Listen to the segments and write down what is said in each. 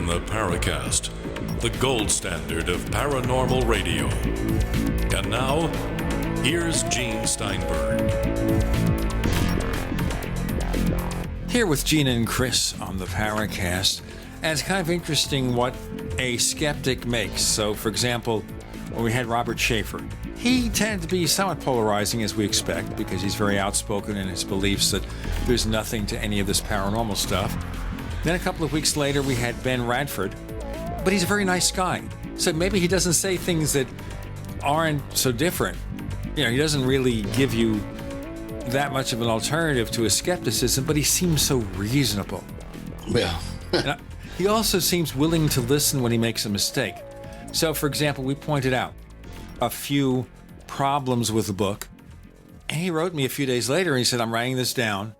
the Paracast, the gold standard of paranormal radio. And now, here's Gene Steinberg. Here with Gina and Chris on the Paracast, and it's kind of interesting what a skeptic makes. So, for example, when we had Robert Schaefer, he tended to be somewhat polarizing, as we expect, because he's very outspoken in his beliefs that there's nothing to any of this paranormal stuff. Then a couple of weeks later, we had Ben Radford, but he's a very nice guy. So maybe he doesn't say things that aren't so different. You know, he doesn't really give you that much of an alternative to his skepticism, but he seems so reasonable. Yeah. He also seems willing to listen when he makes a mistake. So, for example, we pointed out a few problems with the book, and he wrote me a few days later and he said, I'm writing this down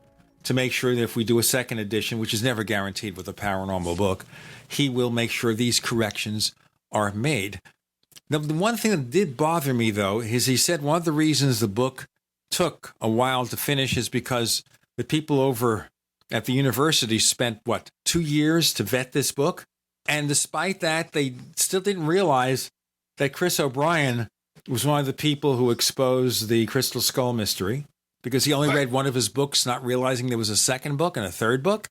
to make sure that if we do a second edition, which is never guaranteed with a paranormal book, he will make sure these corrections are made. Now, the one thing that did bother me, though, is he said one of the reasons the book took a while to finish is because the people over at the university spent, 2 years to vet this book? And despite that, they still didn't realize that Chris O'Brien was one of the people who exposed the Crystal Skull mystery, because he only read one of his books, not realizing there was a second book and a third book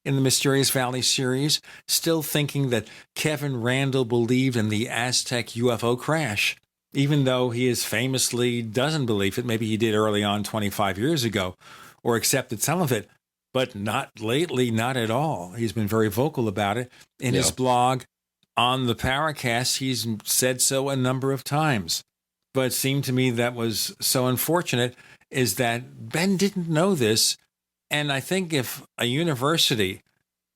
in the Mysterious Valley series, still thinking that Kevin Randall believed in the Aztec UFO crash, even though he famously doesn't believe it. Maybe he did early on 25 years ago, or accepted some of it, but not lately, not at all. He's been very vocal about it. In his blog on the Paracast, he's said so a number of times. But it seemed to me that was so unfortunate is that Ben didn't know this. And I think if a university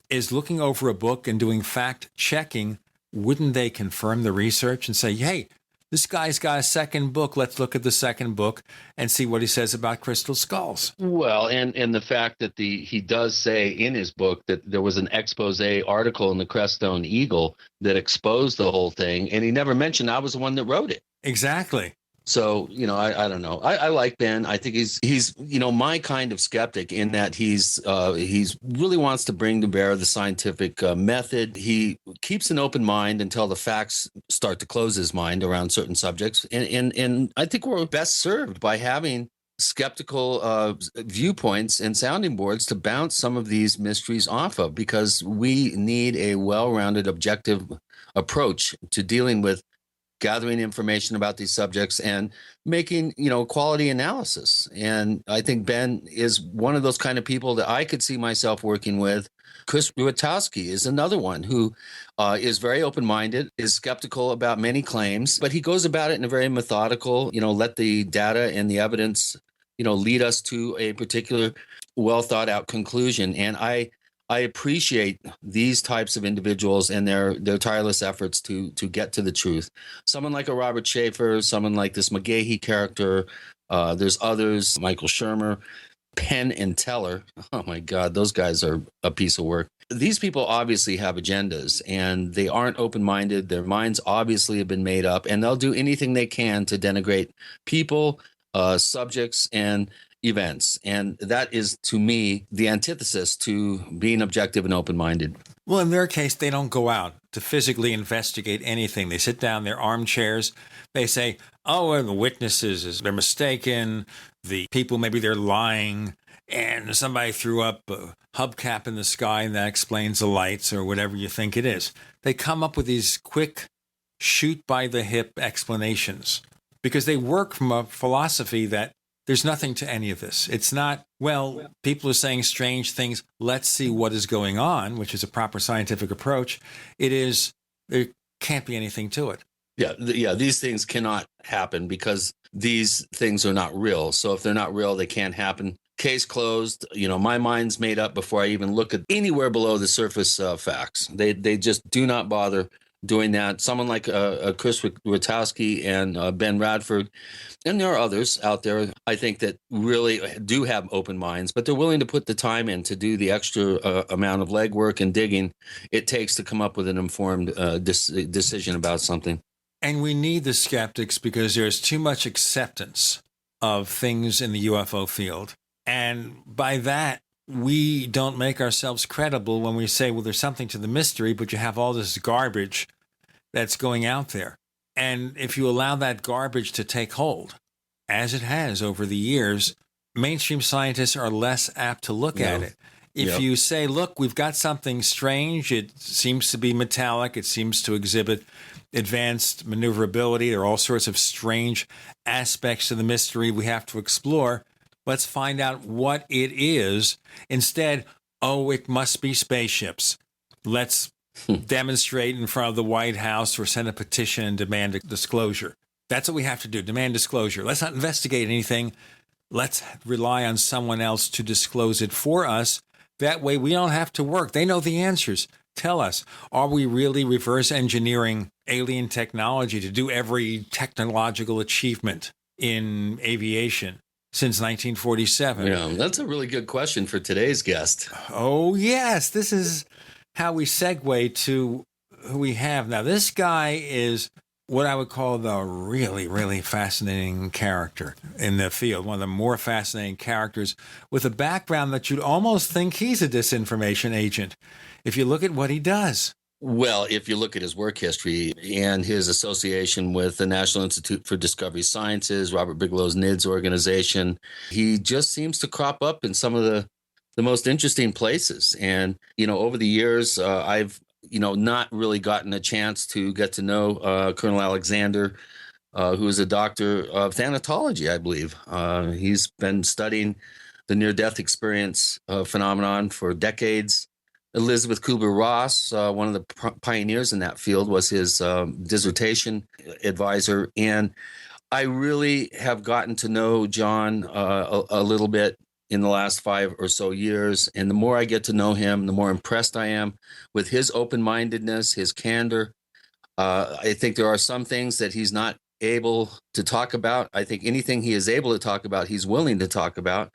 is looking over a book and doing fact-checking, wouldn't they confirm the research and say, hey, this guy's got a second book. Let's look at the second book and see what he says about crystal skulls. Well, and the fact that he does say in his book that there was an expose article in the Crestone Eagle that exposed the whole thing, and he never mentioned I was the one that wrote it. Exactly. So, I don't know. I like Ben. I think he's my kind of skeptic in that he's really wants to bring to bear the scientific method. He keeps an open mind until the facts start to close his mind around certain subjects. And I think we're best served by having skeptical viewpoints and sounding boards to bounce some of these mysteries off of, because we need a well-rounded, objective approach to dealing with gathering information about these subjects and making, quality analysis. And I think Ben is one of those kind of people that I could see myself working with. Chris Ruatowski is another one who is very open-minded, is skeptical about many claims, but he goes about it in a very methodical, let the data and the evidence, lead us to a particular well-thought-out conclusion. And I appreciate these types of individuals and their tireless efforts to get to the truth. Someone like a Robert Schaefer, someone like this McGahee character. There's others, Michael Shermer, Penn and Teller. Oh my God, those guys are a piece of work. These people obviously have agendas and they aren't open-minded. Their minds obviously have been made up, and they'll do anything they can to denigrate people, subjects, and events. And that is, to me, the antithesis to being objective and open-minded. Well, in their case, they don't go out to physically investigate anything. They sit down in their armchairs. They say, oh, the witnesses, they're mistaken. The people, maybe they're lying. And somebody threw up a hubcap in the sky and that explains the lights, or whatever you think it is. They come up with these quick, shoot-by-the-hip explanations because they work from a philosophy that there's nothing to any of this. It's not, people are saying strange things. Let's see what is going on, which is a proper scientific approach. It is, there can't be anything to it. Yeah, these things cannot happen because these things are not real. So if they're not real, they can't happen. Case closed. My mind's made up before I even look at anywhere below the surface facts. They just do not bother doing that. Someone like Chris Ruatowski and Ben Radford, and there are others out there, I think, that really do have open minds, but they're willing to put the time in to do the extra amount of legwork and digging it takes to come up with an informed decision about something. And we need the skeptics because there's too much acceptance of things in the UFO field. And by that, we don't make ourselves credible when we say, well, there's something to the mystery, but you have all this garbage that's going out there. And if you allow that garbage to take hold, as it has over the years, mainstream scientists are less apt to look at it. If you say, look, we've got something strange, it seems to be metallic, it seems to exhibit advanced maneuverability, there are all sorts of strange aspects to the mystery we have to explore. Let's find out what it is. Instead, oh, it must be spaceships. Let's demonstrate in front of the White House or send a petition and demand a disclosure. That's what we have to do, demand disclosure. Let's not investigate anything. Let's rely on someone else to disclose it for us. That way we don't have to work. They know the answers. Tell us, are we really reverse engineering alien technology to do every technological achievement in aviation since 1947? Yeah, that's a really good question for today's guest. Oh, yes. This is how we segue to who we have. Now, this guy is what I would call the really, really fascinating character in the field, one of the more fascinating characters with a background that you'd almost think he's a disinformation agent if you look at what he does. Well, if you look at his work history and his association with the National Institute for Discovery Sciences, Robert Bigelow's NIDS organization, he just seems to crop up in some of the most interesting places. And, over the years, I've not really gotten a chance to get to know Colonel Alexander, who is a doctor of thanatology, I believe. He's been studying the near-death experience phenomenon for decades. Elizabeth Kubler-Ross, one of the pioneers in that field, was his dissertation advisor. And I really have gotten to know John a little bit in the last 5 or so years. And the more I get to know him, the more impressed I am with his open-mindedness, his candor. I think there are some things that he's not able to talk about. I think anything he is able to talk about, he's willing to talk about.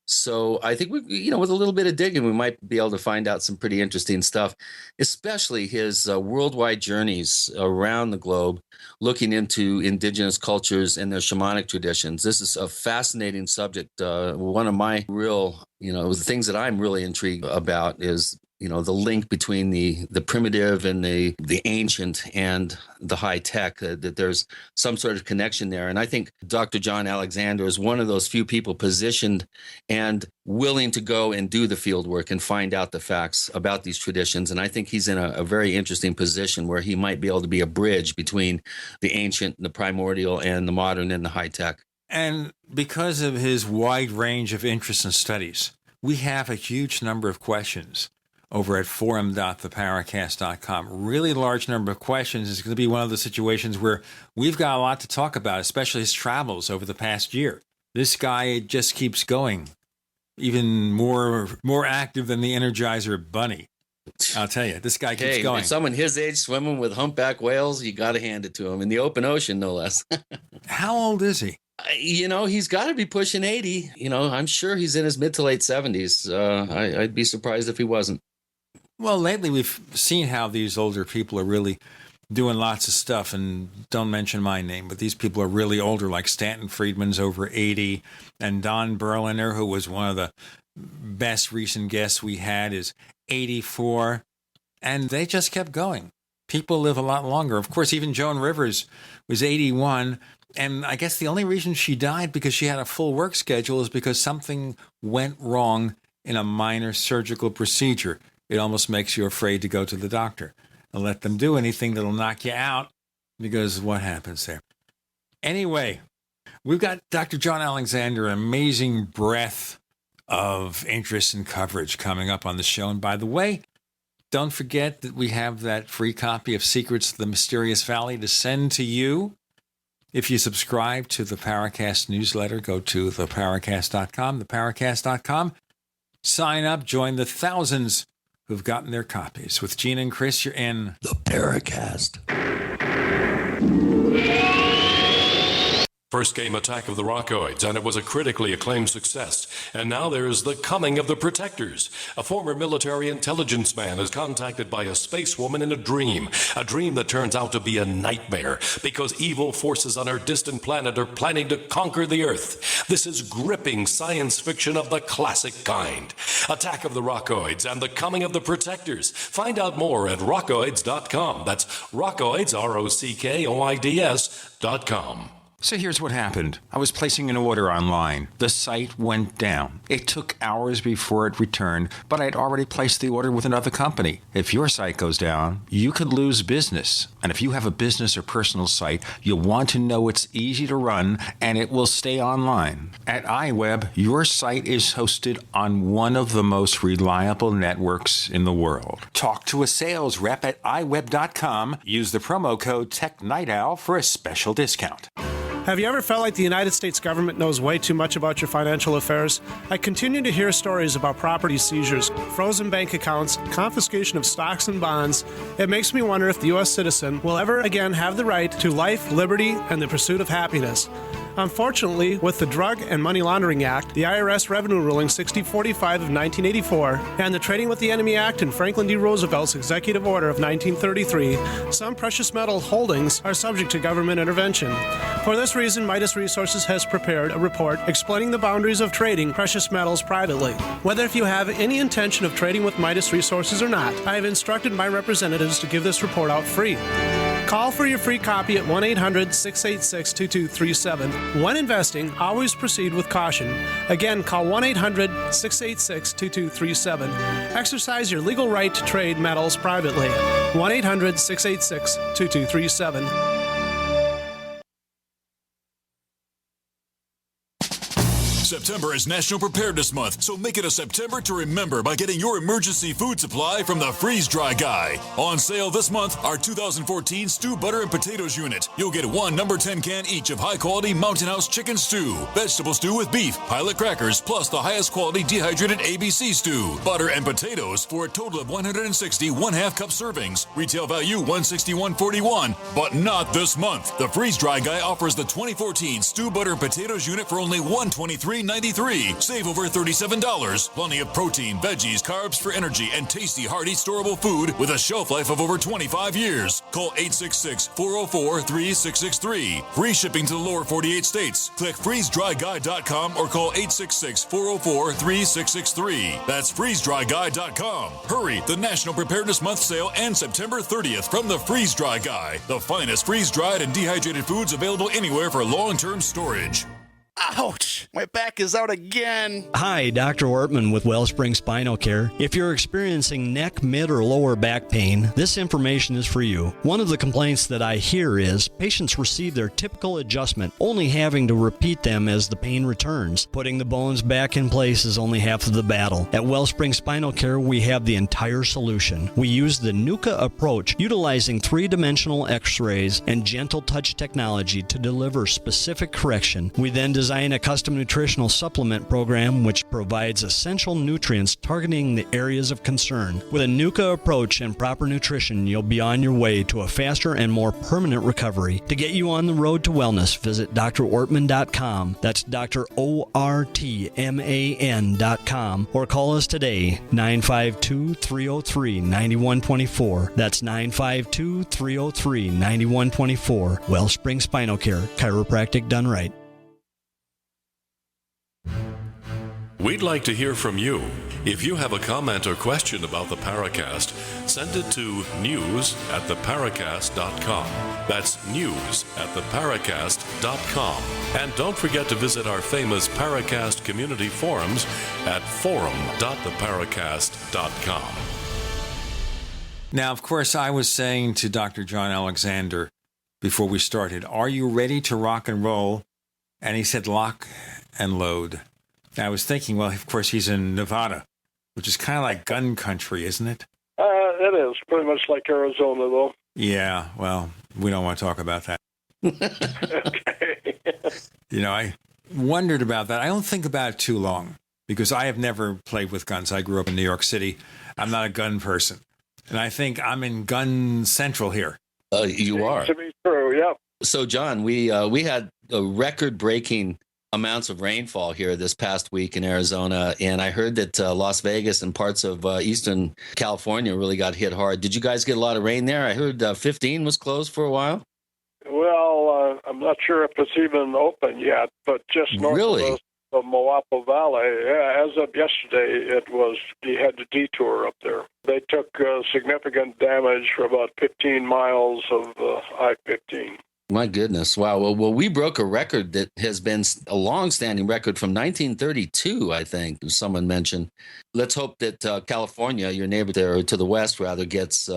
So I think with a little bit of digging, we might be able to find out some pretty interesting stuff, especially his worldwide journeys around the globe, looking into indigenous cultures and their shamanic traditions. This is a fascinating subject. One of my real, the things that I'm really intrigued about is the link between the primitive and the ancient and the high tech, that there's some sort of connection there. And I think Dr. John Alexander is one of those few people positioned and willing to go and do the field work and find out the facts about these traditions. And I think he's in a very interesting position where he might be able to be a bridge between the ancient, the primordial, and the modern and the high tech. And because of his wide range of interests and studies, we have a huge number of questions over at forum.theparacast.com. Really large number of questions. It's going to be one of the situations where we've got a lot to talk about, especially his travels over the past year. This guy just keeps going, even more active than the Energizer Bunny. I'll tell you, this guy keeps going. Someone his age swimming with humpback whales, you got to hand it to him in the open ocean, no less. How old is he? He's got to be pushing 80. I'm sure he's in his mid to late 70s. I'd be surprised if he wasn't. Well, lately we've seen how these older people are really doing lots of stuff, and don't mention my name, but these people are really older, like Stanton Friedman's over 80, and Don Berliner, who was one of the best recent guests we had, is 84, and they just kept going. People live a lot longer. Of course, even Joan Rivers was 81, and I guess the only reason she died because she had a full work schedule is because something went wrong in a minor surgical procedure. It almost makes you afraid to go to the doctor and let them do anything that'll knock you out, because what happens there? Anyway, we've got Dr. John Alexander, an amazing breadth of interest and coverage coming up on the show. And by the way, don't forget that we have that free copy of Secrets of the Mysterious Valley to send to you. If you subscribe to the Paracast newsletter, go to theparacast.com, theparacast.com. Sign up, join the thousands who've gotten their copies. With Gene and Chris, you're in the Paracast. First came Attack of the Rockoids, and it was a critically acclaimed success. And now there's The Coming of the Protectors. A former military intelligence man is contacted by a space woman in a dream that turns out to be a nightmare because evil forces on our distant planet are planning to conquer the Earth. This is gripping science fiction of the classic kind. Attack of the Rockoids and The Coming of the Protectors. Find out more at rockoids.com. That's Rockoids, ROCKOIDS.com. So here's what happened. I was placing an order online. The site went down. It took hours before it returned, but I'd already placed the order with another company. If your site goes down, you could lose business. And if you have a business or personal site, you'll want to know it's easy to run and it will stay online. At iWeb, your site is hosted on one of the most reliable networks in the world. Talk to a sales rep at iWeb.com. Use the promo code TechNightOwl for a special discount. Have you ever felt like the United States government knows way too much about your financial affairs? I continue to hear stories about property seizures, frozen bank accounts, confiscation of stocks and bonds. It makes me wonder if the U.S. citizen will ever again have the right to life, liberty, and the pursuit of happiness. Unfortunately, with the Drug and Money Laundering Act, the IRS Revenue Ruling 6045 of 1984, and the Trading with the Enemy Act and Franklin D. Roosevelt's Executive Order of 1933, some precious metal holdings are subject to government intervention. For this reason, Midas Resources has prepared a report explaining the boundaries of trading precious metals privately. Whether if you have any intention of trading with Midas Resources or not, I have instructed my representatives to give this report out free. Call for your free copy at 1-800-686-2237. When investing, always proceed with caution. Again, call 1-800-686-2237. Exercise your legal right to trade metals privately. 1-800-686-2237. September is National Preparedness Month, so make it a September to remember by getting your emergency food supply from the Freeze Dry Guy. On sale this month, our 2014 Stew Butter and Potatoes unit. You'll get one number 10 can each of high-quality Mountain House chicken stew, vegetable stew with beef, pilot crackers, plus the highest quality dehydrated ABC stew, butter and potatoes for a total of 160 1/2-cup servings. Retail value $161.41, but not this month. The Freeze Dry Guy offers the 2014 Stew Butter and Potatoes unit for only $123.93. Save over $37. Plenty of protein, veggies, carbs for energy, and tasty, hearty, storable food with a shelf life of over 25 years. Call 866-404-3663. Free shipping to the lower 48 states. Click freezedryguy.com or call 866-404-3663. That's freezedryguy.com. Hurry! The National Preparedness Month sale ends September 30th from the Freeze Dry Guy. The finest freeze-dried and dehydrated foods available anywhere for long-term storage. Ouch! My back is out again. Hi, Dr. Ortman with Wellspring Spinal Care. If you're experiencing neck, mid, or lower back pain, this information is for you. One of the complaints that I hear is patients receive their typical adjustment, only having to repeat them as the pain returns. Putting the bones back in place is only half of the battle. At Wellspring Spinal Care, we have the entire solution. We use the NUCA approach, utilizing three-dimensional x-rays and gentle touch technology to deliver specific correction. We then design a custom nutritional supplement program which provides essential nutrients targeting the areas of concern. With a NUCA approach and proper nutrition, you'll be on your way to a faster and more permanent recovery. To get you on the road to wellness, visit drortman.com. That's drortman.com. Or call us today, 952-303-9124. That's 952-303-9124. Wellspring Spinal Care, chiropractic done right. We'd like to hear from you. If you have a comment or question about the Paracast, send it to news@theparacast.com. That's news@theparacast.com. And don't forget to visit our famous Paracast community forums at forum.theparacast.com. Now, of course, I was saying to Dr. John Alexander before we started, are you ready to rock and roll? And he said, lock and load. I was thinking, well, of course, he's in Nevada, which is kind of like gun country, isn't it? It is pretty much like Arizona, though. Yeah, well, we don't want to talk about that. Okay. You know, I wondered about that. I don't think about it too long because I have never played with guns. I grew up in New York City. I'm not a gun person. And I think I'm in gun central here. You are. To be true, yep. So, John, we had a record-breaking amounts of rainfall here this past week in Arizona, and I heard that Las Vegas and parts of Eastern California really got hit hard. Did you guys get a lot of rain there? I heard 15 was closed for a while. Well, I'm not sure if it's even open yet, but just north Really? of us, the Moapa Valley, yeah, as of yesterday, you had to detour up there. They took significant damage for about 15 miles of I-15. My goodness. Wow. Well, we broke a record that has been a long-standing record from 1932, I think, someone mentioned. Let's hope that California, your neighbor there to the west, rather, gets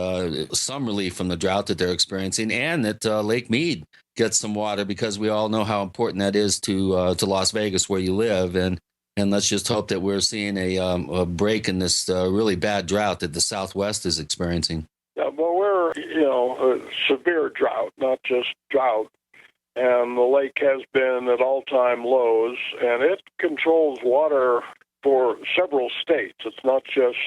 some relief from the drought that they're experiencing, and that Lake Mead gets some water, because we all know how important that is to Las Vegas, where you live. And let's just hope that we're seeing a break in this really bad drought that the Southwest is experiencing. Yeah, well, we're, a severe drought, not just drought. And the lake has been at all-time lows, and it controls water for several states. It's not just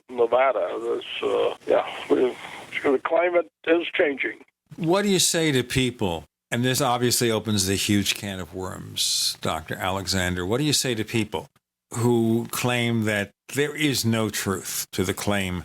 Nevada. The climate is changing. What do you say to people? And this obviously opens the huge can of worms, Dr. Alexander. What do you say to people who claim that there is no truth to the claim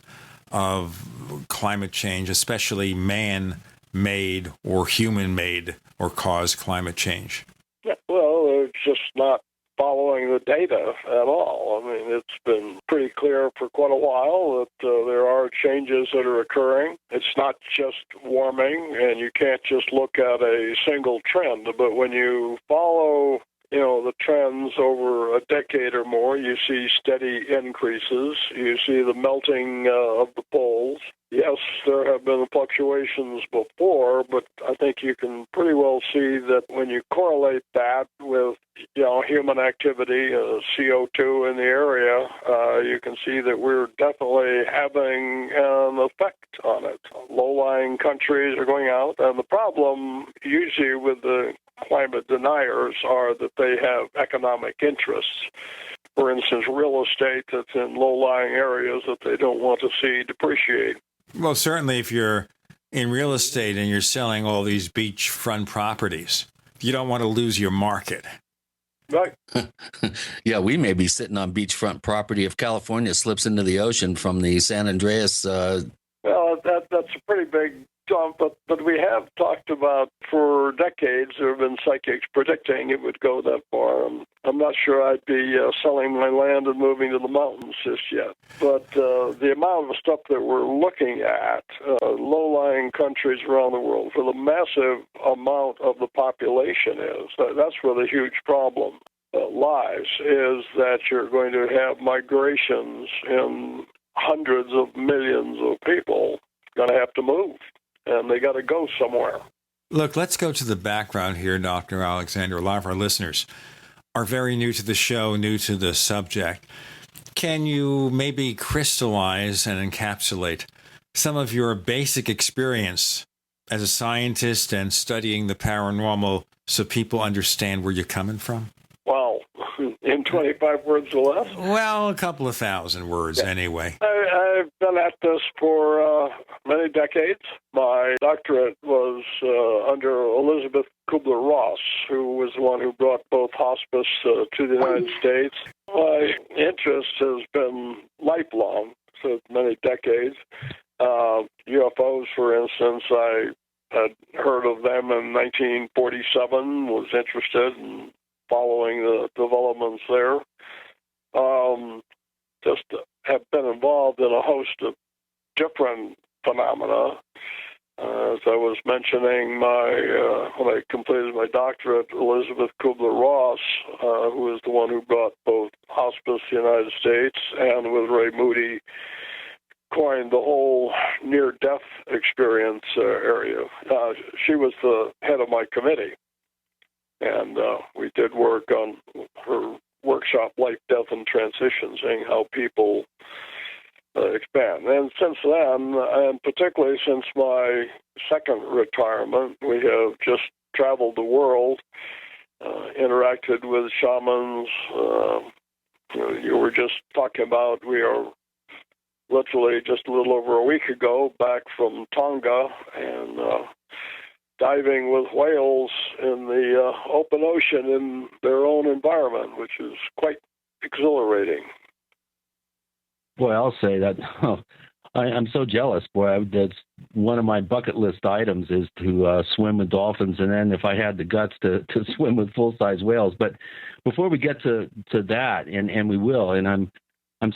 of climate change, especially man-made or human-made or caused climate change? Yeah, well, they're just not following the data at all. I mean, it's been pretty clear for quite a while that there are changes that are occurring. It's not just warming, and you can't just look at a single trend, but when you follow the trends over a decade or more, you see steady increases. You see the melting of the poles. Yes, there have been fluctuations before, but I think you can pretty well see that when you correlate that with human activity, CO2 in the area, you can see that we're definitely having an effect on it. Low-lying countries are going out, and the problem usually with the climate deniers are that they have economic interests. For instance, real estate that's in low-lying areas that they don't want to see depreciate. Well, certainly if you're in real estate and you're selling all these beachfront properties, you don't want to lose your market. Right. Yeah, we may be sitting on beachfront property if California slips into the ocean from the San Andreas. Well, that's a pretty big jump, but we have talked about for decades, there have been psychics predicting it would go that far. I'm not sure I'd be selling my land and moving to the mountains just yet. But the amount of stuff that we're looking at, low-lying countries around the world, for the massive amount of the population is, that's where the huge problem lies, is that you're going to have migrations in hundreds of millions of people going to have to move. And they got to go somewhere. Look, let's go to the background here, Dr. Alexander. A lot of our listeners are very new to the show, new to the subject. Can you maybe crystallize and encapsulate some of your basic experience as a scientist and studying the paranormal so people understand where you're coming from? Well, in 25 words or less? Well, a couple of thousand words anyway. I've been at this for many decades. My doctorate was under Elizabeth Kubler-Ross, who was the one who brought both hospice to the United States. My interest has been lifelong, so many decades. UFOs, for instance, I had heard of them in 1947, was interested in following the developments there. Just have been involved in a host of different phenomena. As I was mentioning, when I completed my doctorate, Elizabeth Kubler-Ross, who is the one who brought both hospice to the United States and with Ray Moody, coined the whole near-death experience area. She was the head of my committee, and we did work on her workshop, Life, Death, and Transition, seeing how people expand. And since then, and particularly since my second retirement, we have just traveled the world, interacted with shamans. You were just talking about, we are literally just a little over a week ago back from Tonga, and diving with whales in the open ocean in their own environment, which is quite exhilarating. Boy, I'll say that. I'm so jealous. Boy, that's one of my bucket list items is to swim with dolphins, and then if I had the guts to swim with full-size whales. But before we get to that, and we will, and I'm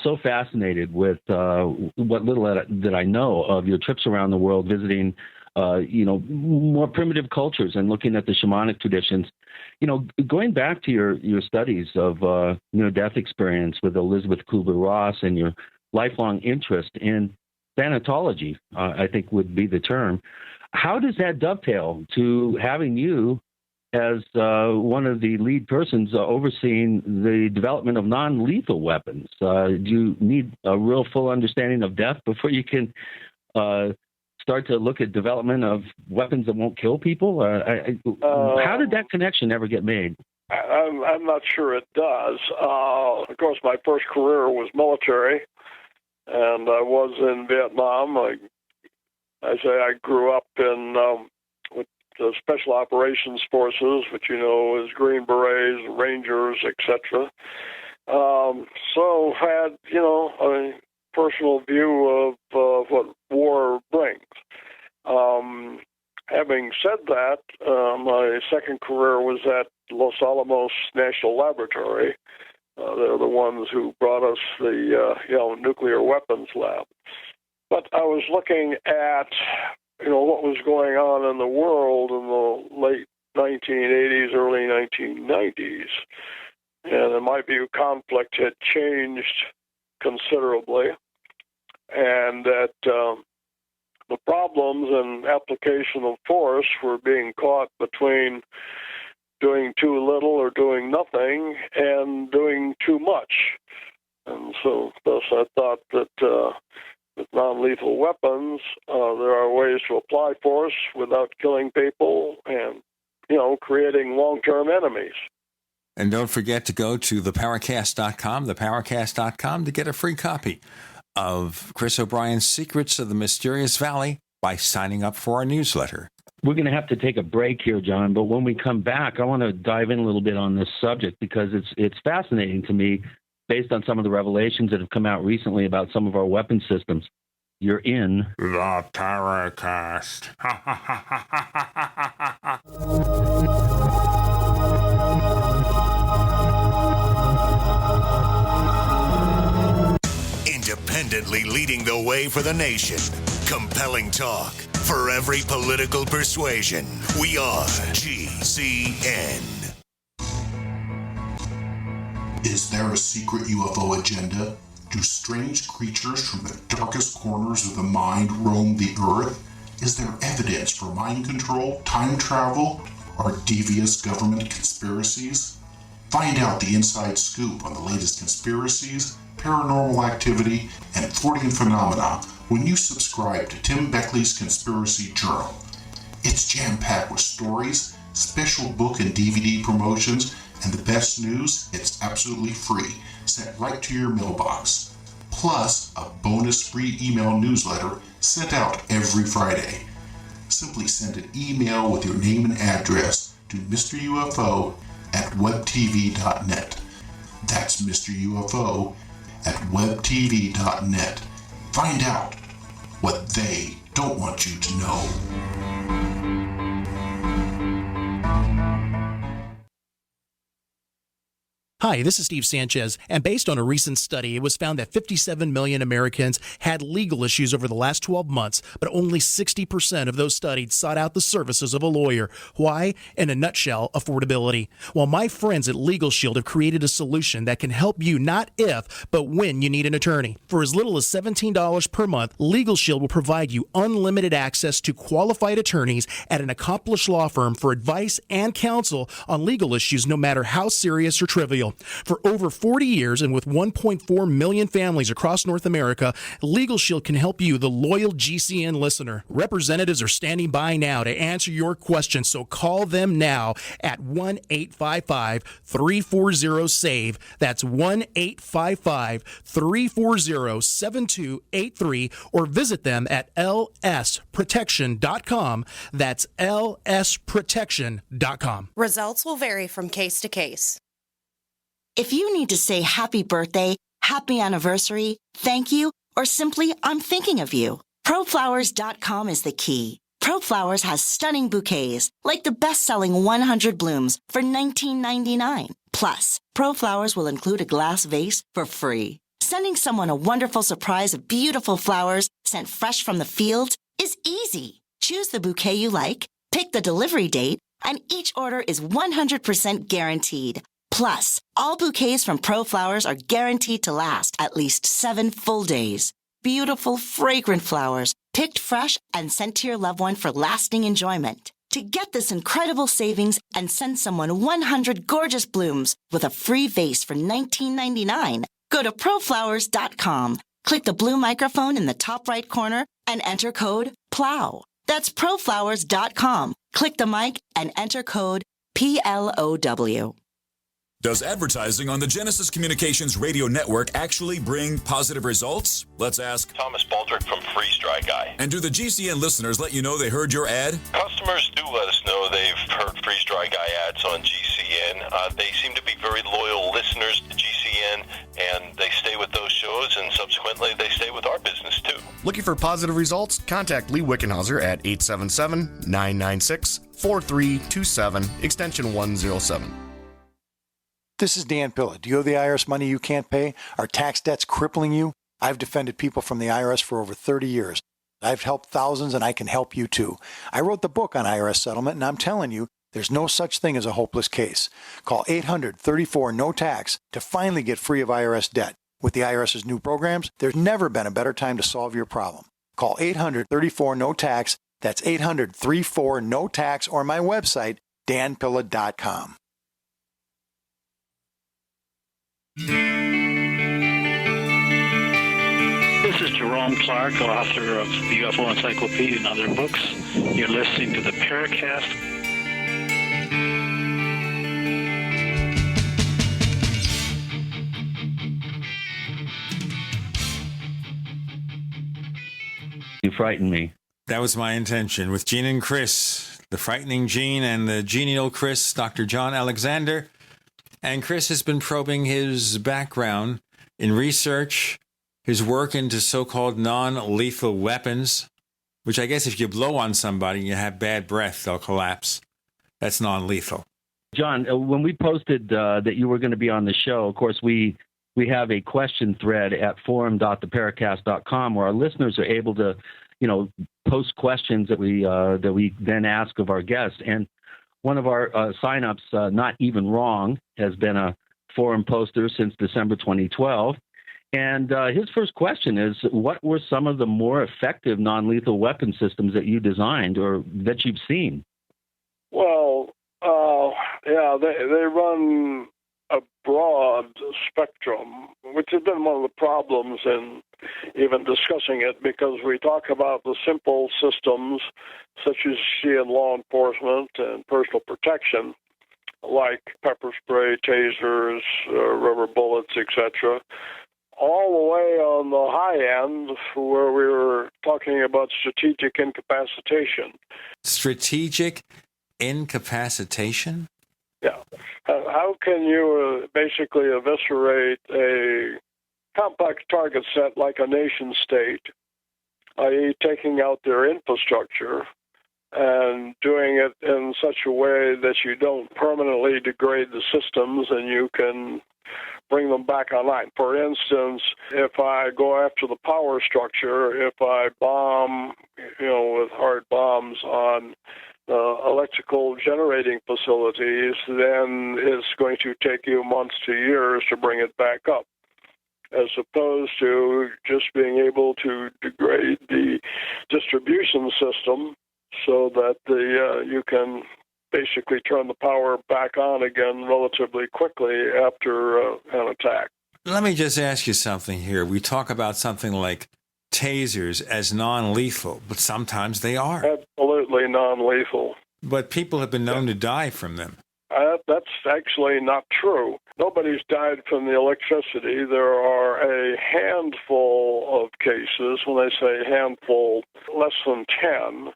so fascinated with what little that I know of your trips around the world, visiting, more primitive cultures and looking at the shamanic traditions. Going back to your studies of near-death experience with Elizabeth Kubler-Ross and your lifelong interest in thanatology, I think would be the term. How does that dovetail to having you as one of the lead persons overseeing the development of non-lethal weapons? Do you need a real full understanding of death before you can start to look at development of weapons that won't kill people? How did that connection ever get made? I'm not sure it does. Of course, my first career was military, and I was in Vietnam. I grew up in with the Special Operations Forces, which is Green Berets, Rangers, etc. So had a personal view of what war brings. Having said that, my second career was at Los Alamos National Laboratory. They're the ones who brought us the nuclear weapons lab. But I was looking at what was going on in the world in the late 1980s, early 1990s, and in my view, conflict had changed considerably, and that the problems and application of force were being caught between doing too little or doing nothing and doing too much. And so thus I thought that with non-lethal weapons, there are ways to apply force without killing people and, creating long-term enemies. And don't forget to go to theparacast.com to get a free copy of Chris O'Brien's Secrets of the Mysterious Valley by signing up for our newsletter. We're going to have to take a break here, John, but when we come back, I want to dive in a little bit on this subject because it's fascinating to me based on some of the revelations that have come out recently about some of our weapon systems. You're in the Paracast. Independently leading the way for the nation. Compelling talk for every political persuasion. We are GCN. Is there a secret UFO agenda? Do strange creatures from the darkest corners of the mind roam the earth? Is there evidence for mind control, time travel, or devious government conspiracies? Find out the inside scoop on the latest conspiracies, paranormal activity, and Fortean phenomena when you subscribe to Tim Beckley's Conspiracy Journal. It's jam-packed with stories, special book and DVD promotions, and the best news, it's absolutely free, sent right to your mailbox. Plus, a bonus free email newsletter sent out every Friday. Simply send an email with your name and address to Mr. UFO at webtv.net. That's Mr. UFO at webtv.net. Find out what they don't want you to know. Hi, this is Steve Sanchez, and based on a recent study, it was found that 57 million Americans had legal issues over the last 12 months, but only 60% of those studied sought out the services of a lawyer. Why? In a nutshell, affordability. Well, my friends at Legal Shield have created a solution that can help you not if, but when you need an attorney. For as little as $17 per month, Legal Shield will provide you unlimited access to qualified attorneys at an accomplished law firm for advice and counsel on legal issues, no matter how serious or trivial. For over 40 years and with 1.4 million families across North America, Legal Shield can help you, the loyal GCN listener. Representatives are standing by now to answer your questions, so call them now at 1-855-340-SAVE. That's 1-855-340-7283, or visit them at lsprotection.com. That's lsprotection.com. Results will vary from case to case. If you need to say happy birthday, happy anniversary, thank you, or simply I'm thinking of you, ProFlowers.com is the key. ProFlowers has stunning bouquets, like the best-selling 100 blooms for $19.99. Plus, ProFlowers will include a glass vase for free. Sending someone a wonderful surprise of beautiful flowers sent fresh from the fields is easy. Choose the bouquet you like, pick the delivery date, and each order is 100% guaranteed. Plus, all bouquets from ProFlowers are guaranteed to last at least 7 full days. Beautiful, fragrant flowers, picked fresh and sent to your loved one for lasting enjoyment. To get this incredible savings and send someone 100 gorgeous blooms with a free vase for $19.99, go to proflowers.com, click the blue microphone in the top right corner, and enter code PLOW. That's proflowers.com. Click the mic and enter code PLOW. Does advertising on the Genesis Communications radio network actually bring positive results? Let's ask Thomas Baldrick from Freeze Dry Guy. And do the GCN listeners let you know they heard your ad? Customers do let us know they've heard Freeze Dry Guy ads on GCN. They seem to be very loyal listeners to GCN, and they stay with those shows, and subsequently they stay with our business too. Looking for positive results? Contact Lee Wickenhauser at 877-996-4327, extension 107. This is Dan Pilla. Do you owe the IRS money you can't pay? Are tax debts crippling you? I've defended people from the IRS for over 30 years. I've helped thousands, and I can help you too. I wrote the book on IRS settlement, and I'm telling you, there's no such thing as a hopeless case. Call 800-34-NO-TAX to finally get free of IRS debt. With the IRS's new programs, there's never been a better time to solve your problem. Call 800-34-NO-TAX. That's 800-34-NO-TAX, or my website, danpilla.com. This is Jerome Clark, author of the UFO Encyclopedia and other books. You're listening to the Paracast. You frighten me. That was my intention. With Gene and Chris, the frightening Gene and the genial Chris, Dr. John Alexander. And Chris has been probing his background in research, his work into so-called non-lethal weapons, which I guess if you blow on somebody and you have bad breath, they'll collapse. That's non-lethal. John, when we posted that you were going to be on the show, of course, we have a question thread at forum.theparacast.com where our listeners are able to, post questions that we then ask of our guests. And one of our signups, Not Even Wrong, has been a forum poster since December 2012. And his first question is, what were some of the more effective non-lethal weapon systems that you designed or that you've seen? Well, they run a broad spectrum, which has been one of the problems in even discussing it, because we talk about the simple systems such as you see in law enforcement and personal protection, like pepper spray, tasers, rubber bullets, etc., all the way on the high end where we were talking about strategic incapacitation. Strategic incapacitation? Yeah. How can you basically eviscerate a complex target set like a nation state, i.e. taking out their infrastructure and doing it in such a way that you don't permanently degrade the systems and you can bring them back online? For instance, if I go after the power structure, if I bomb, with hard bombs on electrical generating facilities, then it's going to take you months to years to bring it back up, as opposed to just being able to degrade the distribution system so that you can basically turn the power back on again relatively quickly after an attack. Let me just ask you something here. We talk about something like tasers as non-lethal, but sometimes they are. Absolutely non-lethal. But people have been known to die from them. That's actually not true. Nobody's died from the electricity. There are a handful of cases, when I say handful, less than 10,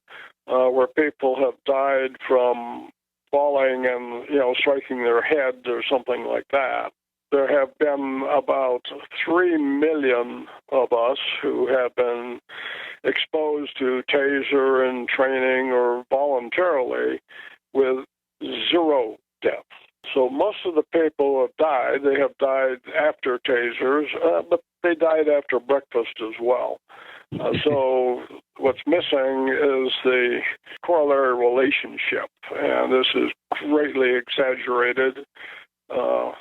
where people have died from falling and, striking their head or something like that. There have been about 3 million of us who have been exposed to taser in training or voluntarily with 0 deaths. So most of the people who have died, they have died after tasers, but they died after breakfast as well. So what's missing is the corollary relationship, and this is greatly exaggerated,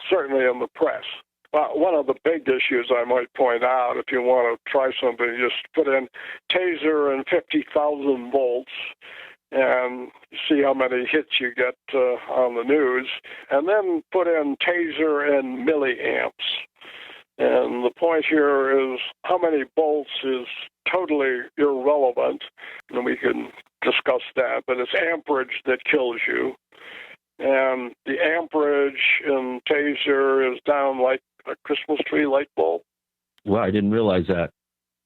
certainly in the press. One of the big issues I might point out, if you want to try something, just put in taser and 50,000 volts and see how many hits you get on the news, and then put in taser and milliamps. And the point here is how many volts is totally irrelevant, and we can discuss that, but it's amperage that kills you. And the amperage in taser is down like a Christmas tree light bulb. Well, I didn't realize that.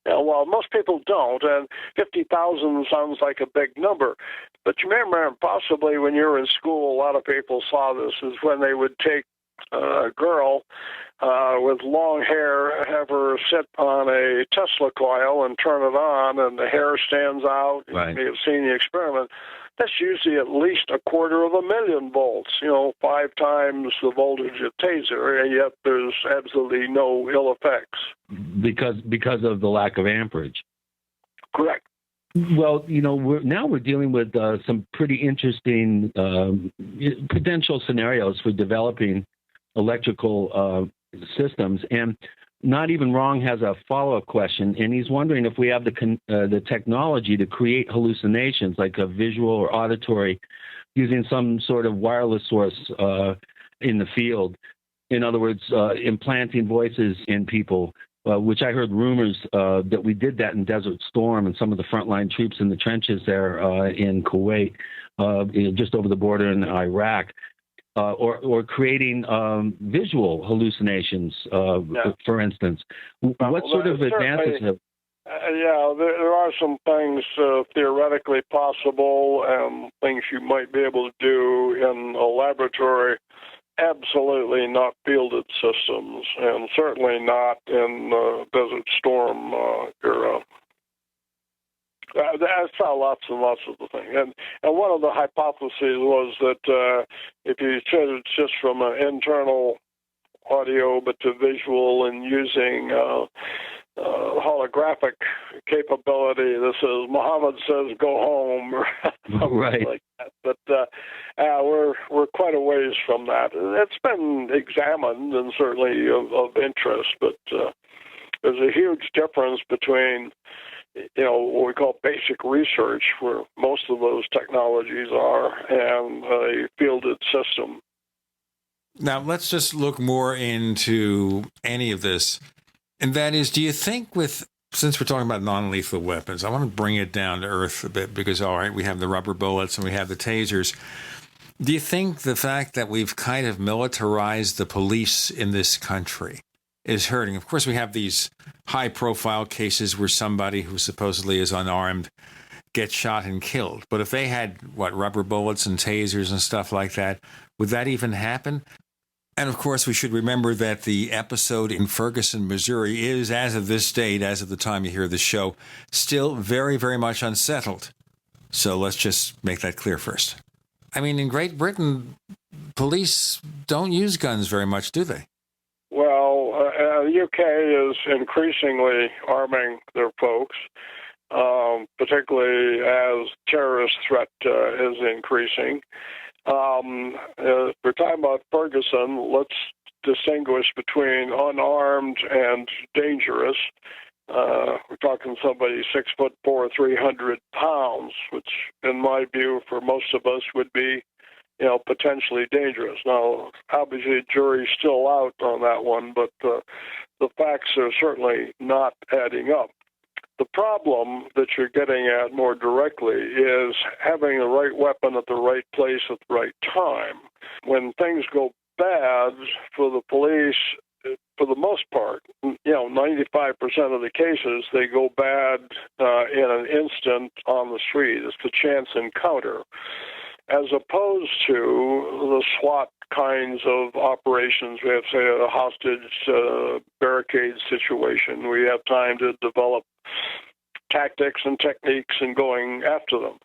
Yeah, well, most people don't, and 50,000 sounds like a big number. But you may remember possibly when you were in school, a lot of people saw this, is when they would take a girl with long hair, have her sit on a Tesla coil and turn it on, and the hair stands out. Right. You may have seen the experiment. That's usually at least 250,000 volts, 5 times the voltage of taser, and yet there's absolutely no ill effects. Because of the lack of amperage. Correct. Well, we're dealing with some pretty interesting potential scenarios for developing electrical systems, and Not Even Wrong has a follow-up question, and he's wondering if we have the technology to create hallucinations, like a visual or auditory, using some sort of wireless source in the field. In other words, implanting voices in people, which I heard rumors that we did that in Desert Storm and some of the frontline troops in the trenches there in Kuwait, just over the border in Iraq. Or creating visual hallucinations, for instance. What sort of advances have... there are some things theoretically possible and things you might be able to do in a laboratory. Absolutely not fielded systems, and certainly not in Desert Storm era. I saw lots and lots of the things. And one of the hypotheses was that if you said it's just from an internal audio but to visual and using holographic capability, this is Muhammad says go home or something right. like that. But we're quite a ways from that. It's been examined and certainly of interest, but there's a huge difference between what we call basic research, where most of those technologies are, and a fielded system. Now, let's just look more into any of this. And that is, do you think since we're talking about non-lethal weapons, I want to bring it down to earth a bit because, all right, we have the rubber bullets and we have the tasers. Do you think the fact that we've kind of militarized the police in this country is hurting? Of course, we have these high-profile cases where somebody who supposedly is unarmed gets shot and killed. But if they had, rubber bullets and tasers and stuff like that, would that even happen? And, of course, we should remember that the episode in Ferguson, Missouri is, as of this date, as of the time you hear the show, still very, very much unsettled. So let's just make that clear first. I mean, in Great Britain, police don't use guns very much, do they? Well, the UK is increasingly arming their folks, particularly as terrorist threat is increasing. If we're talking about Ferguson, let's distinguish between unarmed and dangerous. We're talking somebody 6'4", 300 pounds, which in my view for most of us would be potentially dangerous. Now, obviously, the jury's still out on that one, but the facts are certainly not adding up. The problem that you're getting at more directly is having the right weapon at the right place at the right time. When things go bad for the police, for the most part, 95% of the cases, they go bad in an instant on the street. It's the chance encounter, as opposed to the SWAT kinds of operations. We have, say, a hostage barricade situation. We have time to develop tactics and techniques and going after them.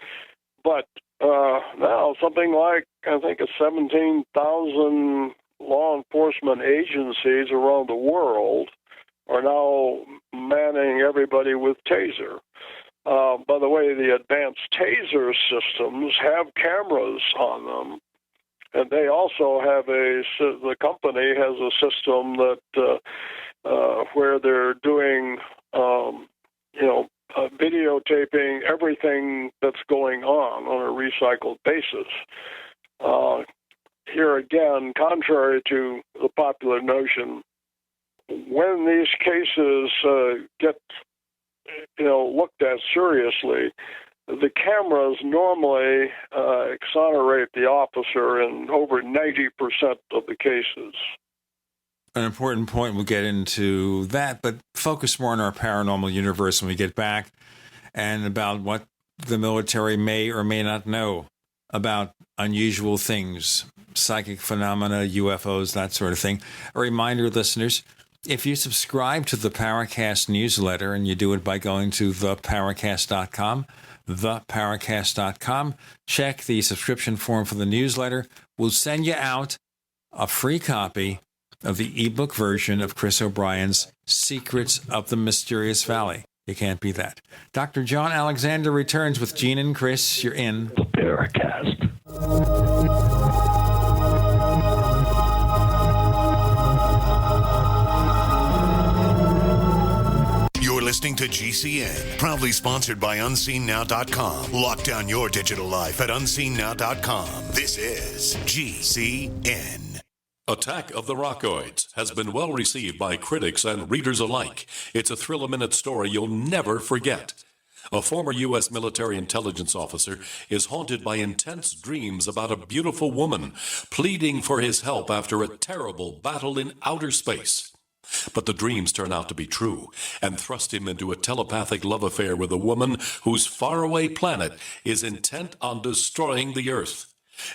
But now something like, I think it's 17,000 law enforcement agencies around the world are now manning everybody with taser. By the way, the advanced taser systems have cameras on them, and they also have the company has a system that where they're doing, videotaping everything that's going on a recycled basis. Here again, contrary to the popular notion, when these cases get looked at seriously, the cameras normally exonerate the officer in over 90% of the cases. An important point, we'll get into that, but focus more on our paranormal universe when we get back, and about what the military may or may not know about unusual things, psychic phenomena, UFOs, that sort of thing. A reminder, listeners, if you subscribe to the Paracast newsletter, and you do it by going to theparacast.com, theparacast.com, check the subscription form for the newsletter. We'll send you out a free copy of the ebook version of Chris O'Brien's Secrets of the Mysterious Valley. You can't beat that. Dr. John Alexander returns with Gene and Chris. You're in the Paracast. You're listening to GCN, proudly sponsored by UnseenNow.com. Lock down your digital life at UnseenNow.com. This is GCN. Attack of the Rockoids has been well received by critics and readers alike. It's a thrill-a-minute story you'll never forget. A former U.S. military intelligence officer is haunted by intense dreams about a beautiful woman pleading for his help after a terrible battle in outer space. But the dreams turn out to be true and thrust him into a telepathic love affair with a woman whose faraway planet is intent on destroying the Earth.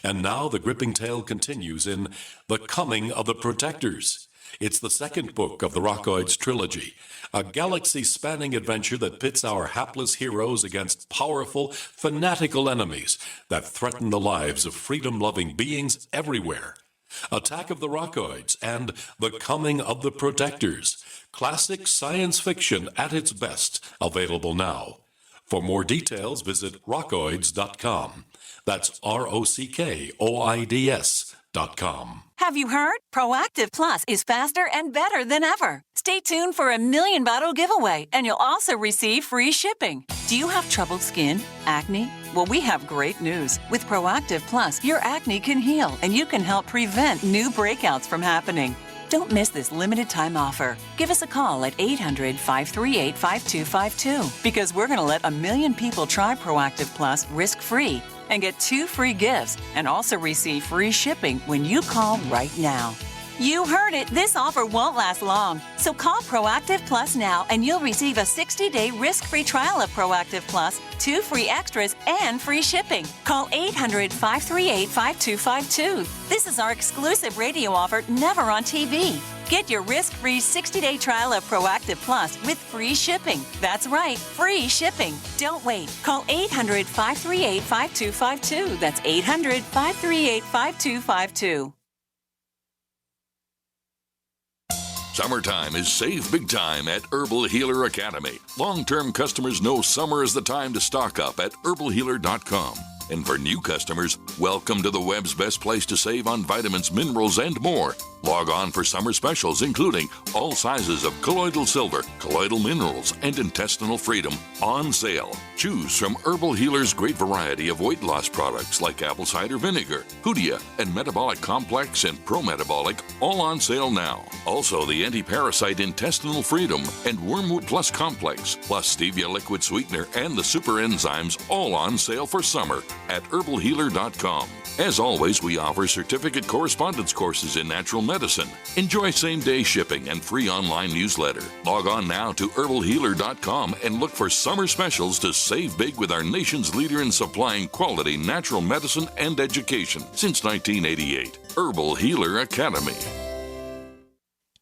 And now the gripping tale continues in The Coming of the Protectors. It's the second book of the Rockoids trilogy, a galaxy-spanning adventure that pits our hapless heroes against powerful, fanatical enemies that threaten the lives of freedom-loving beings everywhere. Attack of the Rockoids and The Coming of the Protectors, classic science fiction at its best, available now. For more details, visit rockoids.com. That's ROCKOIDS.com. Have you heard? Proactive Plus is faster and better than ever. Stay tuned for a 1,000,000 bottle giveaway, and you'll also receive free shipping. Do you have troubled skin? Acne? Well, we have great news. With Proactive Plus, your acne can heal, and you can help prevent new breakouts from happening. Don't miss this limited time offer. Give us a call at 800-538-5252 because we're going to let 1,000,000 people try Proactive Plus risk-free and get 2 free gifts and also receive free shipping when you call right now. You heard it. This offer won't last long. So call Proactive Plus now and you'll receive a 60-day risk-free trial of Proactive Plus, 2 free extras, and free shipping. Call 800-538-5252. This is our exclusive radio offer, never on TV. Get your risk-free 60-day trial of Proactive Plus with free shipping. That's right, free shipping. Don't wait. Call 800-538-5252. That's 800-538-5252. Summertime is save big time at Herbal Healer Academy. Long-term customers know summer is the time to stock up at herbalhealer.com. And for new customers, welcome to the web's best place to save on vitamins, minerals, and more. Log on for summer specials including all sizes of colloidal silver, colloidal minerals, and intestinal freedom on sale. Choose from Herbal Healer's great variety of weight loss products like apple cider vinegar, Hoodia, and Metabolic Complex and Pro-Metabolic, all on sale now. Also, the anti-parasite intestinal freedom and Wormwood Plus Complex, plus stevia liquid sweetener and the super enzymes, all on sale for summer at herbalhealer.com. As always, we offer certificate correspondence courses in natural medicine. Enjoy same-day shipping and free online newsletter. Log on now to herbalhealer.com and look for summer specials to save big with our nation's leader in supplying quality natural medicine and education since 1988. Herbal Healer Academy.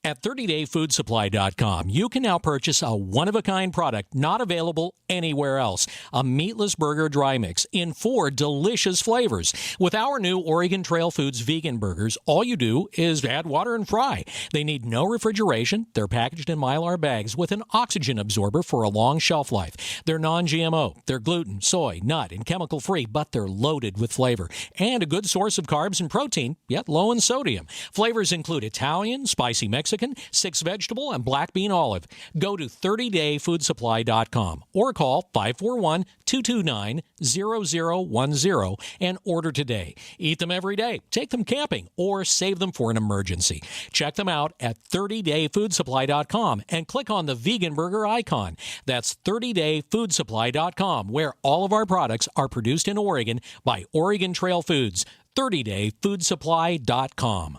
At 30dayfoodsupply.com, you can now purchase a one-of-a-kind product not available anywhere else. A meatless burger dry mix in 4 delicious flavors. With our new Oregon Trail Foods vegan burgers, all you do is add water and fry. They need no refrigeration. They're packaged in Mylar bags with an oxygen absorber for a long shelf life. They're non-GMO. They're gluten, soy, nut, and chemical-free, but they're loaded with flavor. And a good source of carbs and protein, yet low in sodium. Flavors include Italian, spicy Mexican, 6 vegetable, and black bean olive. Go to 30dayfoodsupply.com or call 541-229-0010 and order today. Eat them every day, take them camping, or save them for an emergency. Check them out at 30dayfoodsupply.com and click on the vegan burger icon. That's 30dayfoodsupply.com, where all of our products are produced in Oregon by Oregon Trail Foods. 30dayfoodsupply.com.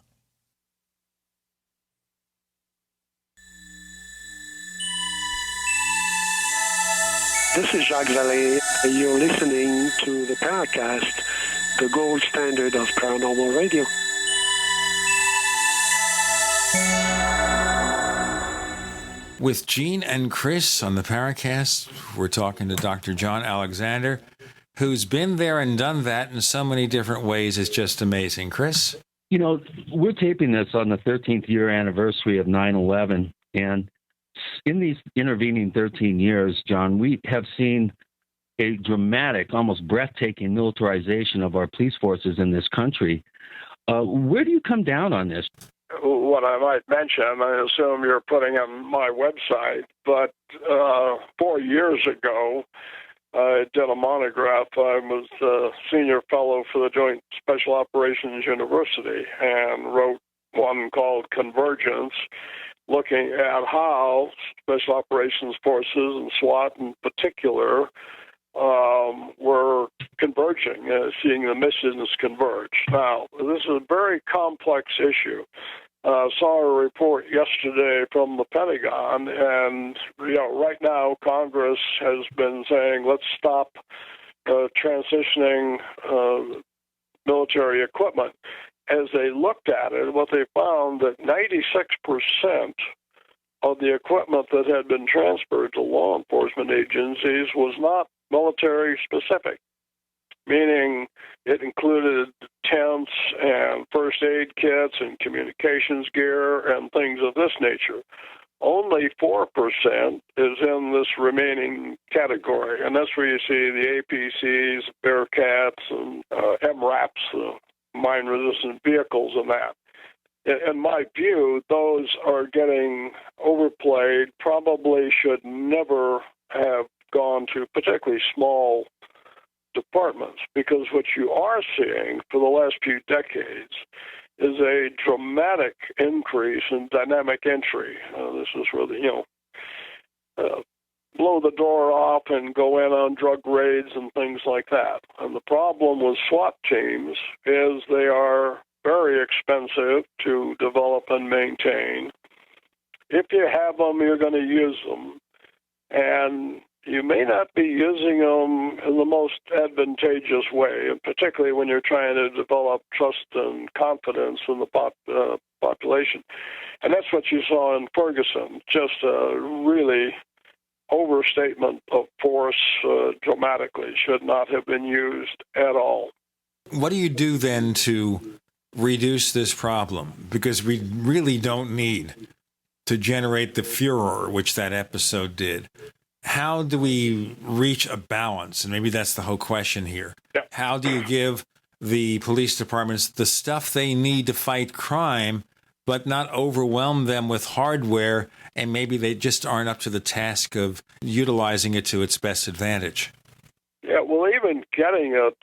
This is Jacques Vallée. You're listening to the Paracast, the gold standard of paranormal radio. With Gene and Chris on the Paracast, we're talking to Dr. John Alexander, who's been there and done that in so many different ways. It's just amazing. Chris? You know, we're taping this on the 13th year anniversary of 9/11, and in these intervening 13 years, John, we have seen a dramatic, almost breathtaking militarization of our police forces in this country. Where do you come down on this? What I might mention, I assume you're putting on my website, but 4 years ago, I did a monograph. I was a senior fellow for the Joint Special Operations University and wrote one called Convergence, looking at how Special Operations Forces and SWAT in particular were converging, seeing the missions converge. Now, this is a very complex issue. Saw a report yesterday from the Pentagon, and right now Congress has been saying, let's stop transitioning military equipment. As they looked at it, what they found that 96% of the equipment that had been transferred to law enforcement agencies was not military specific, meaning it included tents and first aid kits and communications gear and things of this nature. Only 4% is in this remaining category, and that's where you see the APCs, Bearcats, and MRAPs, mine-resistant vehicles and that. In my view, those are getting overplayed, probably should never have gone to particularly small departments, because what you are seeing for the last few decades is a dramatic increase in dynamic entry. This is really, blow the door off and go in on drug raids and things like that. And the problem with SWAT teams is they are very expensive to develop and maintain. If you have them, you're going to use them. And you may not be using them in the most advantageous way, and particularly when you're trying to develop trust and confidence in the population. And that's what you saw in Ferguson, just a really overstatement of force dramatically, should not have been used at all. What do you do then to reduce this problem? Because we really don't need to generate the furor, which that episode did. How do we reach a balance? And maybe that's the whole question here. Yeah. How do you give the police departments the stuff they need to fight crime but not overwhelm them with hardware, and maybe they just aren't up to the task of utilizing it to its best advantage. Yeah, well, even getting it,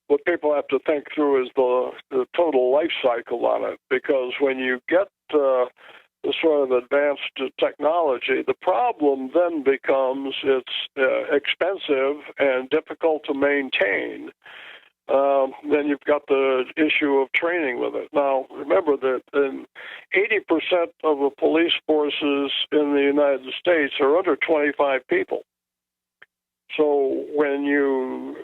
what people have to think through is the total life cycle on it, because when you get the sort of advanced technology, the problem then becomes it's expensive and difficult to maintain. Then you've got the issue of training with it. Now, remember that 80% of the police forces in the United States are under 25 people. So when you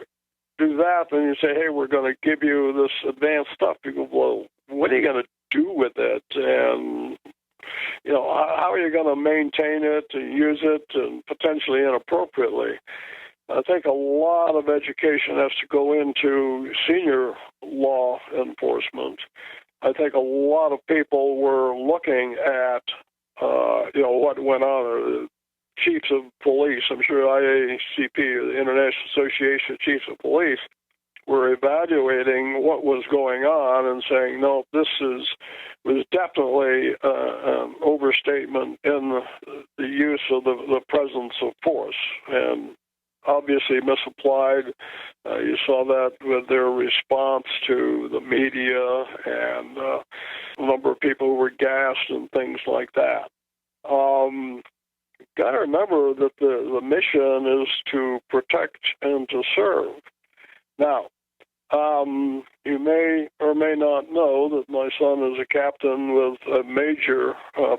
do that and you say, hey, we're going to give you this advanced stuff, you go, well, what are you going to do with it? And, you know, how are you going to maintain it and use it and potentially inappropriately? I think a lot of education has to go into senior law enforcement. I think a lot of people were looking at, you know, what went on. Chiefs of police, I'm sure IACP, the International Association of Chiefs of Police, were evaluating what was going on and saying, no, this was definitely an overstatement in the use of the presence of force, and obviously misapplied. You saw that with their response to the media and a number of people who were gassed and things like that. Got to remember that the mission is to protect and to serve. Now, you may or may not know that my son is a captain with a major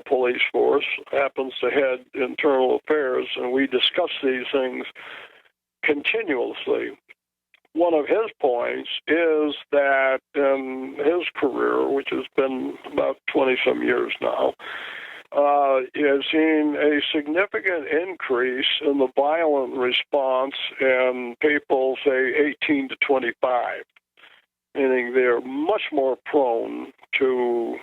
police force, happens to head internal affairs, and we discuss these things continuously. One of his points is that in his career, which has been about 20-some years now, he has seen a significant increase in the violent response in people, say, 18 to 25, meaning they're much more prone to,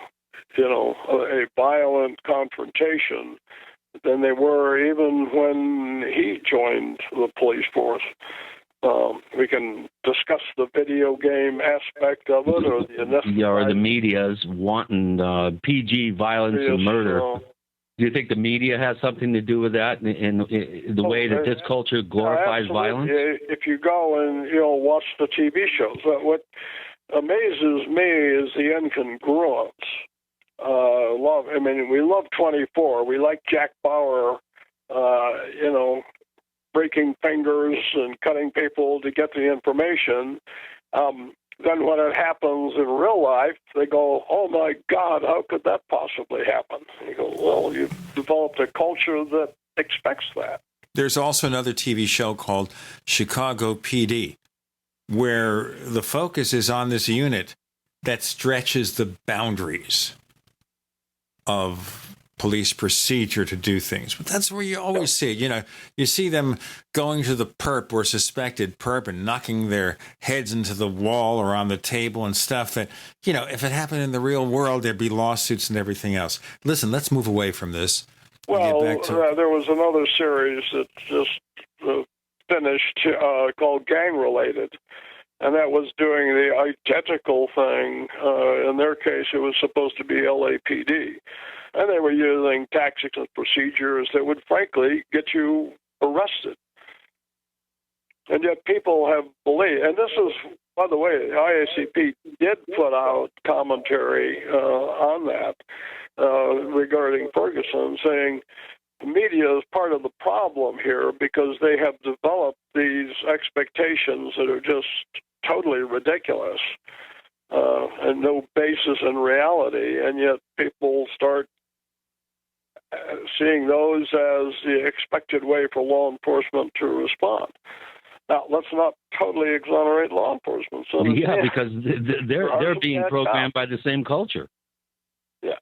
you know, a violent confrontation than they were even when he joined the police force. We can discuss the video game aspect of it, or the media's wanting PG violence and murder. Do you think the media has something to do with that in the way that this culture glorifies violence? If you go and watch the TV shows, what amazes me is the incongruence. We love 24. We like Jack Bauer, breaking fingers and cutting people to get the information. Then when it happens in real life, they go, oh, my God, how could that possibly happen? And you go, well, you've developed a culture that expects that. There's also another TV show called Chicago PD, where the focus is on this unit that stretches the boundaries of police procedure to do things. But that's where you always see it. You see them going to the perp or suspected perp and knocking their heads into the wall or on the table and stuff that, if it happened in the real world, there'd be lawsuits and everything else. Listen, let's move away from this. Well, there was another series that just finished called Gang Related. And that was doing the identical thing. In their case, it was supposed to be LAPD. And they were using tactics and procedures that would, frankly, get you arrested. And yet people have believed, and this is, by the way, IACP did put out commentary on that regarding Ferguson, saying the media is part of the problem here because they have developed these expectations that are just totally ridiculous and no basis in reality, and yet people start seeing those as the expected way for law enforcement to respond. Now, let's not totally exonerate law enforcement. So yeah, because they're being programmed by the same culture. Yeah.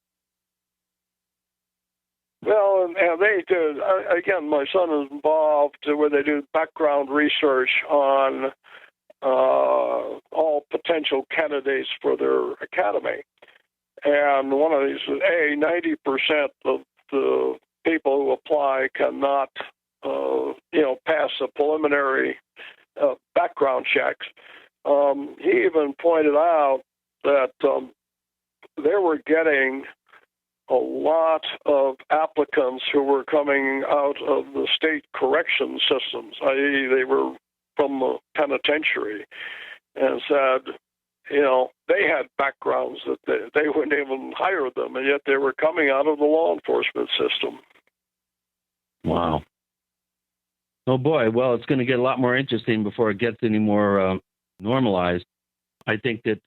Well, and they do. Again, my son is involved where they do background research on all potential candidates for their academy. And one of these is, 90% of the people who apply cannot, pass the preliminary background checks. He even pointed out that they were getting a lot of applicants who were coming out of the state correction systems, i.e., they were from the penitentiary, and said, they had backgrounds that they wouldn't even hire them, and yet they were coming out of the law enforcement system. Wow. Oh, boy. Well, it's going to get a lot more interesting before it gets any more normalized. I think that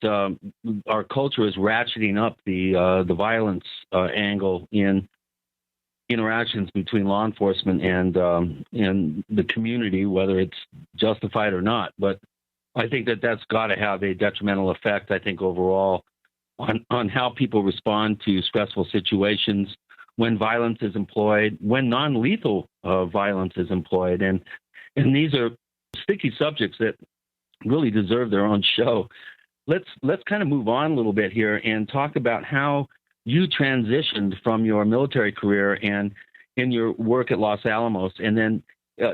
our culture is ratcheting up the violence angle in interactions between law enforcement and the community, whether it's justified or not. But I think that that's got to have a detrimental effect, I think, overall on how people respond to stressful situations, when violence is employed, when non-lethal violence is employed. And these are sticky subjects that really deserve their own show. Let's kind of move on a little bit here and talk about how you transitioned from your military career and in your work at Los Alamos, and then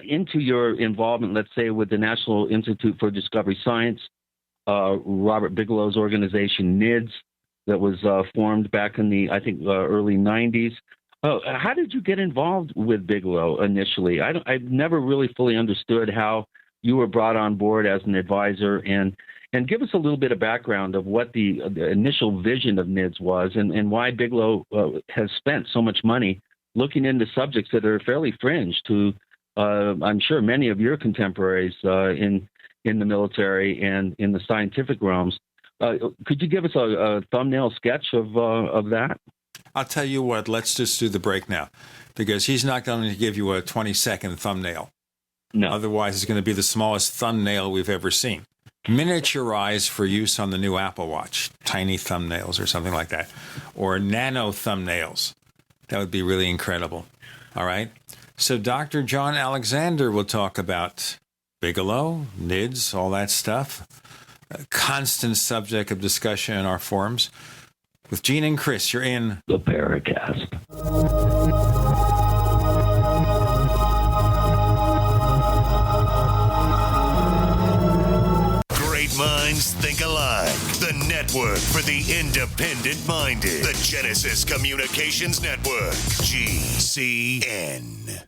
into your involvement, let's say, with the National Institute for Discovery Science, Robert Bigelow's organization, NIDS, that was formed back in the, I think, early 90s. How did you get involved with Bigelow initially? I've never really fully understood how you were brought on board as an advisor, and give us a little bit of background of what the initial vision of NIDS was, and why Bigelow has spent so much money looking into subjects that are fairly fringe to, I'm sure, many of your contemporaries in the military and in the scientific realms. Could you give us a thumbnail sketch of that? I'll tell you what, let's just do the break now, because he's not going to give you a 20-second thumbnail. No. Otherwise, it's going to be the smallest thumbnail we've ever seen. Miniaturized for use on the new Apple Watch, tiny thumbnails or something like that, or nano thumbnails. That would be really incredible. All right. So Dr. John Alexander will talk about Bigelow, NIDS, all that stuff. A constant subject of discussion in our forums. With Gene and Chris, you're in the Paracast. Great minds think alike. The network for the independent-minded. The Genesis Communications Network. GCN.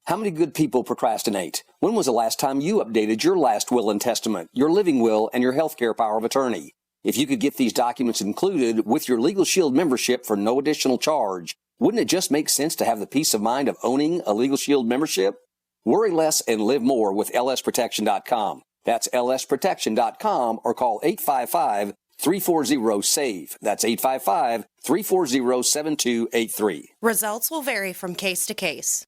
How many good people procrastinate? When was the last time you updated your last will and testament, your living will, and your healthcare power of attorney? If you could get these documents included with your Legal Shield membership for no additional charge, wouldn't it just make sense to have the peace of mind of owning a Legal Shield membership? Worry less and live more with lsprotection.com. That's lsprotection.com, or call 855-340-SAVE. That's 855-340-7283. Results will vary from case to case.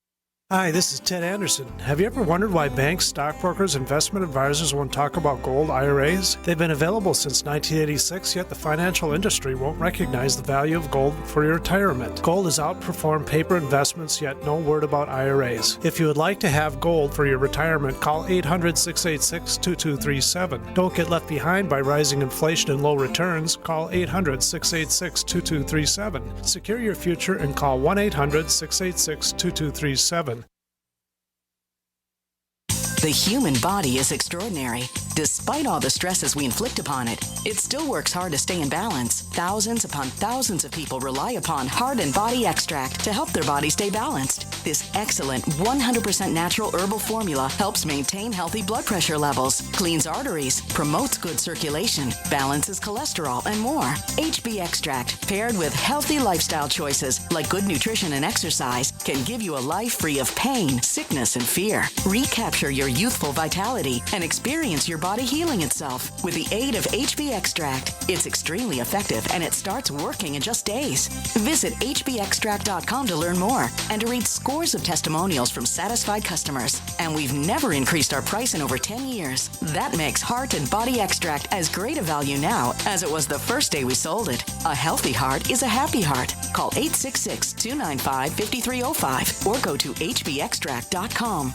Hi, this is Ted Anderson. Have you ever wondered why banks, stockbrokers, investment advisors won't talk about gold IRAs? They've been available since 1986, yet the financial industry won't recognize the value of gold for your retirement. Gold has outperformed paper investments, yet no word about IRAs. If you would like to have gold for your retirement, call 800-686-2237. Don't get left behind by rising inflation and low returns. Call 800-686-2237. Secure your future and call 1-800-686-2237. The human body is extraordinary. Despite all the stresses we inflict upon it, it still works hard to stay in balance. Thousands upon thousands of people rely upon Heart and Body Extract to help their body stay balanced. This excellent 100% natural herbal formula helps maintain healthy blood pressure levels, cleans arteries, promotes good circulation, balances cholesterol, and more. HB Extract, paired with healthy lifestyle choices like good nutrition and exercise, can give you a life free of pain, sickness, and fear. Recapture your youthful vitality and experience your body healing itself with the aid of HB Extract. It's extremely effective and it starts working in just days. Visit hbextract.com to learn more and to read scores of testimonials from satisfied customers. And we've never increased our price in over 10 years. That makes Heart and Body Extract as great a value now as it was the first day we sold it. A healthy heart is a happy heart. Call 866-295-5305 or go to hbextract.com.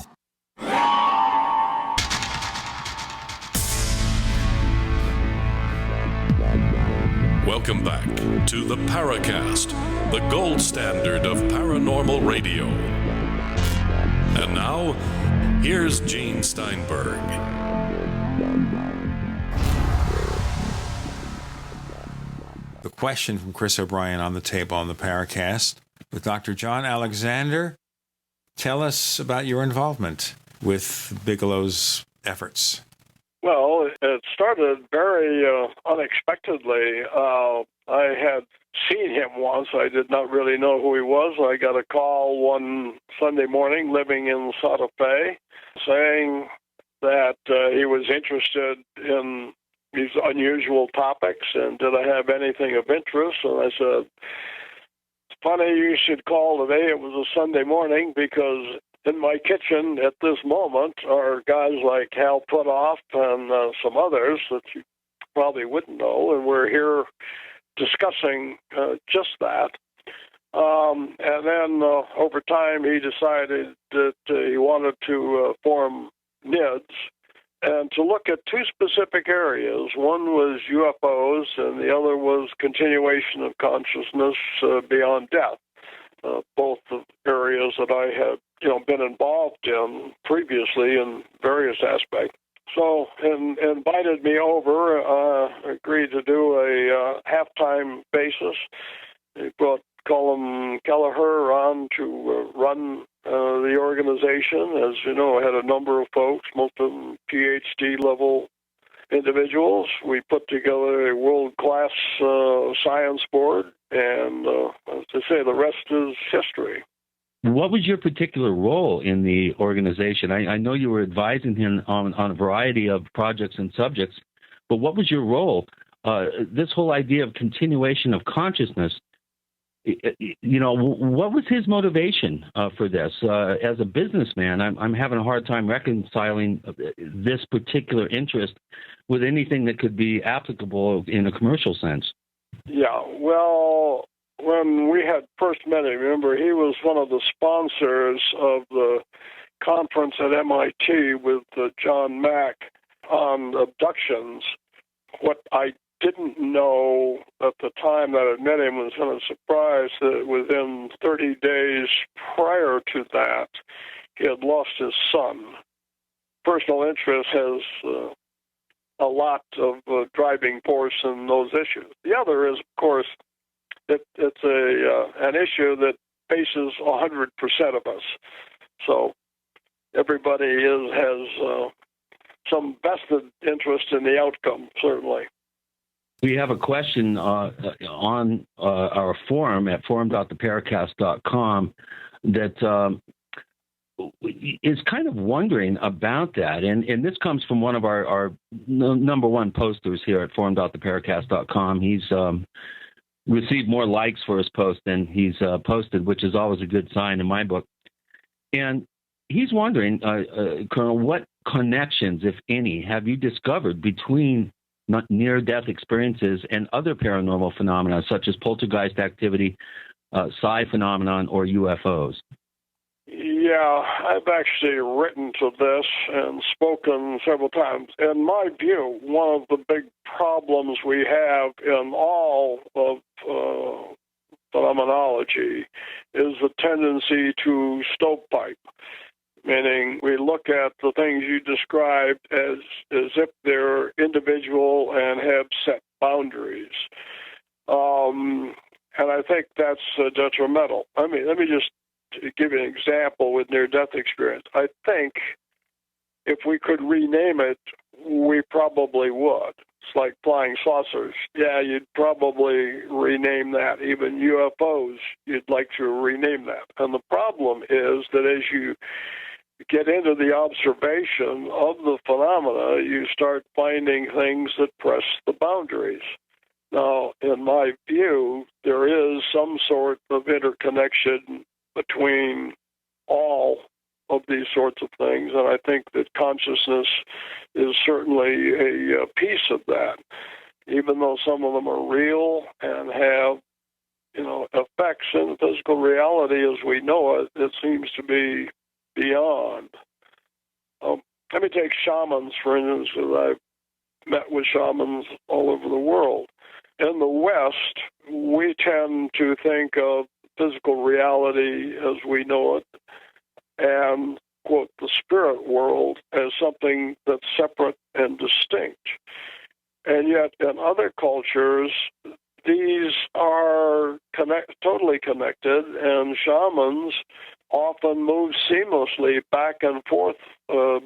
Welcome back to the Paracast, the gold standard of paranormal radio. And now, here's Gene Steinberg. The question from Chris O'Brien on the table on the Paracast with Dr. John Alexander. Tell us about your involvement with Bigelow's efforts. Well, it started very unexpectedly. I had seen him once. I did not really know who he was. I got a call one Sunday morning living in Santa Fe saying that he was interested in these unusual topics, and did I have anything of interest? And I said, it's funny you should call today. It was a Sunday morning because in my kitchen at this moment are guys like Hal Puthoff and some others that you probably wouldn't know, and we're here discussing just that. And then over time he decided that he wanted to form NIDS, and to look at two specific areas. One was UFOs, and the other was continuation of consciousness beyond death. Both the areas that I had, been involved in previously in various aspects. So, and invited me over. Agreed to do a halftime basis. He brought Colin Kelleher on to run the organization. As you know, I had a number of folks, most of them PhD level individuals. We put together a world-class science board, and as I say, the rest is history. What was your particular role in the organization? I know you were advising him on a variety of projects and subjects, but what was your role? This whole idea of continuation of consciousness, what was his motivation for this? As a businessman, I'm having a hard time reconciling this particular interest with anything that could be applicable in a commercial sense. Yeah, well, when we had first met him, remember, he was one of the sponsors of the conference at MIT with John Mack on abductions. What I didn't know at the time that I met him was kind of surprised that within 30 days prior to that, he had lost his son. Personal interest has a lot of driving force in those issues. The other is, of course, it's an issue that faces 100% of us. So everybody has some vested interest in the outcome, certainly. We have a question on our forum at forum.theparacast.com that is kind of wondering about that. And this comes from one of our number one posters here at forum.theparacast.com. He's received more likes for his post than he's posted, which is always a good sign in my book. And he's wondering, Colonel, what connections, if any, have you discovered between near-death experiences and other paranormal phenomena, such as poltergeist activity, psi phenomenon, or UFOs? Yeah, I've actually written to this and spoken several times. In my view, one of the big problems we have in all of phenomenology is the tendency to stovepipe, meaning we look at the things you described as if they're individual and have set boundaries. And I think that's detrimental. I mean, let me just give you an example with near-death experience. I think if we could rename it, we probably would. It's like flying saucers. Yeah, you'd probably rename that. Even UFOs, you'd like to rename that. And the problem is that as you get into the observation of the phenomena, you start finding things that press the boundaries. Now, in my view, there is some sort of interconnection between all of these sorts of things, and I think that consciousness is certainly a piece of that. Even though some of them are real and have, effects in physical reality as we know it, it seems to be beyond. Let me take shamans, for instance, because I've met with shamans all over the world. In the West, we tend to think of physical reality as we know it and, quote, the spirit world as something that's separate and distinct. And yet in other cultures, these are totally connected, and shamans often move seamlessly back and forth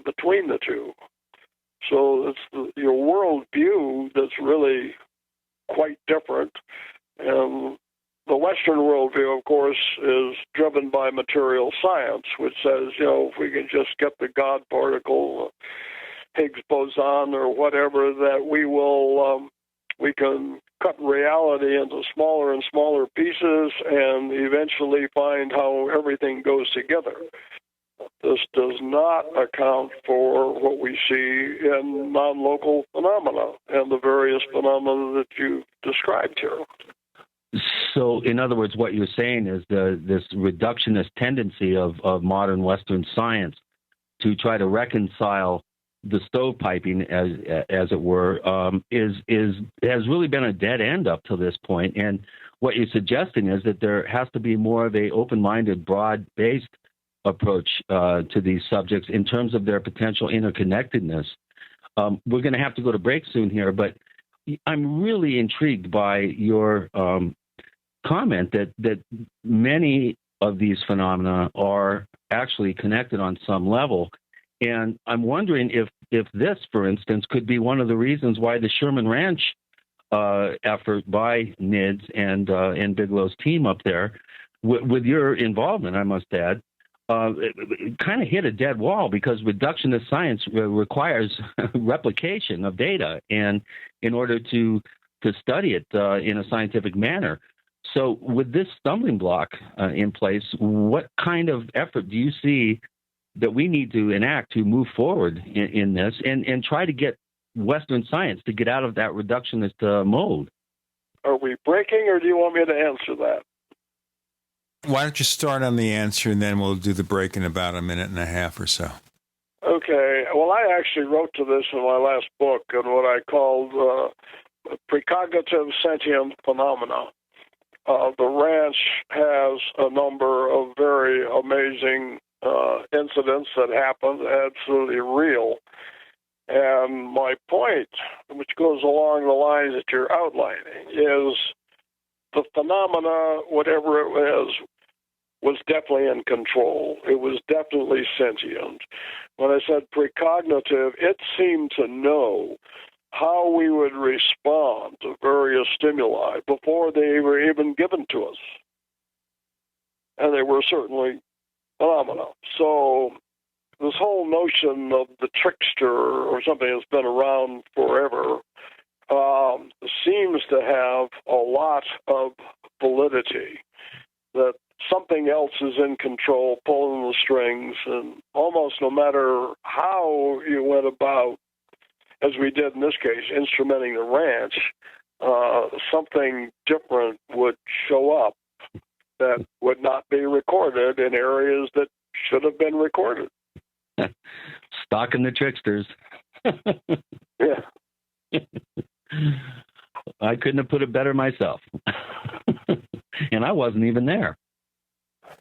between the two. So it's your worldview that's really quite different. And the Western worldview, of course, is driven by material science, which says, if we can just get the God particle, Higgs boson, or whatever, that we can cut reality into smaller and smaller pieces and eventually find how everything goes together. This does not account for what we see in non-local phenomena and the various phenomena that you described here. So, in other words, what you're saying is this reductionist tendency of modern Western science to try to reconcile the stovepiping, as it were, has really been a dead end up to this point. And what you're suggesting is that there has to be more of a open-minded, broad-based approach to these subjects in terms of their potential interconnectedness. We're going to have to go to break soon here, but I'm really intrigued by your comment that many of these phenomena are actually connected on some level. And I'm wondering if this, for instance, could be one of the reasons why the Sherman Ranch effort by NIDS and Bigelow's team up there, with your involvement, I must add, it kind of hit a dead wall, because reductionist science requires replication of data, and in order to study it in a scientific manner. So with this stumbling block in place, what kind of effort do you see that we need to enact to move forward in this and try to get Western science to get out of that reductionist mode? Are we breaking, or do you want me to answer that? Why don't you start on the answer, and then we'll do the break in about a minute and a half or so. Okay. Well, I actually wrote to this in my last book, in what I called precognitive sentient phenomena. The ranch has a number of very amazing incidents that happened, absolutely real. And my point, which goes along the lines that you're outlining, is the phenomena, whatever it was definitely in control. It was definitely sentient. When I said precognitive, it seemed to know how we would respond to various stimuli before they were even given to us. And they were certainly phenomena. So this whole notion of the trickster, or something that's been around forever, seems to have a lot of validity, that something else is in control, pulling the strings, and almost no matter how you went about, as we did in this case, instrumenting the ranch, something different would show up that would not be recorded in areas that should have been recorded. Stalking the tricksters. Yeah. I couldn't have put it better myself. And I wasn't even there.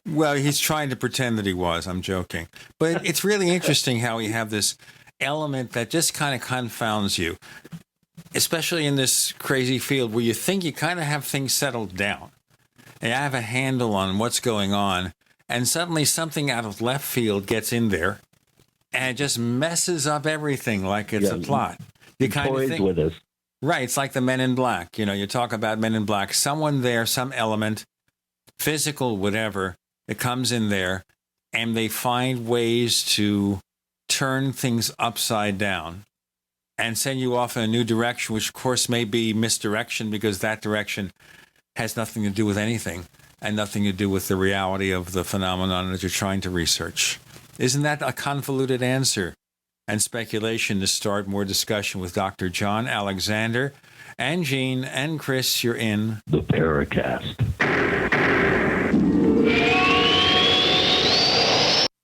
Well, he's trying to pretend that he was. I'm joking. But it's really interesting how we have this element that just kind of confounds you, especially in this crazy field where you think you kind of have things settled down and you have a handle on what's going on, and suddenly something out of left field gets in there and it just messes up everything like it's a plot. You kind of think with us. Right, it's like the Men in Black. You know, you talk about Men in Black. Someone there, some element, physical, whatever, it comes in there, and they find ways to turn things upside down and send you off in a new direction, which, of course, may be misdirection, because that direction has nothing to do with anything and nothing to do with the reality of the phenomenon that you're trying to research. Isn't that a convoluted answer and speculation to start more discussion with Dr. John Alexander and Gene and Chris? You're in the Paracast.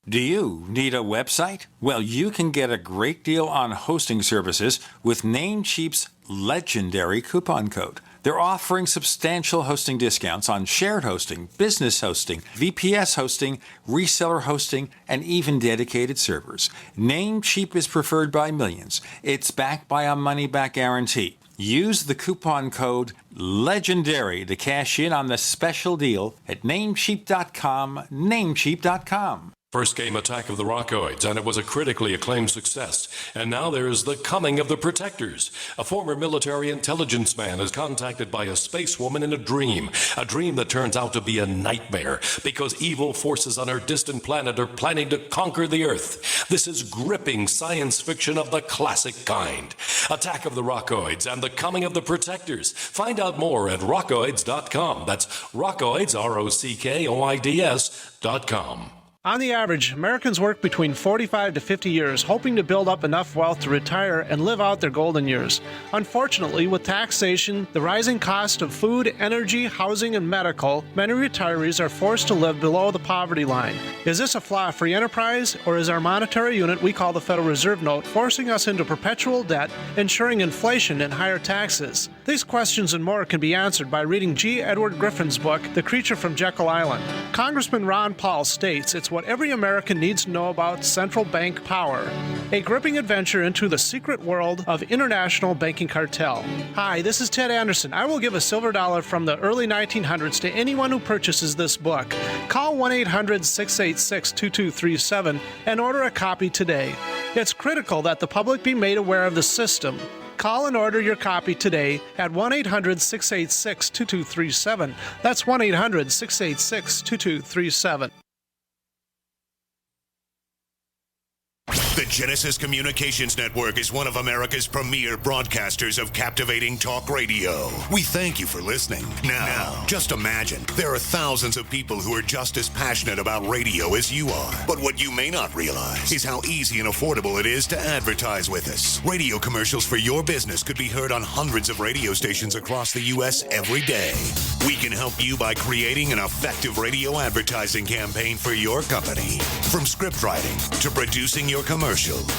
Do you need a website? Well, you can get a great deal on hosting services with Namecheap's legendary coupon code. They're offering substantial hosting discounts on shared hosting, business hosting, VPS hosting, reseller hosting, and even dedicated servers. Namecheap is preferred by millions. It's backed by a money-back guarantee. Use the coupon code LEGENDARY to cash in on the special deal at Namecheap.com, Namecheap.com. First came Attack of the Rockoids, and it was a critically acclaimed success. And now there's The Coming of the Protectors. A former military intelligence man is contacted by a space woman in a dream that turns out to be a nightmare because evil forces on her distant planet are planning to conquer the Earth. This is gripping science fiction of the classic kind. Attack of the Rockoids and The Coming of the Protectors. Find out more at rockoids.com. That's Rockoids, ROCKOIDS.com. On the average, Americans work between 45 to 50 years, hoping to build up enough wealth to retire and live out their golden years. Unfortunately, with taxation, the rising cost of food, energy, housing, and medical, many retirees are forced to live below the poverty line. Is this a flaw of free enterprise, or is our monetary unit we call the Federal Reserve Note forcing us into perpetual debt, ensuring inflation and higher taxes? These questions and more can be answered by reading G. Edward Griffin's book, The Creature from Jekyll Island. Congressman Ron Paul states it's what every American needs to know about central bank power. A gripping adventure into the secret world of international banking cartel. Hi, this is Ted Anderson. I will give a silver dollar from the early 1900s to anyone who purchases this book. Call 1-800-686-2237 and order a copy today. It's critical that the public be made aware of the system. Call and order your copy today at 1-800-686-2237. That's 1-800-686-2237. The Genesis Communications Network is one of America's premier broadcasters of captivating talk radio. We thank you for listening. Now, just imagine, there are thousands of people who are just as passionate about radio as you are. But what you may not realize is how easy and affordable it is to advertise with us. Radio commercials for your business could be heard on hundreds of radio stations across the U.S. every day. We can help you by creating an effective radio advertising campaign for your company. From script writing to producing your commercial,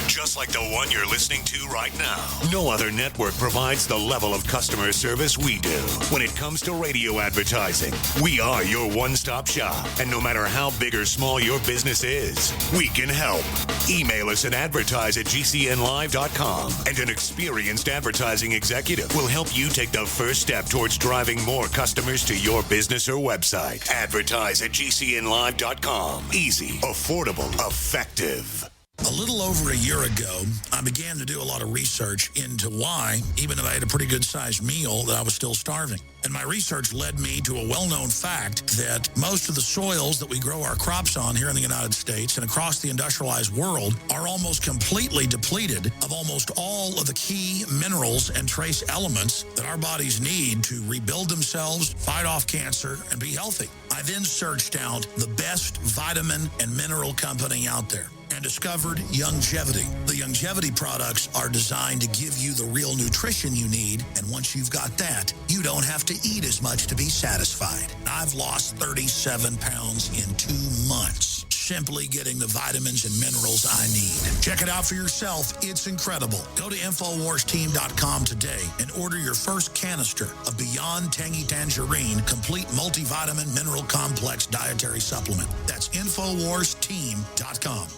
just like the one you're listening to right now. No other network provides the level of customer service we do. When it comes to radio advertising, we are your one-stop shop. And no matter how big or small your business is, we can help. Email us at advertise@gcnlive.com, and an experienced advertising executive will help you take the first step towards driving more customers to your business or website. Advertise@gcnlive.com. Easy, affordable, effective. A little over a year ago, I began to do a lot of research into why, even if I had a pretty good-sized meal, that I was still starving. And my research led me to a well-known fact that most of the soils that we grow our crops on here in the United States and across the industrialized world are almost completely depleted of almost all of the key minerals and trace elements that our bodies need to rebuild themselves, fight off cancer, and be healthy. I then searched out the best vitamin and mineral company out there and discovered Youngevity. The Youngevity products are designed to give you the real nutrition you need, and once you've got that, you don't have to eat as much to be satisfied. I've lost 37 pounds in 2 months, simply getting the vitamins and minerals I need. Check it out for yourself. It's incredible. Go to InfoWarsTeam.com today and order your first canister of Beyond Tangy Tangerine Complete Multivitamin Mineral Complex Dietary Supplement. That's InfoWarsTeam.com.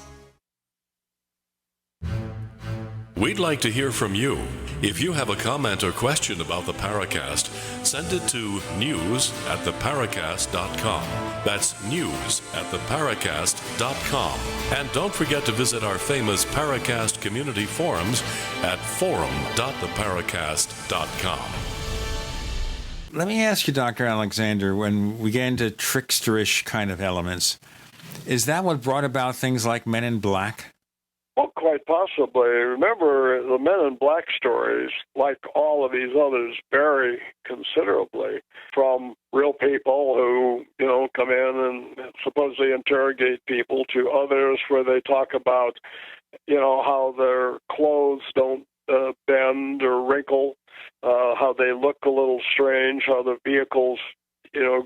We'd like to hear from you. If you have a comment or question about the Paracast, send it to news@theparacast.com. That's news@theparacast.com. And don't forget to visit our famous Paracast community forums at forum.theparacast.com. Let me ask you, Dr. Alexander, when we get into tricksterish kind of elements, is that what brought about things like Men in Black? Well, quite possibly. Remember, the Men in Black stories, like all of these others, vary considerably from real people who, come in and supposedly interrogate people to others where they talk about, how their clothes don't bend or wrinkle, how they look a little strange, how the vehicles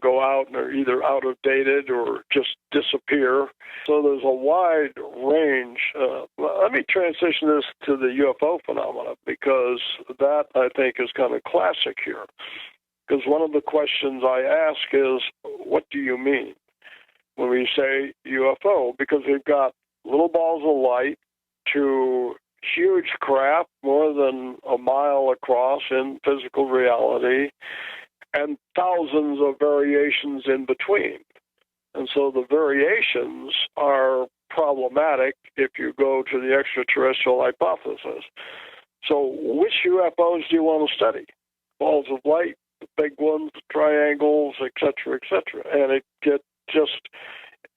go out and are either out of dated or just disappear. So there's a wide range. Let me transition this to the UFO phenomena, because that, I think, is kind of classic here. Because one of the questions I ask is, what do you mean when we say UFO? Because we've got little balls of light to huge craft, more than a mile across in physical reality, and thousands of variations in between. And so the variations are problematic if you go to the extraterrestrial hypothesis. So which UFOs do you want to study? Balls of light, the big ones, the triangles, et cetera, et cetera. And it gets just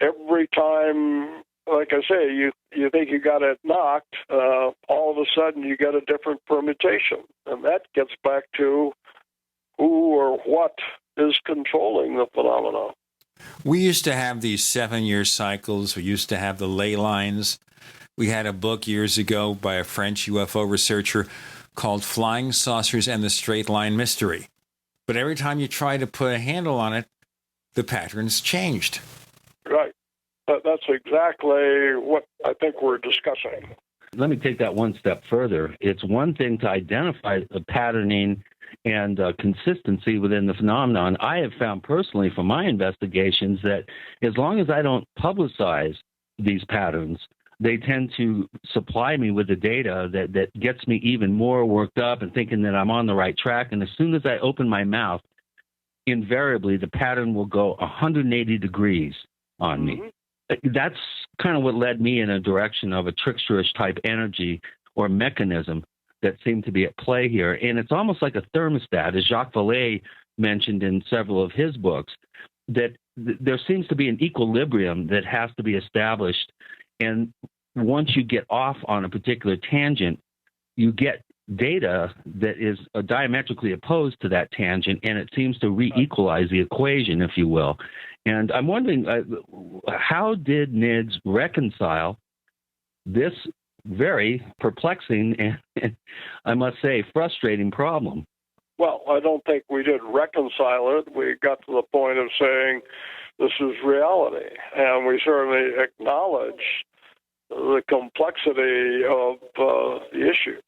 every time, like I say, you think you got it knocked, all of a sudden you get a different permutation. And that gets back to who or what is controlling the phenomenon. We used to have these 7-year cycles. We used to have the ley lines. We had a book years ago by a French UFO researcher called Flying Saucers and the Straight Line Mystery. But every time you try to put a handle on it, the patterns changed. Right. That's exactly what I think we're discussing. Let me take that one step further. It's one thing to identify the patterning and consistency within the phenomenon. I have found personally from my investigations that as long as I don't publicize these patterns, they tend to supply me with the data that gets me even more worked up and thinking that I'm on the right track. And as soon as I open my mouth, invariably the pattern will go 180 degrees on me. That's kind of what led me in a direction of a tricksterish type energy or mechanism that seemed to be at play here. And it's almost like a thermostat, as Jacques Vallée mentioned in several of his books, that there seems to be an equilibrium that has to be established. And once you get off on a particular tangent, you get data that is diametrically opposed to that tangent, and it seems to re-equalize the equation, if you will. And I'm wondering, how did NIDS reconcile this very perplexing and, I must say, frustrating problem? Well, I don't think we did reconcile it. We got to the point of saying this is reality, and we certainly acknowledge the complexity of the issue.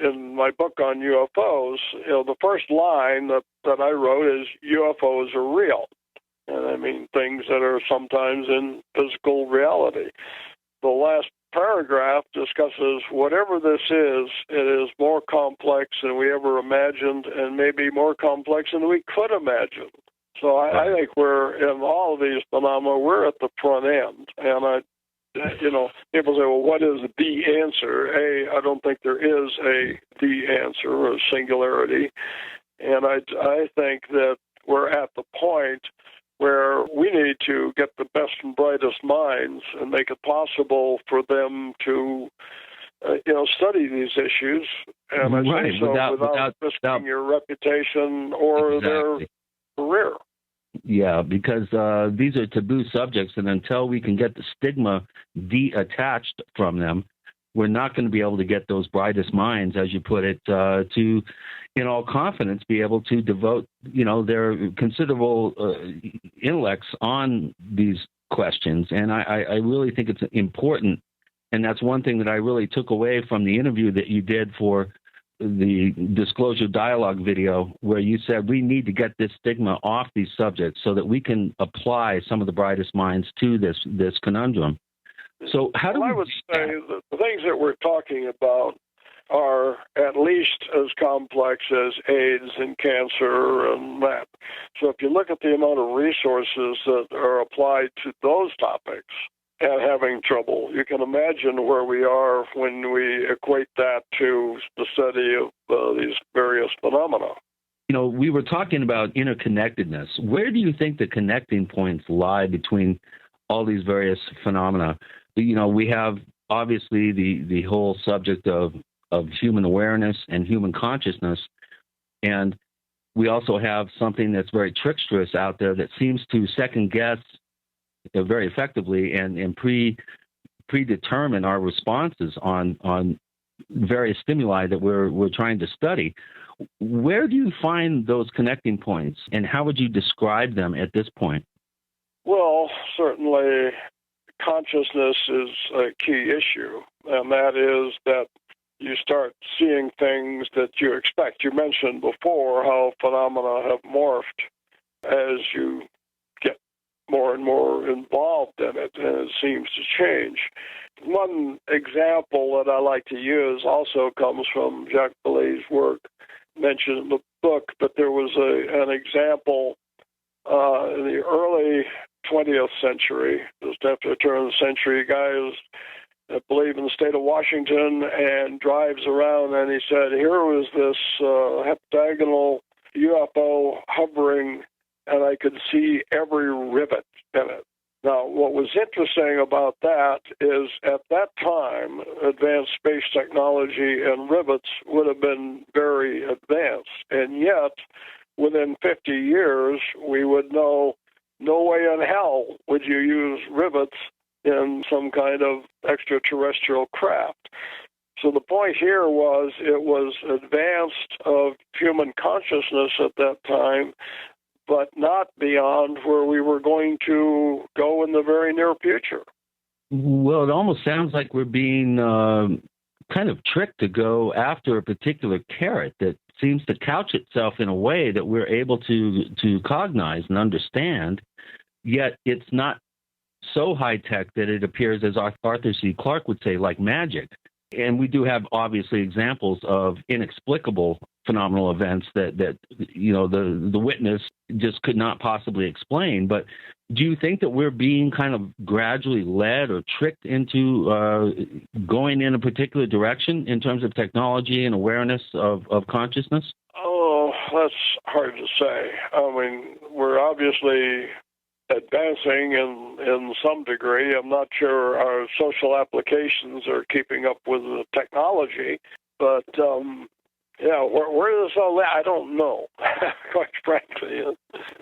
In my book on UFOs, the first line that I wrote is UFOs are real. And I mean things that are sometimes in physical reality. The last paragraph discusses whatever this is, it is more complex than we ever imagined, and maybe more complex than we could imagine. So I think we're, in all of these phenomena, we're at the front end. And people say, well, what is the answer? I don't think there is the answer or a singularity. And I think that we're at the point where we need to get the best and brightest minds and make it possible for them to, study these issues. And I say so without risking your reputation or their career. Yeah, because these are taboo subjects, and until we can get the stigma detached from them, we're not going to be able to get those brightest minds, as you put it, to, in all confidence, be able to devote, their considerable intellects on these questions. And I really think it's important, and that's one thing that I really took away from the interview that you did for the Disclosure Dialogue video, where you said we need to get this stigma off these subjects so that we can apply some of the brightest minds to this conundrum. So how do I would say that the things that we're talking about are at least as complex as AIDS and cancer and that. So if you look at the amount of resources that are applied to those topics and having trouble, you can imagine where we are when we equate that to the study of these various phenomena. We were talking about interconnectedness. Where do you think the connecting points lie between all these various phenomena? We have obviously the whole subject of human awareness and human consciousness, and we also have something that's very tricksterous out there that seems to second guess very effectively and predetermine our responses on various stimuli that we're trying to study. Where do you find those connecting points, and how would you describe them at this point? Well, certainly consciousness is a key issue, and that is that you start seeing things that you expect. You mentioned before how phenomena have morphed as you get more and more involved in it, and it seems to change. One example that I like to use also comes from Jacques Vallée's work, mentioned in the book, but there was an example in the early 20th century, just after the turn of the century. A guy is, I believe, in the state of Washington and drives around, and he said, here was this heptagonal UFO hovering, and I could see every rivet in it. Now, what was interesting about that is at that time, advanced space technology and rivets would have been very advanced. And yet, within 50 years, we would know no way in hell would you use rivets in some kind of extraterrestrial craft. So the point here was it was advanced of human consciousness at that time, but not beyond where we were going to go in the very near future. Well, it almost sounds like we're being kind of tricked to go after a particular carrot that seems to couch itself in a way that we're able to cognize and understand, yet it's not so high-tech that it appears, as Arthur C. Clarke would say, like magic. And we do have, obviously, examples of inexplicable phenomenal events that you know, the witness just could not possibly explain. But do you think that we're being kind of gradually led or tricked into going in a particular direction in terms of technology and awareness of consciousness? Oh, that's hard to say. I mean, we're obviously advancing in some degree. I'm not sure our social applications are keeping up with the technology, but yeah, where does all that? I don't know. Quite frankly,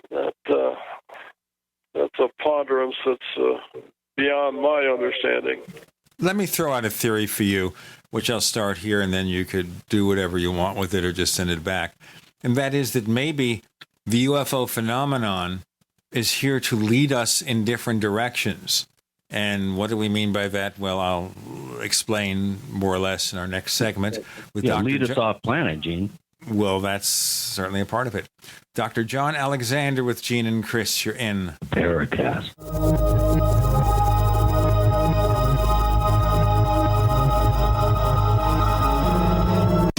that's a ponderance that's beyond my understanding. Let me throw out a theory for you, which I'll start here, and then you could do whatever you want with it or just send it back. And that is that maybe the UFO phenomenon is here to lead us in different directions. And what do we mean by that? Well, I'll explain more or less in our next segment with Dr. Lead us off planet, Gene. Well, that's certainly a part of it. Dr. John Alexander with Gene and Chris, you're in Paracast.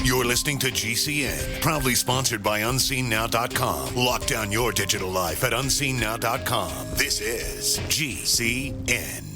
You're listening to GCN, proudly sponsored by UnseenNow.com. Lock down your digital life at UnseenNow.com. This is GCN.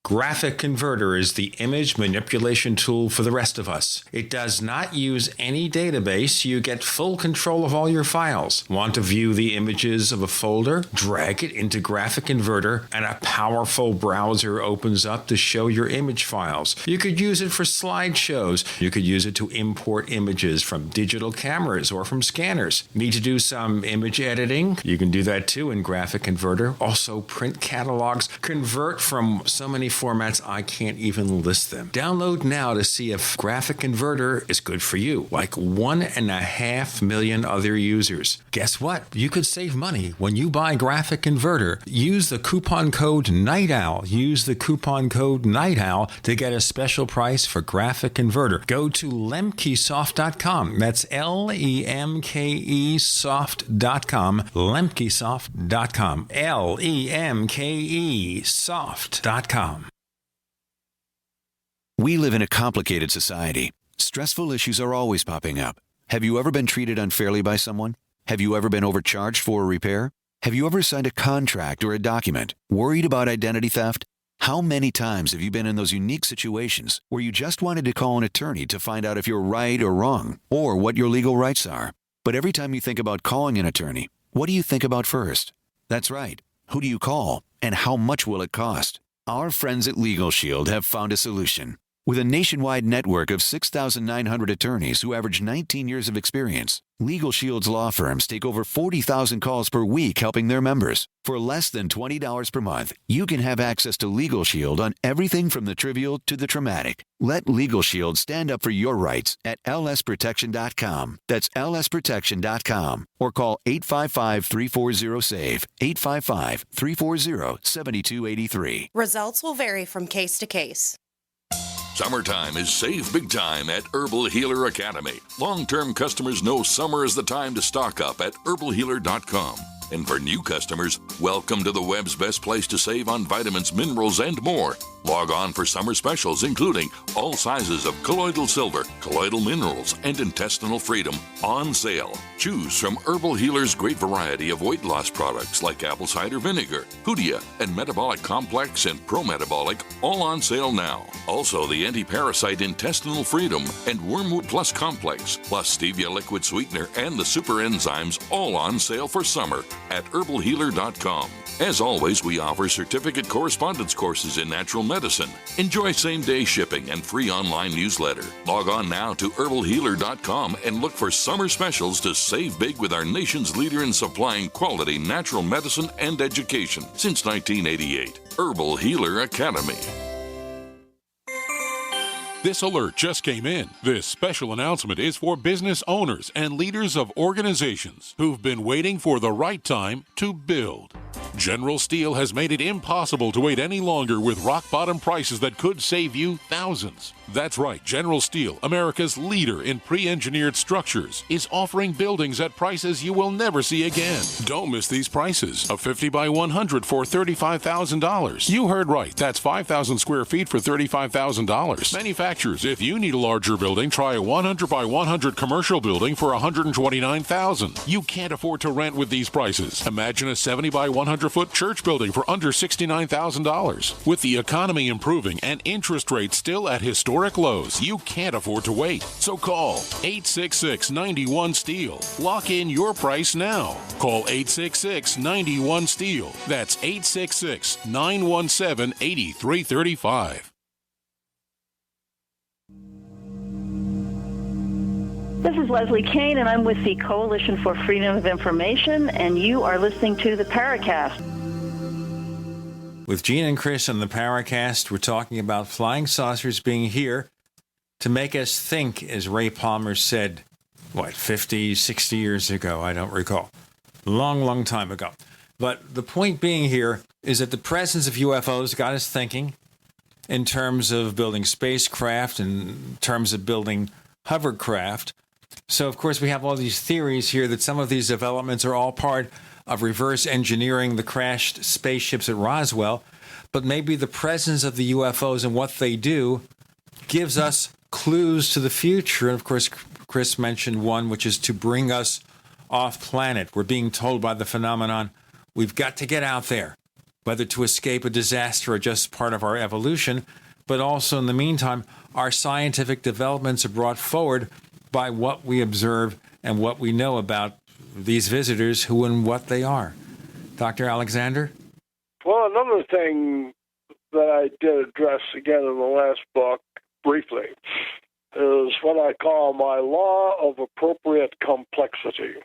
Graphic Converter is the image manipulation tool for the rest of us. It does not use any database. You get full control of all your files. Want to view the images of a folder? Drag it into Graphic Converter and a powerful browser opens up to show your image files. You could use it for slideshows. You could use it to import images from digital cameras or from scanners. Need to do some image editing? You can do that too in Graphic Converter. Also print catalogs. Convert from so many formats I can't even list them. Download now to see if Graphic Converter is good for you, like 1.5 million other users. Guess what? You could save money when you buy Graphic Converter. Use the coupon code Night Owl. Use the coupon code Night Owl to get a special price for Graphic Converter. Go to lemkesoft.com. That's LEMKE soft.com. lemkesoft.com. LEMKE soft.com. We live in a complicated society. Stressful issues are always popping up. Have you ever been treated unfairly by someone? Have you ever been overcharged for a repair? Have you ever signed a contract or a document? Worried about identity theft? How many times have you been in those unique situations where you just wanted to call an attorney to find out if you're right or wrong, or what your legal rights are? But every time you think about calling an attorney, what do you think about first? That's right. Who do you call, and how much will it cost? Our friends at Legal Shield have found a solution. With a nationwide network of 6,900 attorneys who average 19 years of experience, Legal Shield's law firms take over 40,000 calls per week helping their members. For less than $20 per month, you can have access to Legal Shield on everything from the trivial to the traumatic. Let Legal Shield stand up for your rights at lsprotection.com. That's lsprotection.com. Or call 855-340-SAVE, 855-340-7283. Results will vary from case to case. Summertime is save big time at Herbal Healer Academy. Long-term customers know summer is the time to stock up at herbalhealer.com. And for new customers, welcome to the web's best place to save on vitamins, minerals, and more. Log on for summer specials, including all sizes of colloidal silver, colloidal minerals, and intestinal freedom on sale. Choose from Herbal Healer's great variety of weight loss products like apple cider vinegar, Hoodia, and Metabolic Complex and Pro-Metabolic, all on sale now. Also, the anti-parasite intestinal freedom and Wormwood Plus Complex, plus stevia liquid sweetener and the super enzymes, all on sale for summer at herbalhealer.com. As always, we offer certificate correspondence courses in natural medicine. Enjoy same-day shipping and free online newsletter. Log on now to herbalhealer.com and look for summer specials to save big with our nation's leader in supplying quality natural medicine and education since 1988. Herbal Healer Academy. This alert just came in. This special announcement is for business owners and leaders of organizations who've been waiting for the right time to build. General Steel has made it impossible to wait any longer with rock-bottom prices that could save you thousands. That's right, General Steel, America's leader in pre-engineered structures, is offering buildings at prices you will never see again. Don't miss these prices. A 50 by 100 for $35,000. You heard right, that's 5,000 square feet for $35,000. Manufacturers, if you need a larger building, try a 100 by 100 commercial building for $129,000. You can't afford to rent with these prices. Imagine a 70 by 100-foot church building for under $69,000. With the economy improving and interest rates still at historic lows, you can't afford to wait. So call 866-91-STEEL. Lock in your price now. Call 866-91-STEEL. That's 866-917-8335. This is Leslie Kane, and I'm with the Coalition for Freedom of Information, and you are listening to the Paracast. With Gene and Chris on the Paracast, we're talking about flying saucers being here to make us think, as Ray Palmer said, 50, 60 years ago? I don't recall. Long, long time ago. But the point being here is that the presence of UFOs got us thinking in terms of building spacecraft, in terms of building hovercraft. So, of course, we have all these theories here that some of these developments are all part of reverse engineering the crashed spaceships at Roswell, but maybe the presence of the UFOs and what they do gives us clues to the future. And, of course, Chris mentioned one, which is to bring us off planet. We're being told by the phenomenon we've got to get out there, whether to escape a disaster or just part of our evolution, but also in the meantime, our scientific developments are brought forward by what we observe and what we know about these visitors, who and what they are. Dr. Alexander? Well, another thing that I did address again in the last book briefly is what I call my law of appropriate complexity.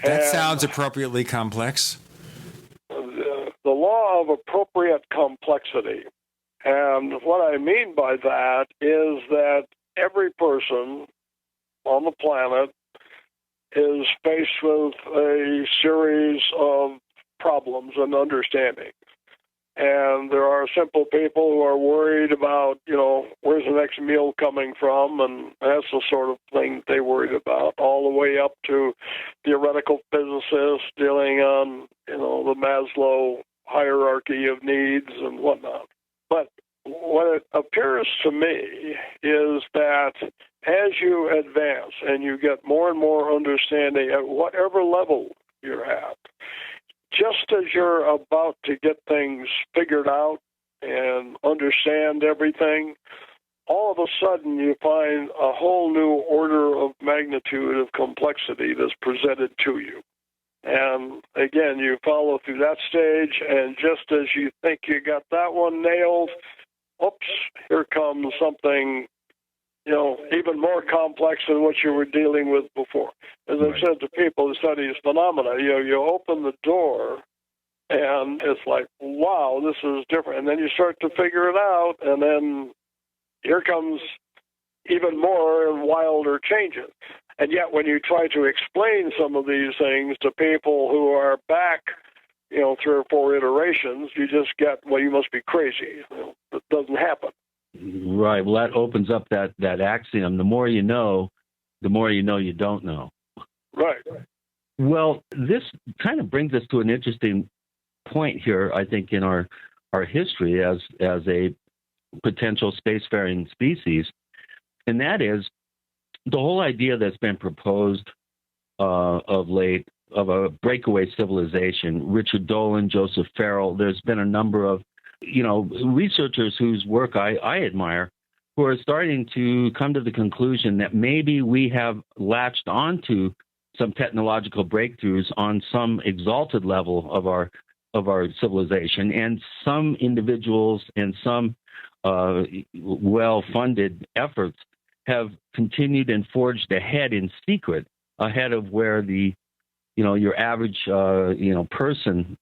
That sounds appropriately complex. The law of appropriate complexity. And what I mean by that is that every person on the planet is faced with a series of problems and understandings. And there are simple people who are worried about, where's the next meal coming from, and that's the sort of thing they worried about, all the way up to theoretical physicists dealing on, the Maslow hierarchy of needs and whatnot. But what it appears to me is that as you advance and you get more and more understanding at whatever level you're at, just as you're about to get things figured out and understand everything, all of a sudden you find a whole new order of magnitude of complexity that's presented to you. And again, you follow through that stage, and just as you think you got that one nailed, oops, here comes something, even more complex than what you were dealing with before. As I've said to people who study these phenomena, you open the door, and it's like, wow, this is different. And then you start to figure it out, and then here comes even more and wilder changes. And yet when you try to explain some of these things to people who are back, 3 or 4 iterations, you just get, well, you must be crazy. It doesn't happen. Right. Well, that opens up that axiom. The more you know you don't know. Right. Well, this kind of brings us to an interesting point here, I think, in our history as a potential spacefaring species, and that is the whole idea that's been proposed of late of a breakaway civilization. Richard Dolan, Joseph Farrell, there's been a number of, researchers whose work I admire, who are starting to come to the conclusion that maybe we have latched onto some technological breakthroughs on some exalted level of our civilization, and some individuals and some well-funded efforts have continued and forged ahead in secret, ahead of where the your average person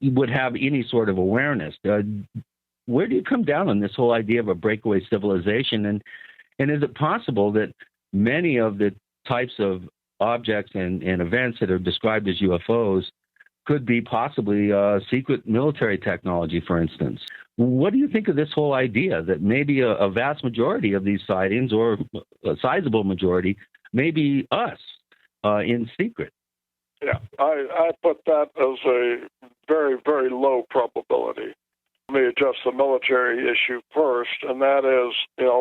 would have any sort of awareness. Where do you come down on this whole idea of a breakaway civilization, and is it possible that many of the types of objects and events that are described as UFOs could be possibly secret military technology, for instance? What do you think of this whole idea that maybe a vast majority of these sightings, or a sizable majority, may be us in secret? Yeah, I put that as a very, very low probability. Let me address the military issue first, and that is,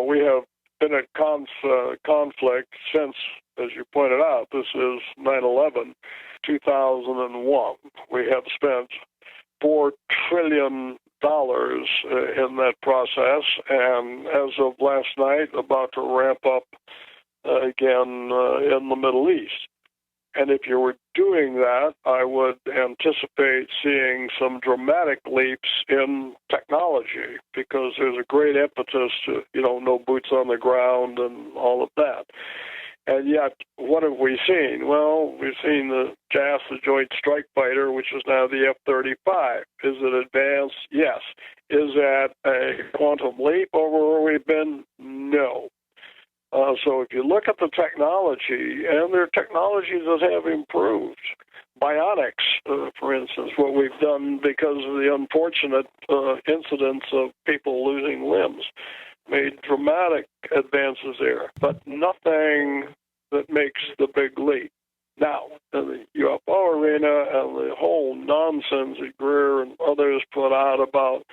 we have been at conflict since, as you pointed out, this is 9/11, 2001. We have spent $4 trillion in that process, and as of last night, about to ramp up again in the Middle East. And if you were doing that, I would anticipate seeing some dramatic leaps in technology, because there's a great impetus to, no boots on the ground and all of that. And yet, what have we seen? Well, we've seen the JAS, the Joint Strike Fighter, which is now the F-35. Is it advanced? Yes. Is that a quantum leap over where we've been? No. So if you look at the technology, and there are technologies that have improved. Bionics, for instance, what we've done because of the unfortunate incidents of people losing limbs, made dramatic advances there, but nothing that makes the big leap. Now, in the UFO arena and the whole nonsense that Greer and others put out about,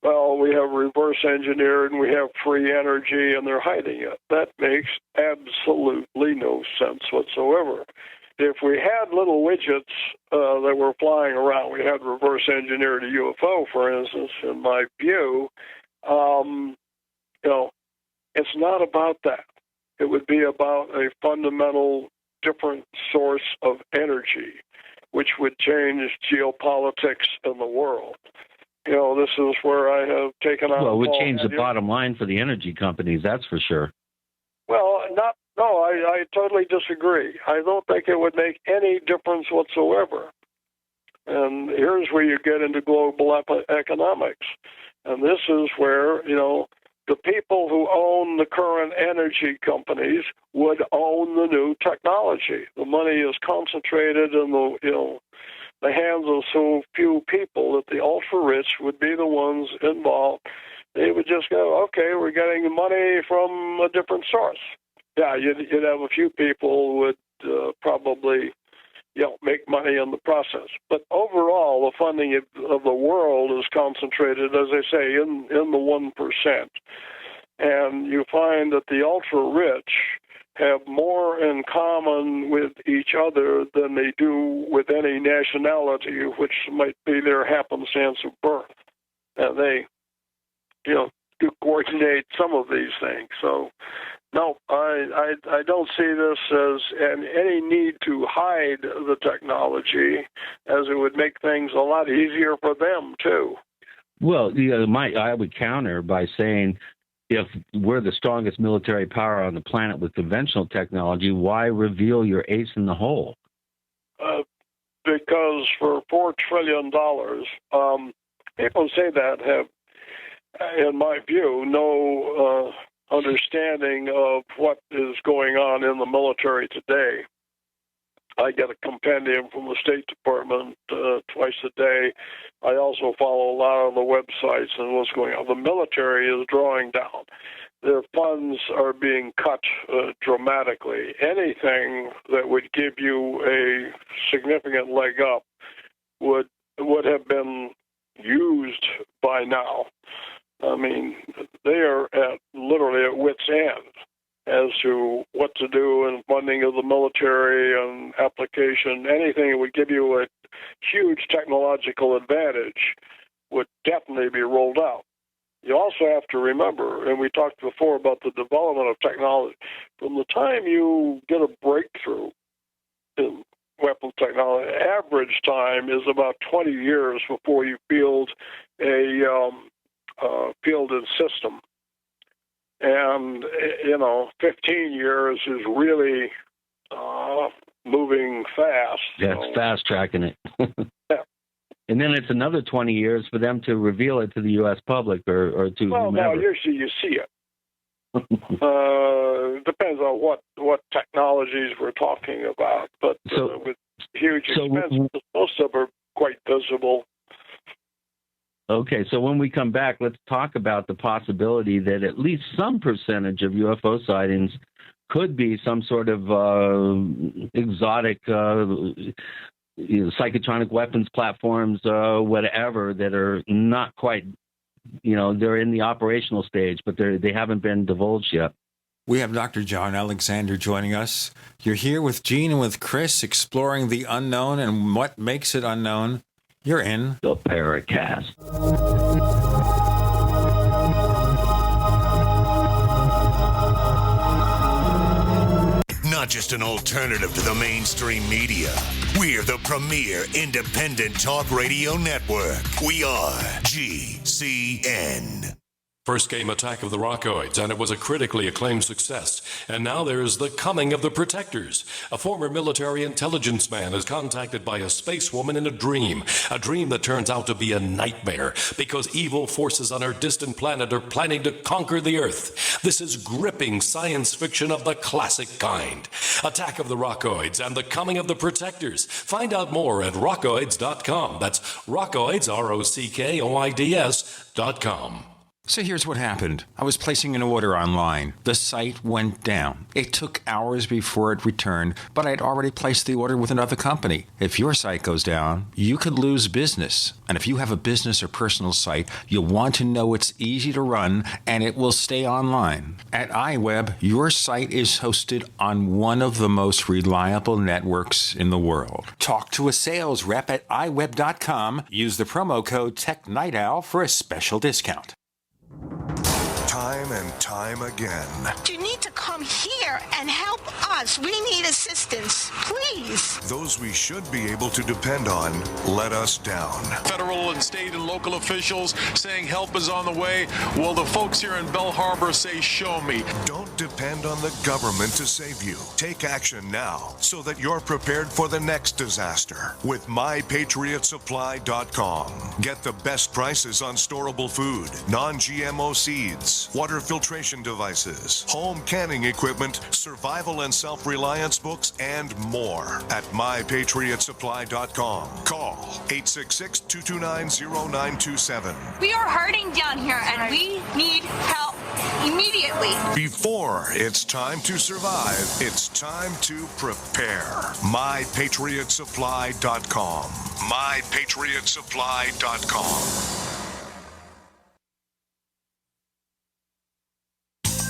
well, we have reverse engineered and we have free energy and they're hiding it. That makes absolutely no sense whatsoever. If we had little widgets that were flying around, we had reverse engineered a UFO, for instance, in my view, it's not about that. It would be about a fundamental different source of energy, which would change geopolitics in the world. This is where I have taken on. Well, it would change the bottom line for the energy companies, that's for sure. Well, I totally disagree. I don't think it would make any difference whatsoever. And here's where you get into global economics. And this is where, the people who own the current energy companies would own the new technology. The money is concentrated in the hands of so few people that the ultra-rich would be the ones involved. They would just go, okay, we're getting the money from a different source. Yeah, you'd have a few people who would probably make money in the process. But overall, the funding of the world is concentrated, as I say, in the 1%. And you find that the ultra-rich have more in common with each other than they do with any nationality, which might be their happenstance of birth. And they, do coordinate some of these things. So, no, I don't see this as any need to hide the technology, as it would make things a lot easier for them, too. Well, I would counter by saying, if we're the strongest military power on the planet with conventional technology, why reveal your ace in the hole? Because for $4 trillion, people say that have, in my view, no understanding of what is going on in the military today. I get a compendium from the State Department twice a day. I also follow a lot of the websites and what's going on. The military is drawing down. their funds are being cut dramatically. Anything that would give you a significant leg up would have been used by now. I mean, they are literally at wit's end as to what to do in funding of the military and application. Anything that would give you a huge technological advantage would definitely be rolled out. You also have to remember, and we talked before about the development of technology, from the time you get a breakthrough in weapon technology, average time is about 20 years before you field a fielded system. And, 15 years is really moving fast. That's fast tracking it. Yeah. And then it's another 20 years for them to reveal it to the U.S. public or to whomever. No, usually you see it. Depends on what technologies we're talking about. But with huge expenses, most of them are quite visible. Okay, so when we come back, let's talk about the possibility that at least some percentage of UFO sightings could be some sort of exotic psychotronic weapons platforms, whatever, that are not quite, they're in the operational stage, but they haven't been divulged yet. We have Dr. John Alexander joining us. You're here with Gene and with Chris, exploring the unknown and what makes it unknown. You're in the Paracast. Not just an alternative to the mainstream media. We're the premier independent talk radio network. We are GCN. First came Attack of the Rockoids, and it was a critically acclaimed success. And now there's The Coming of the Protectors. A former military intelligence man is contacted by a space woman in a dream that turns out to be a nightmare because evil forces on our distant planet are planning to conquer the Earth. This is gripping science fiction of the classic kind. Attack of the Rockoids and The Coming of the Protectors. Find out more at rockoids.com. That's Rockoids, ROCKOIDS.com. So here's what happened. I was placing an order online. The site went down. It took hours before it returned, but I'd already placed the order with another company. If your site goes down, you could lose business. And if you have a business or personal site, you'll want to know it's easy to run and it will stay online. At iWeb, your site is hosted on one of the most reliable networks in the world. Talk to a sales rep at iWeb.com. Use the promo code TechNightOwl for a special discount. Time and time again. You need to come here and help us. We need assistance, please. Those we should be able to depend on let us down. Federal and state and local officials saying help is on the way. Well, the folks here in Bell Harbor say, show me. Don't depend on the government to save you. Take action now so that you're prepared for the next disaster with MyPatriotSupply.com. Get the best prices on storable food, non-GMO seeds, water filtration devices, home canning equipment, survival and self-reliance books, and more at MyPatriotSupply.com. Call 866-229-0927. We are hurting down here and we need help immediately. Before it's time to survive, it's time to prepare. MyPatriotSupply.com. MyPatriotSupply.com.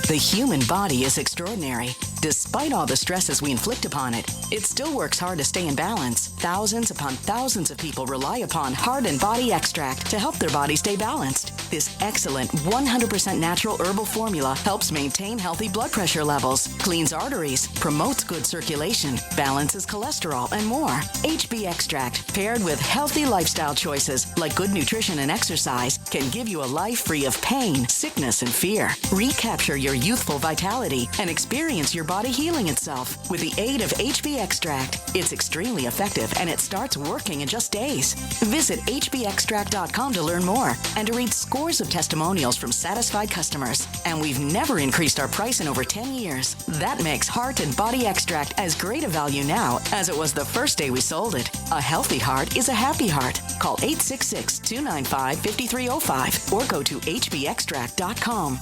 The human body is extraordinary. Despite all the stresses we inflict upon it, it still works hard to stay in balance. Thousands upon thousands of people rely upon Heart and Body Extract to help their body stay balanced. This excellent 100% natural herbal formula helps maintain healthy blood pressure levels, cleans arteries, promotes good circulation, balances cholesterol, and more. HB Extract, paired with healthy lifestyle choices like good nutrition and exercise, can give you a life free of pain, sickness, and fear. Recapture your youthful vitality and experience your body healing itself with the aid of HB Extract. It's extremely effective and it starts working in just days. Visit hbextract.com to learn more and to read scores of testimonials from satisfied customers. And we've never increased our price in over 10 years. That makes Heart and Body Extract as great a value now as it was the first day we sold it. A healthy heart is a happy heart. Call 866-295-5305 or go to hbextract.com.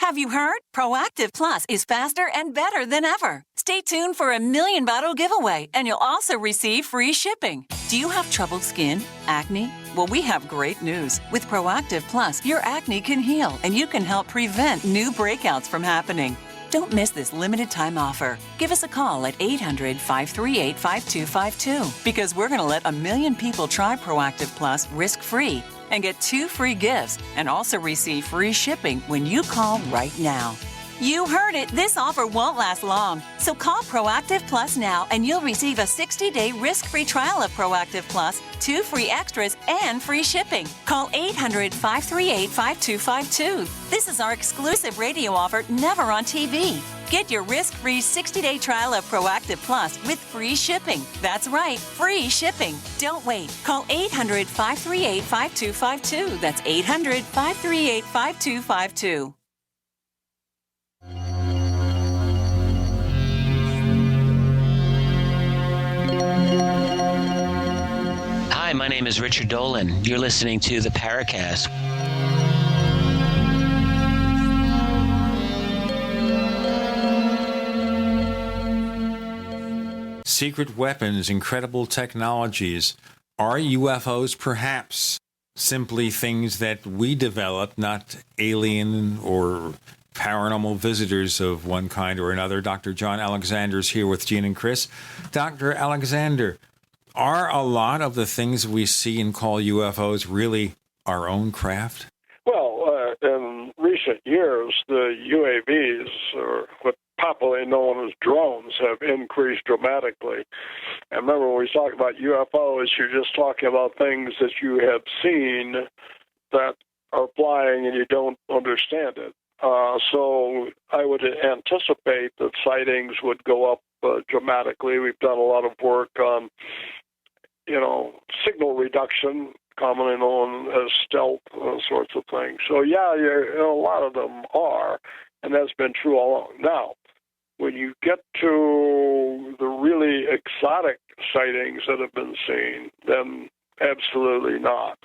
Have you heard? Proactive Plus is faster and better than ever. Stay tuned for a 1,000,000 bottle giveaway, and you'll also receive free shipping. Do you have troubled skin? Acne? Well, we have great news. With Proactive Plus, your acne can heal, and you can help prevent new breakouts from happening. Don't miss this limited time offer. Give us a call at 800-538-5252 because we're going to let 1,000,000 people try Proactive Plus risk-free and get 2 free gifts and also receive free shipping when you call right now. You heard it. This offer won't last long. So call Proactive Plus now and you'll receive a 60-day risk-free trial of Proactive Plus, 2 free extras, and free shipping. Call 800-538-5252. This is our exclusive radio offer, never on TV. Get your risk-free 60-day trial of Proactive Plus with free shipping. That's right, free shipping. Don't wait. Call 800-538-5252. That's 800-538-5252. Hi, my name is Richard Dolan. You're listening to the Paracast. Secret weapons, incredible technologies. Are UFOs perhaps simply things that we developed, not alien or paranormal visitors of one kind or another? Dr. John Alexander is here with Gene and Chris. Dr. Alexander, are a lot of the things we see and call UFOs really our own craft? Well, in recent years, the UAVs, or what popularly known as drones, have increased dramatically. And remember, when we talk about UFOs, you're just talking about things that you have seen that are flying and you don't understand it. So I would anticipate that sightings would go up dramatically. We've done a lot of work on, signal reduction, commonly known as stealth, sorts of things. So, yeah, a lot of them are, and that's been true all along. Now, when you get to the really exotic sightings that have been seen, then absolutely not.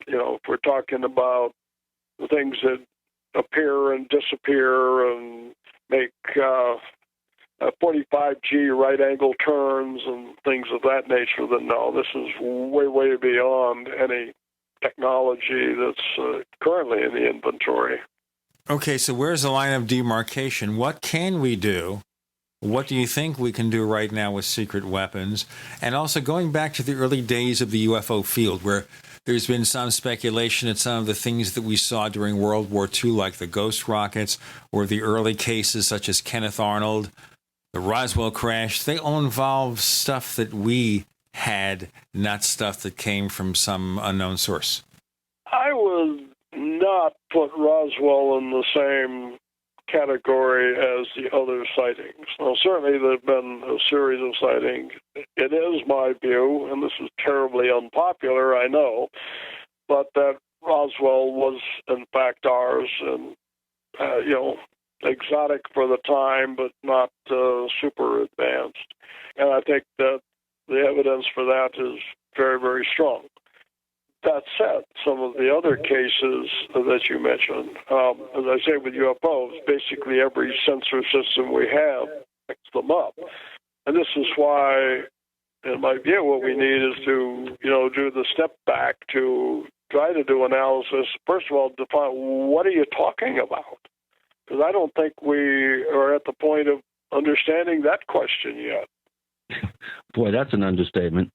If we're talking about the things that appear and disappear and make 45G right-angle turns and things of that nature, then no, this is way, way beyond any technology that's currently in the inventory. Okay, so where's the line of demarcation? What can we do? What do you think we can do right now with secret weapons? And also going back to the early days of the UFO field, where there's been some speculation that some of the things that we saw during World War II, like the ghost rockets, or the early cases such as Kenneth Arnold, the Roswell crash, they all involve stuff that we had, not stuff that came from some unknown source. I would not put Roswell in the same category as the other sightings. Now, certainly there have been a series of sightings. It is my view, and this is terribly unpopular, I know, but that Roswell was, in fact, ours, and, exotic for the time, but not super advanced. And I think that the evidence for that is very, very strong. That said, some of the other cases that you mentioned, as I say with UFOs, basically every sensor system we have picks them up. And this is why, in my view, what we need is to, do the step back to try to do analysis. First of all, define what are you talking about? Because I don't think we are at the point of understanding that question yet. Boy, that's an understatement.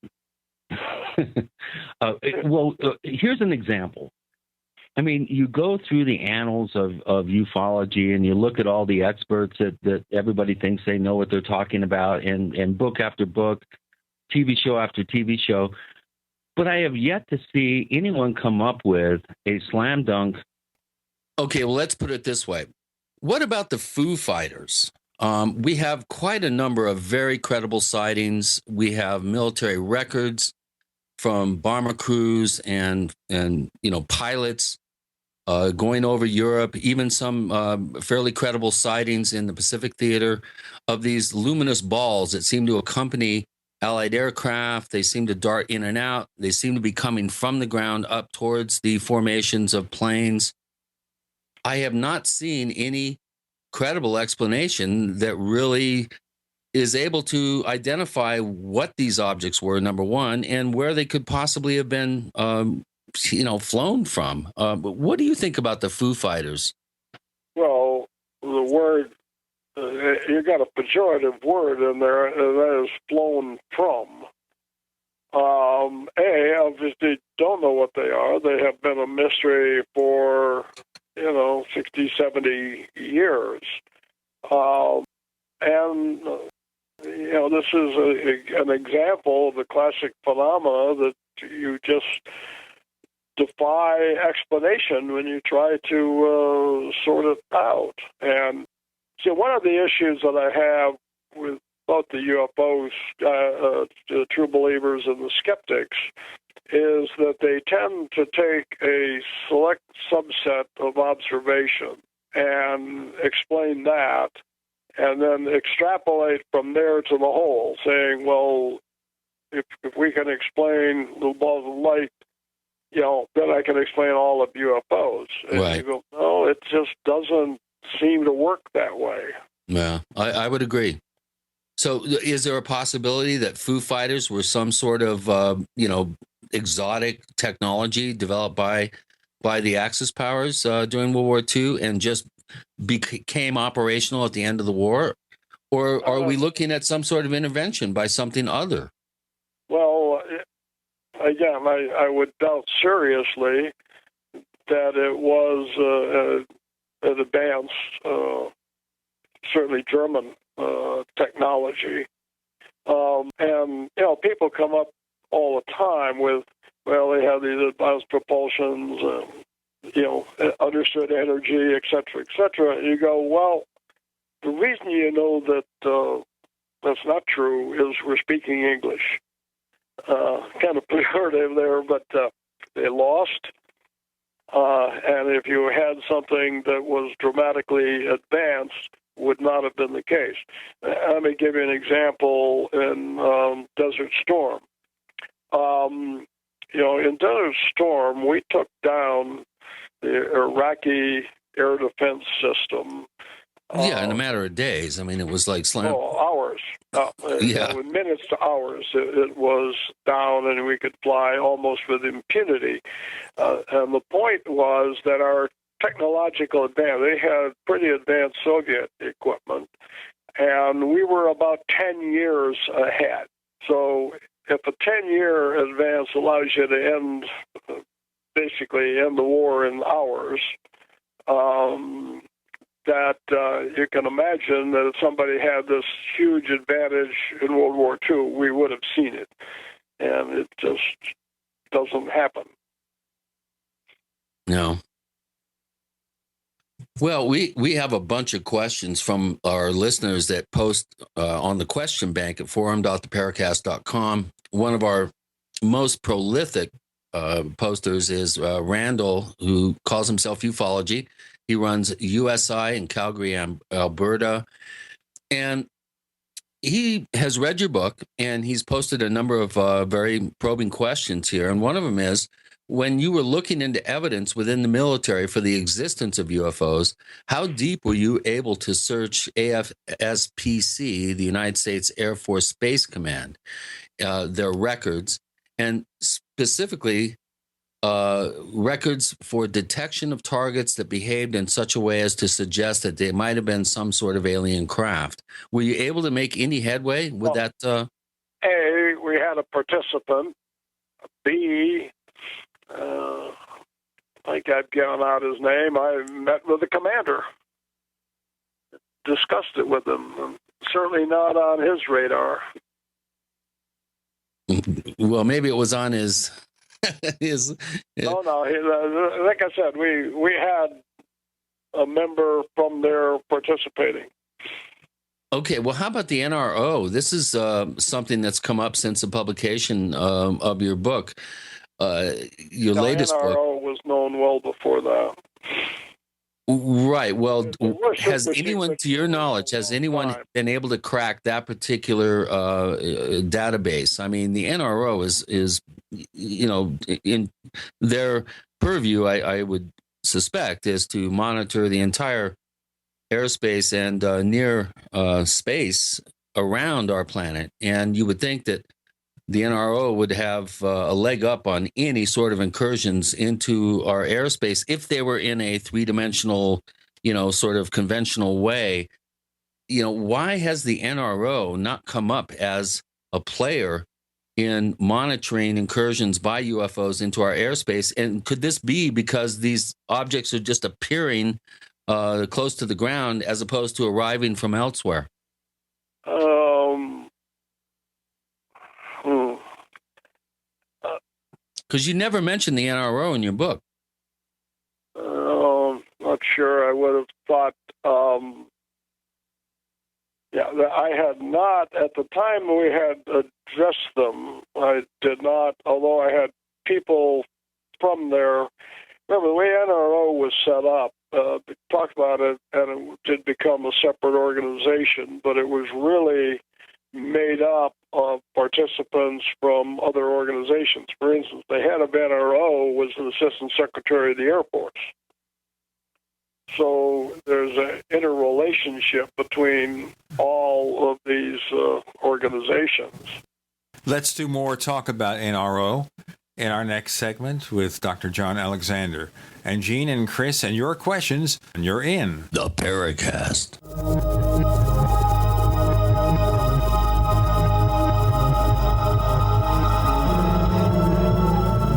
Here's an example. I mean, you go through the annals of ufology and you look at all the experts that everybody thinks they know what they're talking about, and book after book, TV show after TV show. But I have yet to see anyone come up with a slam dunk. Okay, well, let's put it this way. What about the Foo Fighters? We have quite a number of very credible sightings. We have military records from bomber crews and pilots going over Europe, even some fairly credible sightings in the Pacific Theater of these luminous balls that seem to accompany Allied aircraft. They seem to dart in and out. They seem to be coming from the ground up towards the formations of planes. I have not seen any credible explanation that really is able to identify what these objects were, number one, and where they could possibly have been, flown from. What do you think about the Foo Fighters? Well, the word, you got a pejorative word in there, and that is flown from. Obviously don't know what they are. They have been a mystery for, 60, 70 years. This is an example of the classic phenomena that you just defy explanation when you try to sort it out. And see, one of the issues that I have with both the UFOs, the true believers and the skeptics, is that they tend to take a select subset of observation and explain that, and then extrapolate from there to the whole, saying, well, if we can explain the balls of light, then I can explain all of UFOs. And right. You go, no, it just doesn't seem to work that way. Yeah, I would agree. So is there a possibility that Foo Fighters were some sort of, exotic technology developed by the Axis powers during World War II and just became operational at the end of the war? Or are we looking at some sort of intervention by something other? Well, again, I would doubt seriously that it was an advanced, certainly German technology. And people come up all the time with, well, they have these advanced propulsions, understood energy, et cetera, and you go, well, the reason you know that that's not true is we're speaking English. Kind of pejorative there, but they lost. And if you had something that was dramatically advanced, would not have been the case. Let me give you an example in Desert Storm. In Desert Storm, we took down the Iraqi air defense system. In a matter of days. I mean, it was like hours. In minutes to hours, it was down, and we could fly almost with impunity. And the point was that our technological advance, they had pretty advanced Soviet equipment, and we were about 10 years ahead. So if a 10-year advance allows you to basically end the war in hours, that you can imagine that if somebody had this huge advantage in World War II, we would have seen it. And it just doesn't happen. No. Well, we have a bunch of questions from our listeners that post on the question bank at forum.theparacast.com. One of our most prolific posters is Randall, who calls himself Ufology. He runs USI in Calgary, Alberta. And he has read your book, and he's posted a number of very probing questions here. And one of them is, when you were looking into evidence within the military for the existence of UFOs, how deep were you able to search AFSPC, the United States Air Force Space Command, their records, and specifically records for detection of targets that behaved in such a way as to suggest that they might have been some sort of alien craft? Were you able to make any headway with that? A, we had a participant. B, I think I've given out his name. I met with the commander, discussed it with him. Certainly not on his radar. Well, maybe it was on his. No. Like I said, we had a member from there participating. Okay, well, how about the NRO? This is something that's come up since the publication of your book. Your latest NRO book was known well before that. Right. Well, has anyone, to your knowledge, been able to crack that particular database? I mean, the NRO is in their purview, I would suspect is to monitor the entire airspace and near space around our planet. And you would think that the NRO would have a leg up on any sort of incursions into our airspace if they were in a three-dimensional, sort of conventional way. Why has the NRO not come up as a player in monitoring incursions by UFOs into our airspace? And could this be because these objects are just appearing close to the ground as opposed to arriving from elsewhere? Because you never mentioned the NRO in your book. Not sure. I would have thought, I had not, at the time we had addressed them, I did not, although I had people from there. Remember, the way NRO was set up, we talked about it, and it did become a separate organization, but it was really made up of participants from other organizations. For instance, the head of NRO was an assistant secretary of the Air Force. So there's an interrelationship between all of these organizations. Let's do more talk about NRO in our next segment with Dr. John Alexander. And Gene and Chris, and your questions, and you're in the Paracast.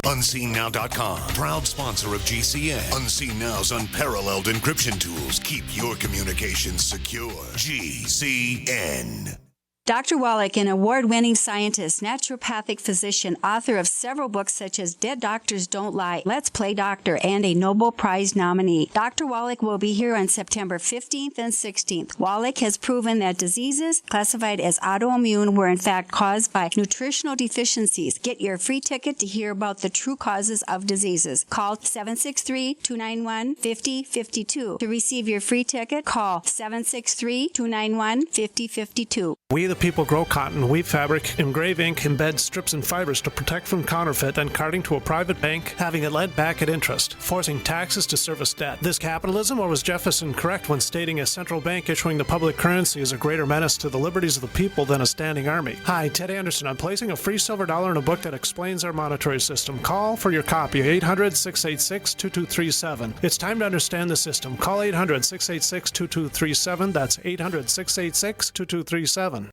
UnseenNow.com, proud sponsor of GCN. Unseen Now's unparalleled encryption tools keep your communications secure. GCN. Dr. Wallach, an award-winning scientist, naturopathic physician, author of several books such as Dead Doctors Don't Lie, Let's Play Doctor, and a Nobel Prize nominee. Dr. Wallach will be here on September 15th and 16th. Wallach has proven that diseases classified as autoimmune were in fact caused by nutritional deficiencies. Get your free ticket to hear about the true causes of diseases. Call 763-291-5052. To receive your free ticket, call 763-291-5052. We the people grow cotton, weave fabric, engrave ink, embed strips and fibers to protect from counterfeit, then carting to a private bank, having it lent back at interest, forcing taxes to service debt. This capitalism, or was Jefferson correct when stating a central bank issuing the public currency is a greater menace to the liberties of the people than a standing army? Hi, Ted Anderson. I'm placing a free silver dollar in a book that explains our monetary system. Call for your copy, 800-686-2237. It's time to understand the system. Call 800-686-2237. That's 800-686-2237.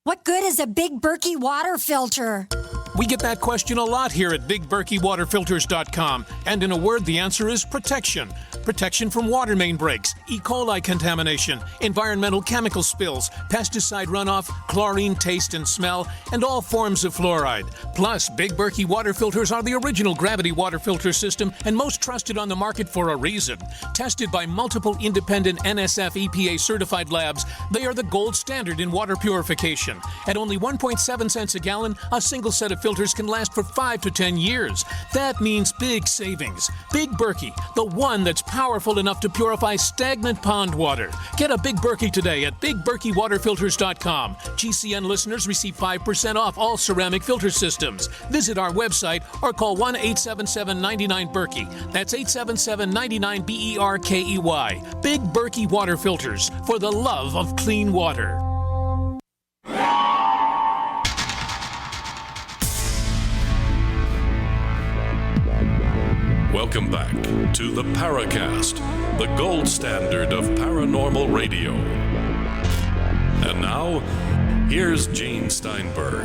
What good is a Big Berkey water filter? We get that question a lot here at BigBerkeyWaterFilters.com. And in a word, the answer is protection. Protection from water main breaks, E. coli contamination, environmental chemical spills, pesticide runoff, chlorine taste and smell, and all forms of fluoride. Plus, Big Berkey water filters are the original gravity water filter system and most trusted on the market for a reason. Tested by multiple independent NSF EPA certified labs, they are the gold standard in water purification. At only 1.7 cents a gallon, a single set of filters can last for 5 to 10 years. That means big savings. Big Berkey, the one that's powerful enough to purify stagnant pond water. Get a Big Berkey today at BigBerkeyWaterFilters.com. GCN listeners receive 5% off all ceramic filter systems. Visit our website or call 1-877-99-BERKEY. That's 877-99-BERKEY. Big Berkey Water Filters, for the love of clean water. Welcome back to the Paracast, the gold standard of paranormal radio. And now, here's Gene Steinberg.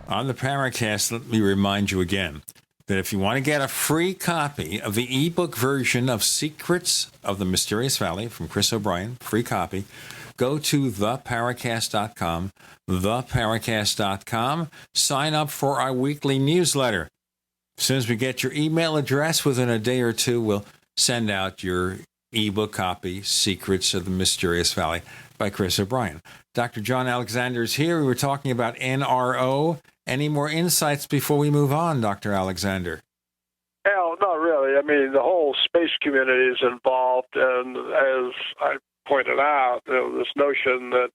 On the Paracast, let me remind you again that if you want to get a free copy of the ebook version of Secrets of the Mysterious Valley from Chris O'Brien, free copy, go to theparacast.com, theparacast.com, sign up for our weekly newsletter. As soon as we get your email address, within a day or two, we'll send out your ebook copy, Secrets of the Mysterious Valley by Chris O'Brien. Dr. John Alexander is here. We were talking about NRO. Any more insights before we move on, Dr. Alexander? Well, not really. I mean, the whole space community is involved, and as I pointed out, this notion that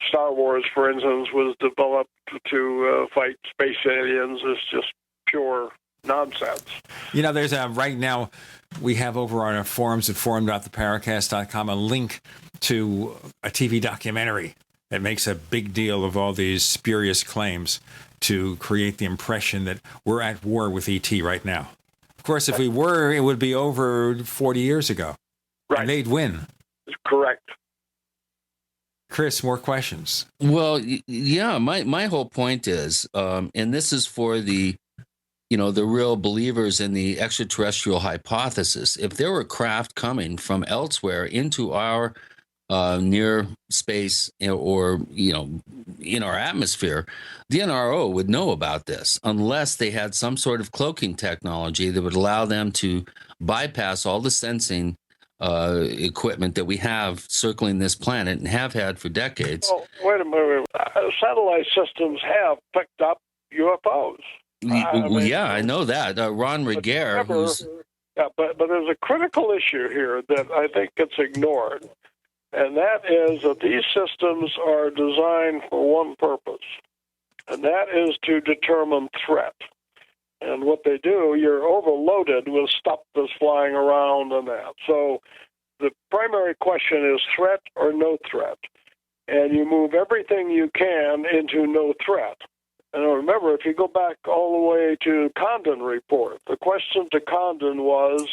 Star Wars, for instance, was developed to fight space aliens is just pure nonsense. You know, there's right now, we have over on our forums at forum.theparacast.com a link to a TV documentary that makes a big deal of all these spurious claims to create the impression that we're at war with ET right now. Of course, if we were, it would be over 40 years ago. Right. And they'd win. Correct. Chris, more questions? Well, yeah, my whole point is, and this is for the real believers in the extraterrestrial hypothesis. If there were craft coming from elsewhere into our near space or, in our atmosphere, the NRO would know about this unless they had some sort of cloaking technology that would allow them to bypass all the sensing equipment that we have circling this planet and have had for decades. Oh, wait a minute. Satellite systems have picked up UFOs. I know that. Ron Regehr, but there's a critical issue here that I think gets ignored, and that is that these systems are designed for one purpose, and that is to determine threat. And what they do, you're overloaded with stuff that's flying around and that. So the primary question is threat or no threat, and you move everything you can into no threat. And remember, if you go back all the way to Condon report, the question to Condon was,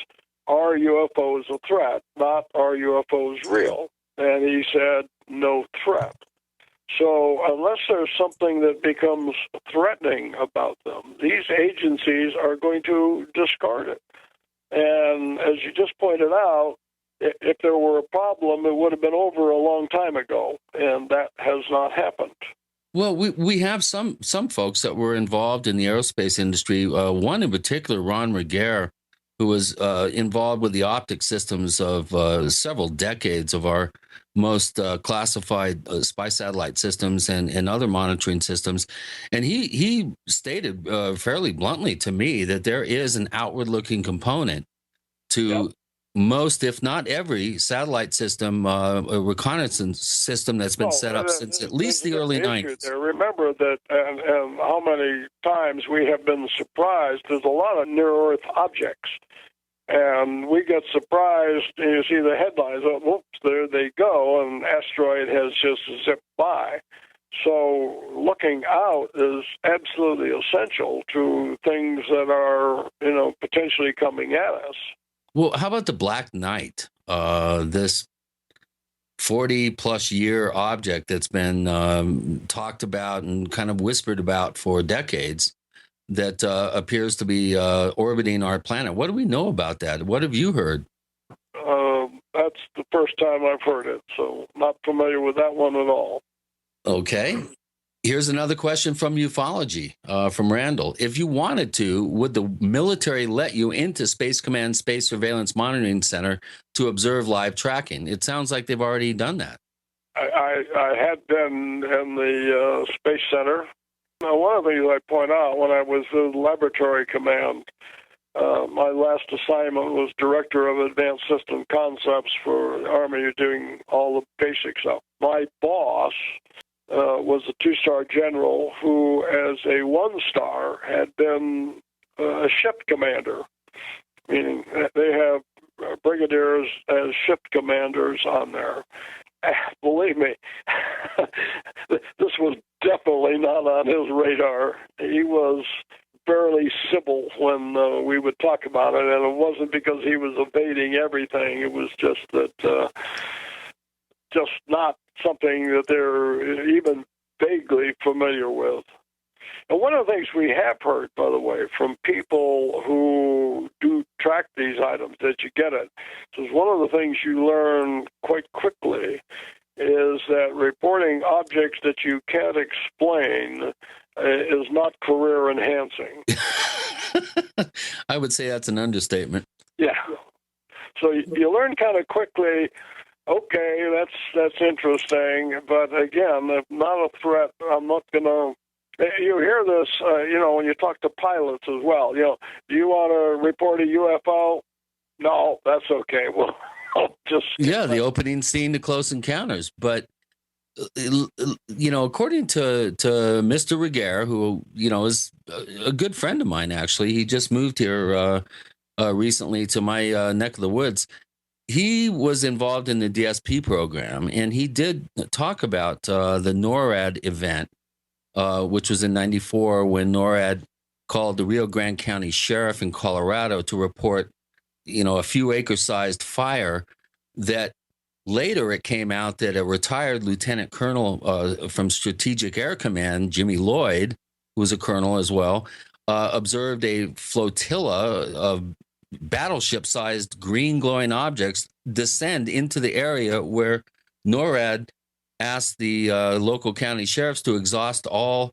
are UFOs a threat, not are UFOs real? And he said, no threat. So unless there's something that becomes threatening about them, these agencies are going to discard it. And as you just pointed out, if there were a problem, it would have been over a long time ago, and that has not happened. Well, we have some folks that were involved in the aerospace industry. One in particular, Ron Regehr, who was involved with the optic systems of several decades of our most classified spy satellite systems and other monitoring systems. And he stated fairly bluntly to me that there is an outward-looking component to most, if not every, satellite system, a reconnaissance system that's been set up since at least the early 90s. Remember that, and how many times we have been surprised. There's a lot of near-Earth objects, and we get surprised, and you see the headlines, oh, whoops, there they go, and asteroid has just zipped by. So looking out is absolutely essential to things that are, potentially coming at us. Well, how about the Black Knight, this 40-plus year object that's been talked about and kind of whispered about for decades that appears to be orbiting our planet? What do we know about that? What have you heard? That's the first time I've heard it, so not familiar with that one at all. Okay. Here's another question from Ufology, from Randall. If you wanted to, would the military let you into Space Command Space Surveillance Monitoring Center to observe live tracking? It sounds like they've already done that. I had been in the Space Center. Now, one of the things I point out, when I was in Laboratory Command, my last assignment was Director of Advanced System Concepts for the Army, doing all the basic stuff. My boss was a two-star general who, as a one-star, had been a ship commander, meaning they have brigadiers as ship commanders on there. Believe me, this was definitely not on his radar. He was fairly civil when we would talk about it, and it wasn't because he was evading everything. It was just that just not something that they're even vaguely familiar with. And one of the things we have heard, by the way, from people who do track these items, that you get it, is one of the things you learn quite quickly is that reporting objects that you can't explain is not career enhancing. I would say that's an understatement. Yeah. So you learn kind of quickly, okay, that's interesting, but again, if not a threat, I'm not going to. You hear this, when you talk to pilots as well. Do you want to report a UFO? No, that's okay. The opening scene to Close Encounters. But according to Mr. Reguer, who is a good friend of mine, actually, he just moved here recently to my neck of the woods. He was involved in the DSP program, and he did talk about the NORAD event, which was in '94 when NORAD called the Rio Grande County Sheriff in Colorado to report, a few acre-sized fire that later it came out that a retired lieutenant colonel from Strategic Air Command, Jimmy Lloyd, who was a colonel as well, observed a flotilla of battleship-sized green glowing objects descend into the area where NORAD asked the local county sheriffs to exhaust all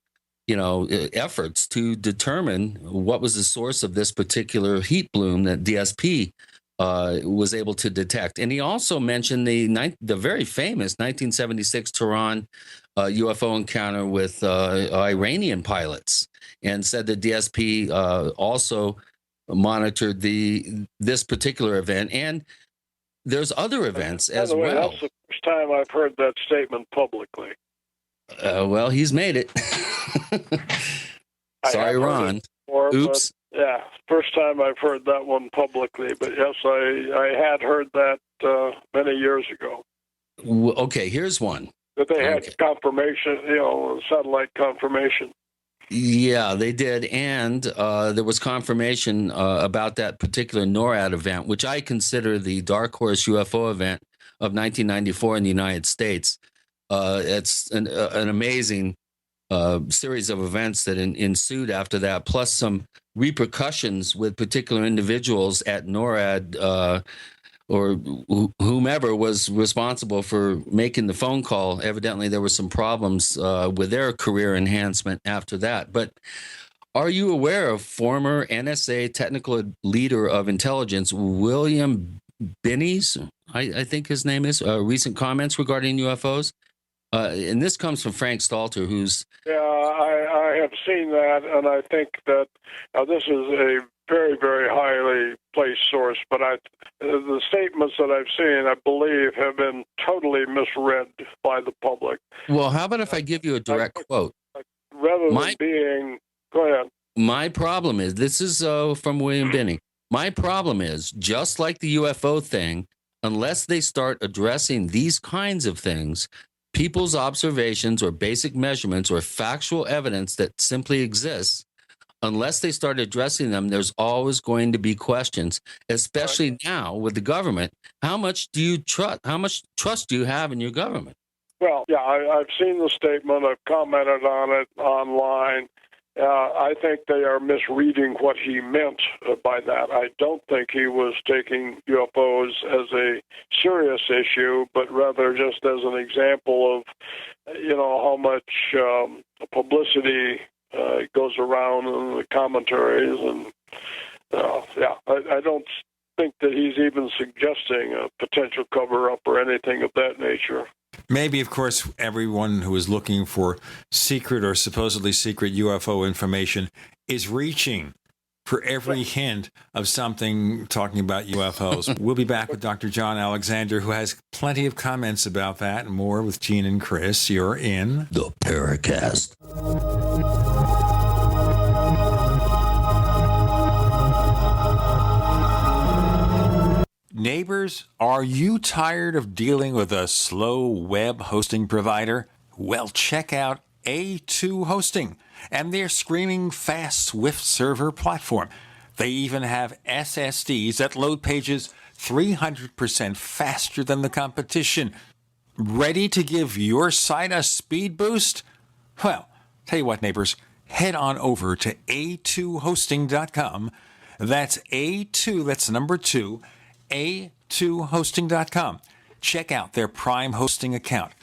efforts to determine what was the source of this particular heat bloom that DSP was able to detect. And he also mentioned the very famous 1976 Tehran UFO encounter with Iranian pilots, and said that DSP also monitored this particular event. And there's other events as well. That's the first time I've heard that statement publicly. Well, he's made it. Sorry, Ron. Oops. Yeah, first time I've heard that one publicly. But yes, I had heard that many years ago. Okay, here's one. That they had confirmation, satellite confirmation. Yeah, they did. And there was confirmation about that particular NORAD event, which I consider the Dark Horse UFO event of 1994 in the United States. It's an amazing series of events that ensued after that, plus some repercussions with particular individuals at NORAD or whomever was responsible for making the phone call. Evidently, there were some problems with their career enhancement after that. But are you aware of former NSA technical leader of intelligence, William Binney's, I think his name is, recent comments regarding UFOs? And this comes from Frank Stalter, who's... Yeah, I have seen that, and I think that this is a very, very highly placed source, but the statements that I've seen, I believe, have been totally misread by the public. Well, how about if I give you a direct quote? Rather than being... Go ahead. My problem is, this is from William Binney. My problem is, just like the UFO thing, unless they start addressing these kinds of things, people's observations or basic measurements or factual evidence that simply exists, unless they start addressing them, there's always going to be questions, especially now with the government. How much do you trust? How much trust do you have in your government? Well, yeah, I've seen the statement. I've commented on it online. I think they are misreading what he meant by that. I don't think he was taking UFOs as a serious issue, but rather just as an example of, how much publicity goes around in the commentaries. And, I don't think that he's even suggesting a potential cover-up or anything of that nature. Maybe, of course, everyone who is looking for secret or supposedly secret UFO information is reaching for every hint of something talking about UFOs. We'll be back with Dr. John Alexander, who has plenty of comments about that and more with Gene and Chris. You're in the Paracast. Neighbors, are you tired of dealing with a slow web hosting provider? Well, check out A2 Hosting and their screaming fast Swift server platform. They even have SSDs that load pages 300% faster than the competition. Ready to give your site a speed boost? Well, tell you what, neighbors, head on over to a2hosting.com. That's A2, that's number 2, a2hosting.com. Check out their Prime hosting account.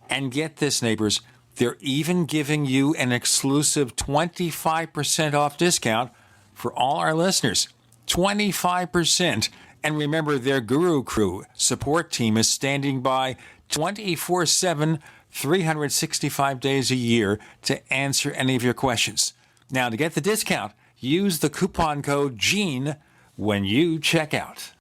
And get this, neighbors, they're even giving you an exclusive 25% off discount for all our listeners. 25%. And remember, their Guru Crew support team is standing by 24/7, 365 days a year to answer any of your questions. Now, to get the discount, use the coupon code GENE when you check out.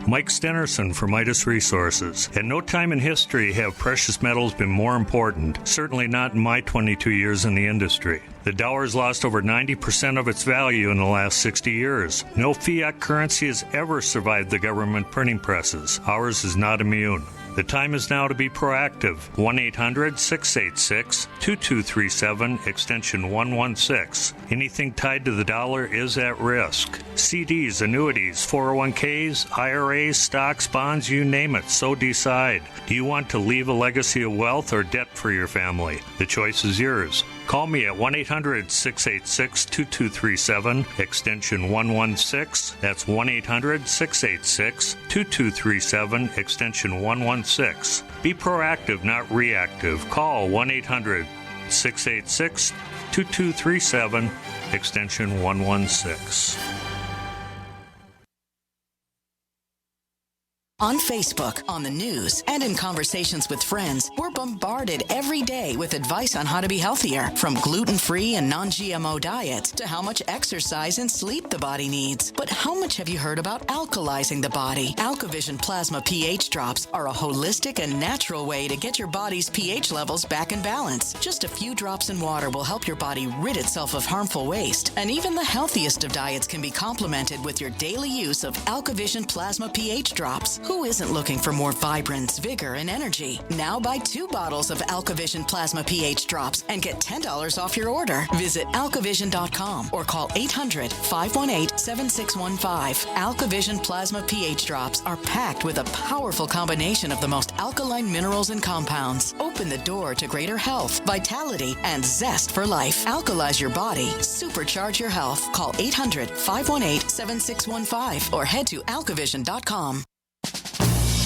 Mike Stenerson for Midas Resources. At no time in history have precious metals been more important, certainly not in my 22 years in the industry. The dollar has lost over 90% of its value in the last 60 years. No fiat currency has ever survived the government printing presses. Ours is not immune. The time is now to be proactive. 1-800-686-2237, extension 116. Anything tied to the dollar is at risk. CDs, annuities, 401ks, IRAs, stocks, bonds, you name it, so decide. Do you want to leave a legacy of wealth or debt for your family? The choice is yours. Call me at 1-800-686-2237, extension 116. That's 1-800-686-2237, extension 116. Be proactive, not reactive. Call 1-800-686-2237, extension 116. On Facebook, on the news, and in conversations with friends, we're bombarded every day with advice on how to be healthier, from gluten-free and non-GMO diets to how much exercise and sleep the body needs. But how much have you heard about alkalizing the body? AlkaVision Plasma pH Drops are a holistic and natural way to get your body's pH levels back in balance. Just a few drops in water will help your body rid itself of harmful waste. And even the healthiest of diets can be complemented with your daily use of AlkaVision Plasma pH Drops. Who isn't looking for more vibrance, vigor, and energy? Now buy 2 bottles of AlkaVision Plasma pH Drops and get $10 off your order. Visit alkavision.com or call 800-518-7615. AlkaVision Plasma pH Drops are packed with a powerful combination of the most alkaline minerals and compounds. Open the door to greater health, vitality, and zest for life. Alkalize your body. Supercharge your health. Call 800-518-7615 or head to alkavision.com.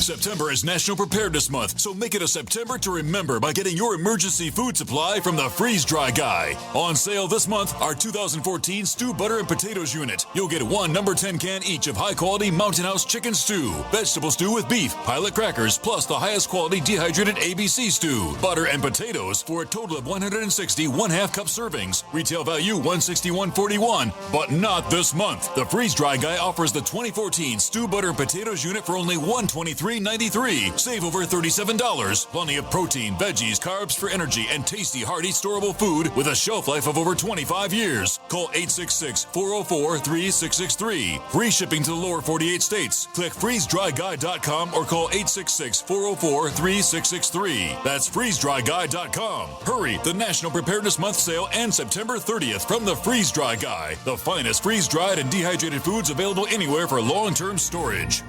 September is National Preparedness Month, so make it a September to remember by getting your emergency food supply from the Freeze Dry Guy. On sale this month, our 2014 Stew Butter and Potatoes unit. You'll get 1 number 10 can each of high-quality Mountain House chicken stew, vegetable stew with beef, pilot crackers, plus the highest quality dehydrated ABC stew, butter and potatoes for a total of 160 1/2 cup servings. Retail value $161.41, but not this month. The Freeze Dry Guy offers the 2014 Stew Butter and Potatoes unit for only $123.93. Save over $37. Plenty of protein, veggies, carbs for energy, and tasty, hearty, storable food with a shelf life of over 25 years. Call 866-404-3663. Free shipping to the lower 48 states. Click freezedryguy.com or call 866-404-3663. That's freezedryguy.com. Hurry! The National Preparedness Month sale ends September 30th from the Freeze Dry Guy. The finest freeze-dried and dehydrated foods available anywhere for long-term storage.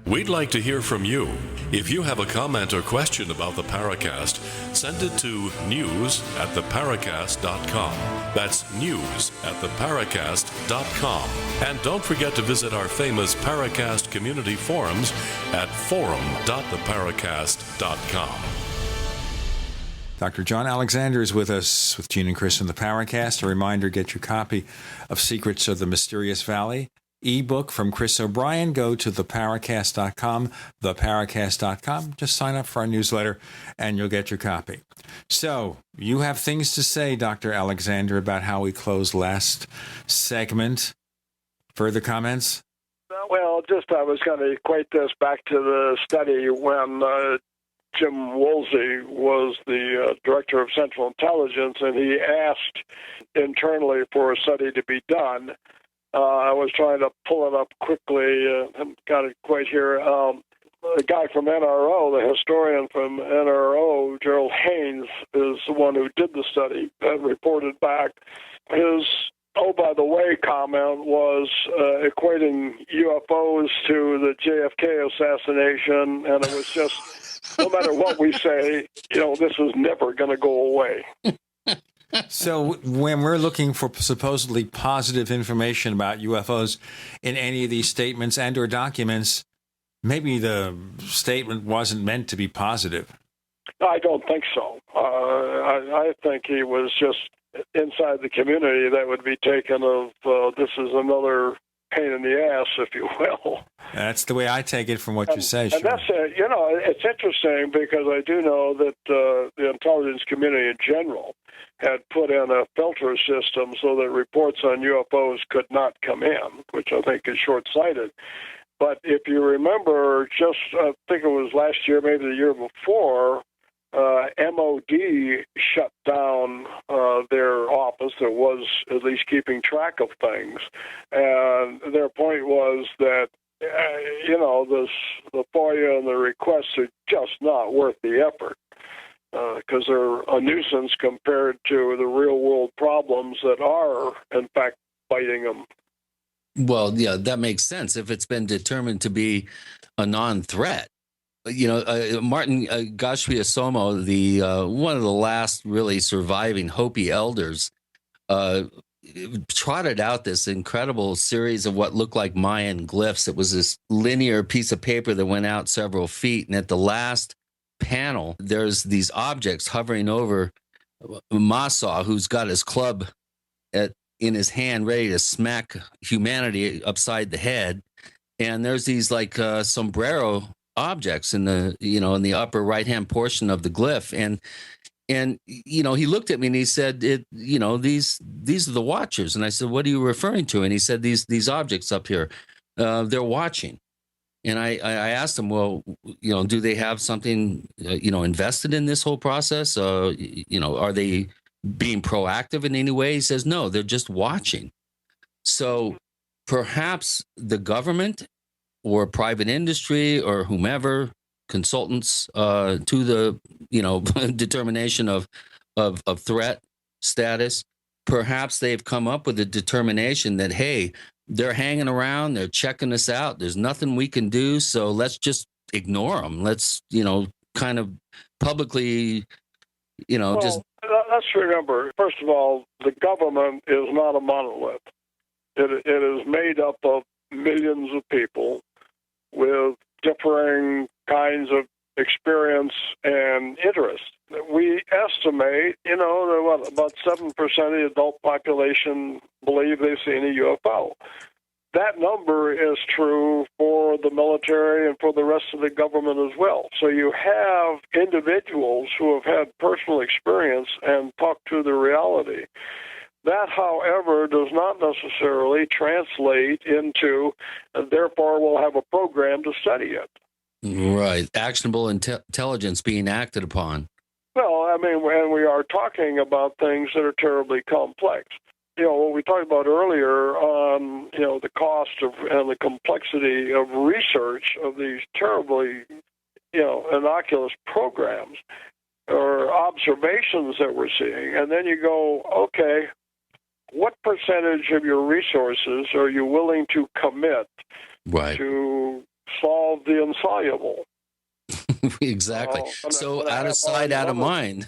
We'd like to hear from you. If you have a comment or question about the Paracast, send it to news@theparacast.com. That's news@theparacast.com. And don't forget to visit our famous Paracast community forums at forum.theparacast.com. Dr. John Alexander is with us with Gene and Chris in the Paracast. A reminder, get your copy of Secrets of the Mysterious Valley ebook from Chris O'Brien. Go to theparacast.com, theparacast.com. Just sign up for our newsletter and you'll get your copy. So you have things to say, Dr. Alexander, about how we closed last segment. Further comments? Well, just I was going to equate this back to the study when Jim Woolsey was the director of Central Intelligence, and he asked internally for a study to be done. I was trying to pull it up quickly. I've got it quite here. The guy from NRO, the historian from NRO, Gerald Haynes, is the one who did the study and reported back. His, oh, by the way, comment was equating UFOs to the JFK assassination, and it was just, no matter what we say, this is never going to go away. So when we're looking for supposedly positive information about UFOs in any of these statements and or documents, maybe the statement wasn't meant to be positive. I don't think so. I think he was just inside the community that would be taken of this is another pain in the ass, if you will. That's the way I take it from what you say. And that's, it's interesting because I do know that the intelligence community in general had put in a filter system so that reports on UFOs could not come in, which I think is short-sighted. But if you remember, just I think it was last year, maybe the year before, MOD shut down their office that was at least keeping track of things. And their point was that, the FOIA and the requests are just not worth the effort because they're a nuisance compared to the real-world problems that are, in fact, biting them. Well, yeah, that makes sense if it's been determined to be a non-threat. Martin Gashwiasomo, the one of the last really surviving Hopi elders, trotted out this incredible series of what looked like Mayan glyphs. It was this linear piece of paper that went out several feet, and at the last panel, there's these objects hovering over Masa, who's got his club in his hand, ready to smack humanity upside the head. And there's these like sombrero objects in the upper right hand portion of the glyph, and he looked at me and he said, these are the watchers. And I said, what are you referring to? And he said, these objects up here, they're watching. And I asked him, well, do they have something invested in this whole process? Are they being proactive in any way? He says, no, they're just watching. So perhaps the government or private industry or whomever, consultants to the determination of threat status, perhaps they've come up with a determination that, hey, they're hanging around, they're checking us out, there's nothing we can do, so let's just ignore them. Let's kind of publicly just. Let's remember, first of all, the government is not a monolith. It is made up of millions of people with differing kinds of experience and interest. We estimate, that about 7% of the adult population believe they've seen a UFO. That number is true for the military and for the rest of the government as well. So you have individuals who have had personal experience and talk to the reality. That, however, does not necessarily translate into, therefore, we'll have a program to study it. Right. Actionable intelligence being acted upon. Well, I mean, and we are talking about things that are terribly complex. What we talked about earlier on, the cost of and the complexity of research of these terribly, innocuous programs or observations that we're seeing. And then you go, okay, what percentage of your resources are you willing to commit to solve the insoluble? Exactly. So out of sight, out of mind.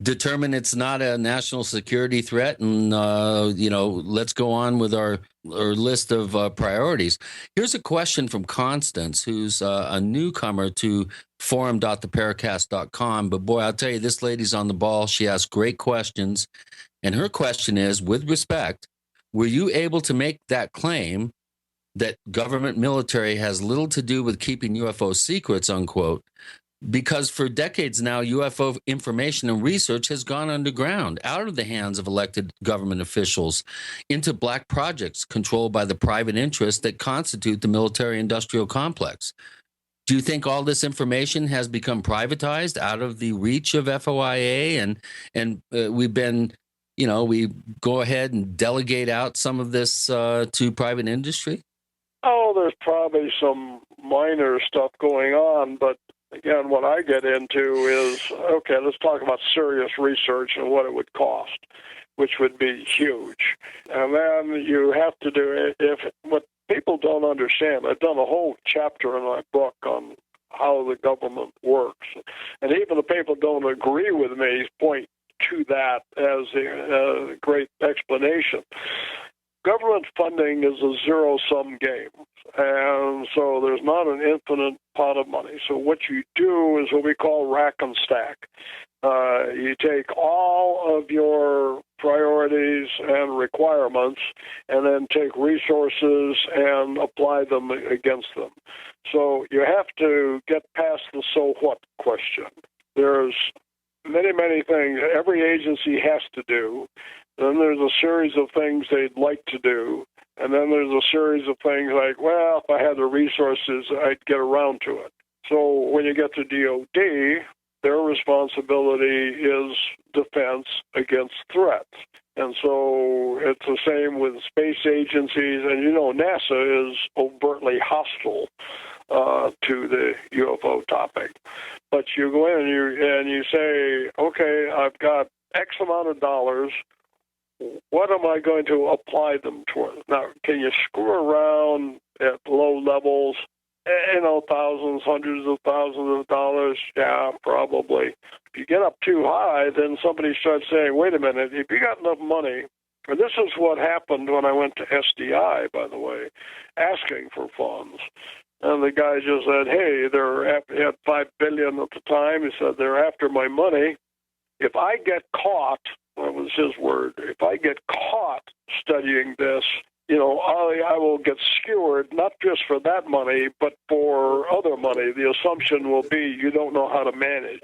Determine it's not a national security threat, and let's go on with our list of priorities. Here's a question from Constance, who's a newcomer to forum.theparacast.com. But boy, I'll tell you, this lady's on the ball. She asks great questions, and her question is, with respect, were you able to make that claim that government military has little to do with keeping UFO secrets, unquote? Because for decades now, UFO information and research has gone underground, out of the hands of elected government officials, into black projects controlled by the private interests that constitute the military-industrial complex. Do you think all this information has become privatized out of the reach of FOIA, and we've been, we go ahead and delegate out some of this to private industry? Oh, there's probably some minor stuff going on, but again, what I get into is, okay, let's talk about serious research and what it would cost, which would be huge. And then you have to do, what people don't understand, I've done a whole chapter in my book on how the government works. And even the people who don't agree with me point to that as a great explanation. Government funding is a zero-sum game, and so there's not an infinite pot of money. So what you do is what we call rack and stack. You take all of your priorities and requirements and then take resources and apply them against them. So you have to get past the so what question. There's many, many things every agency has to do. Then there's a series of things they'd like to do. And then there's a series of things like, well, if I had the resources, I'd get around to it. So when you get to DOD, their responsibility is defense against threats. And so it's the same with space agencies. And, you know, NASA is overtly hostile to the UFO topic. But you go in and you say, okay, I've got X amount of dollars. What am I going to apply them toward? Now, can you screw around at low levels? You know, thousands, hundreds of thousands of dollars? Yeah, probably. If you get up too high, then somebody starts saying, wait a minute, if you got enough money, and this is what happened when I went to SDI, by the way, asking for funds. And the guy just said, hey, he had $5 billion at the time. He said, they're after my money. If I get caught, that was his word, if I get caught studying this, you know, I will get skewered, not just for that money, but for other money. The assumption will be you don't know how to manage.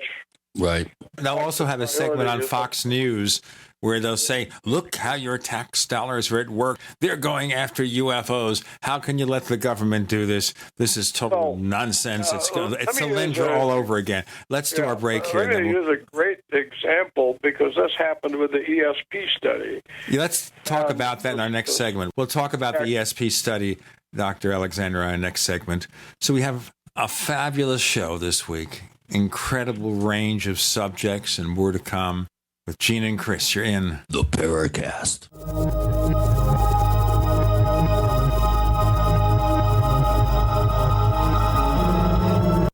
Right. They'll also have a segment on Fox News where they'll say, look how your tax dollars are at work. They're going after UFOs. How can you let the government do this? This is total nonsense. It's Solyndra all over again. Let's do our break here. I'm going to use a great example because this happened with the ESP study. Yeah, let's talk about that in our next segment. We'll talk about the ESP study, Dr. Alexander, in our next segment. So we have a fabulous show this week. Incredible range of subjects and more to come. With Gene and Chris, you're in the Paracast.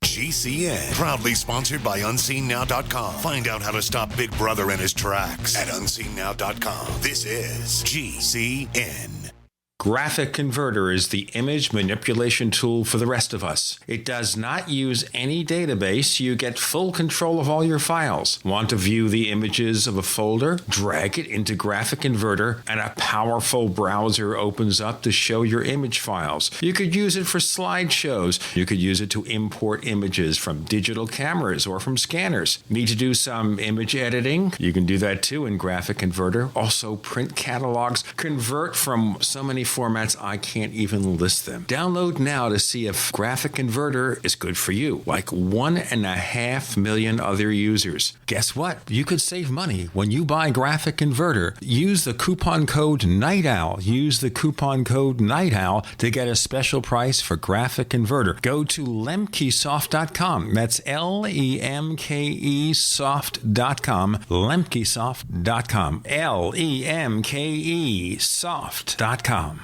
GCN, proudly sponsored by UnseenNow.com. Find out how to stop Big Brother in his tracks at UnseenNow.com. This is GCN. Graphic Converter is the image manipulation tool for the rest of us. It does not use any database. You get full control of all your files. Want to view the images of a folder? Drag it into Graphic Converter and a powerful browser opens up to show your image files. You could use it for slideshows. You could use it to import images from digital cameras or from scanners. Need to do some image editing? You can do that too in Graphic Converter. Also print catalogs. Convert from so many formats I can't even list them. Download now to see if Graphic Converter is good for you, like 1.5 million other users. Guess what? You could save money when you buy Graphic Converter. Use the coupon code Night Owl. Use the coupon code Night Owl to get a special price for Graphic Converter. Go to lemkesoft.com. That's LEMKE soft.com. lemkesoft.com. LEMKE soft.com.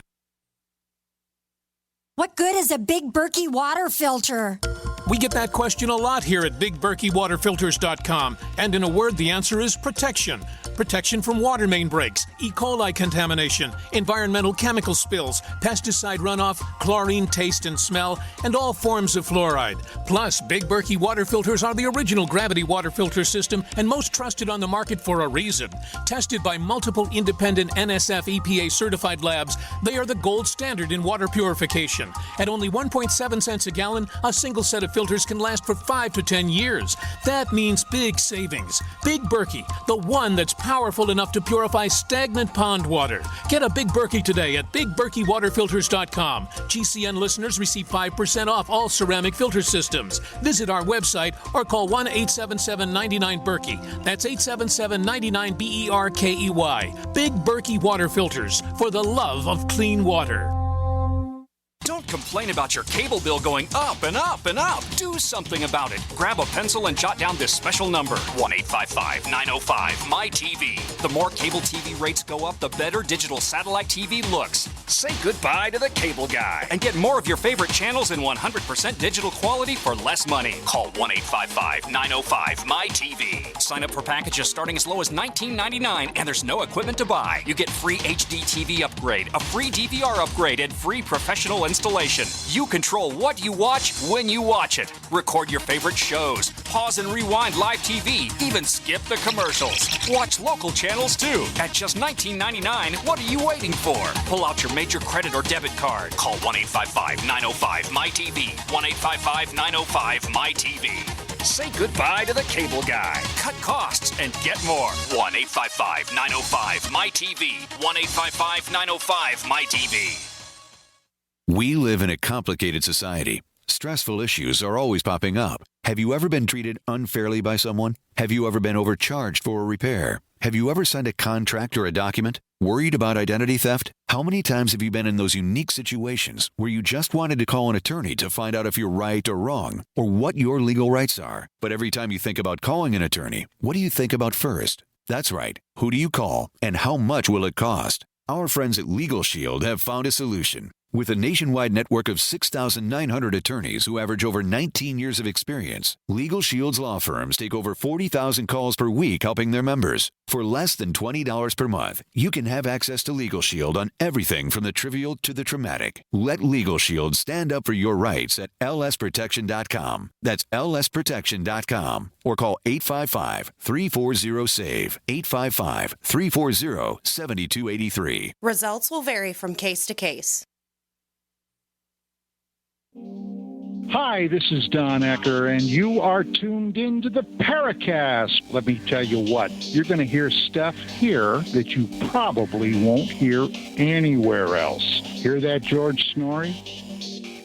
What good is a Big Berkey water filter? We get that question a lot here at BigBerkeyWaterFilters.com. And in a word, the answer is protection. Protection from water main breaks, E. coli contamination, environmental chemical spills, pesticide runoff, chlorine taste and smell, and all forms of fluoride. Plus, Big Berkey water filters are the original gravity water filter system and most trusted on the market for a reason. Tested by multiple independent NSF EPA certified labs, they are the gold standard in water purification. At only 1.7 cents a gallon, a single set of filters can last for 5 to 10 years. That means big savings. Big Berkey, the one that's powerful enough to purify stagnant pond water. Get a Big Berkey today at BigBerkeyWaterFilters.com. GCN listeners receive 5% off all ceramic filter systems. Visit our website or call 1-877-99-BERKEY. That's 877-99-BERKEY. Big Berkey Water Filters, for the love of clean water. Don't complain about your cable bill going up and up and up. Do something about it. Grab a pencil and jot down this special number, 1-855-905-MY-TV. The more cable TV rates go up, the better digital satellite TV looks. Say goodbye to the cable guy and get more of your favorite channels in 100% digital quality for less money. Call 1-855-905-MY-TV. Sign up for packages starting as low as $19.99 and there's no equipment to buy. You get free HD TV upgrade, a free DVR upgrade, and free professional installation. You control what you watch when you watch it. Record your favorite shows, pause and rewind live TV, even skip the commercials. Watch local channels too. At just $19.99, what are you waiting for? Pull out your major credit or debit card. Call 1-855-905-MY-TV. 1-855-905-MY-TV. Say goodbye to the cable guy. Cut costs and get more. 1-855-905-MY-TV. 1-855-905-MY-TV. We live in a complicated society. Stressful issues are always popping up. Have you ever been treated unfairly by someone? Have you ever been overcharged for a repair? Have you ever signed a contract or a document? Worried about identity theft? How many times have you been in those unique situations where you just wanted to call an attorney to find out if you're right or wrong, or what your legal rights are? But every time you think about calling an attorney, what do you think about first? That's right. Who do you call, and how much will it cost? Our friends at Legal Shield have found a solution. With a nationwide network of 6,900 attorneys who average over 19 years of experience, Legal Shield's law firms take over 40,000 calls per week helping their members. For less than $20 per month, you can have access to Legal Shield on everything from the trivial to the traumatic. Let Legal Shield stand up for your rights at lsprotection.com. That's lsprotection.com. Or call 855-340-SAVE, 855-340-7283. Results will vary from case to case. Hi, this is Don Ecker, and you are tuned into the Paracast. Let me tell you what, you're going to hear stuff here that you probably won't hear anywhere else. Hear that, George Snorri?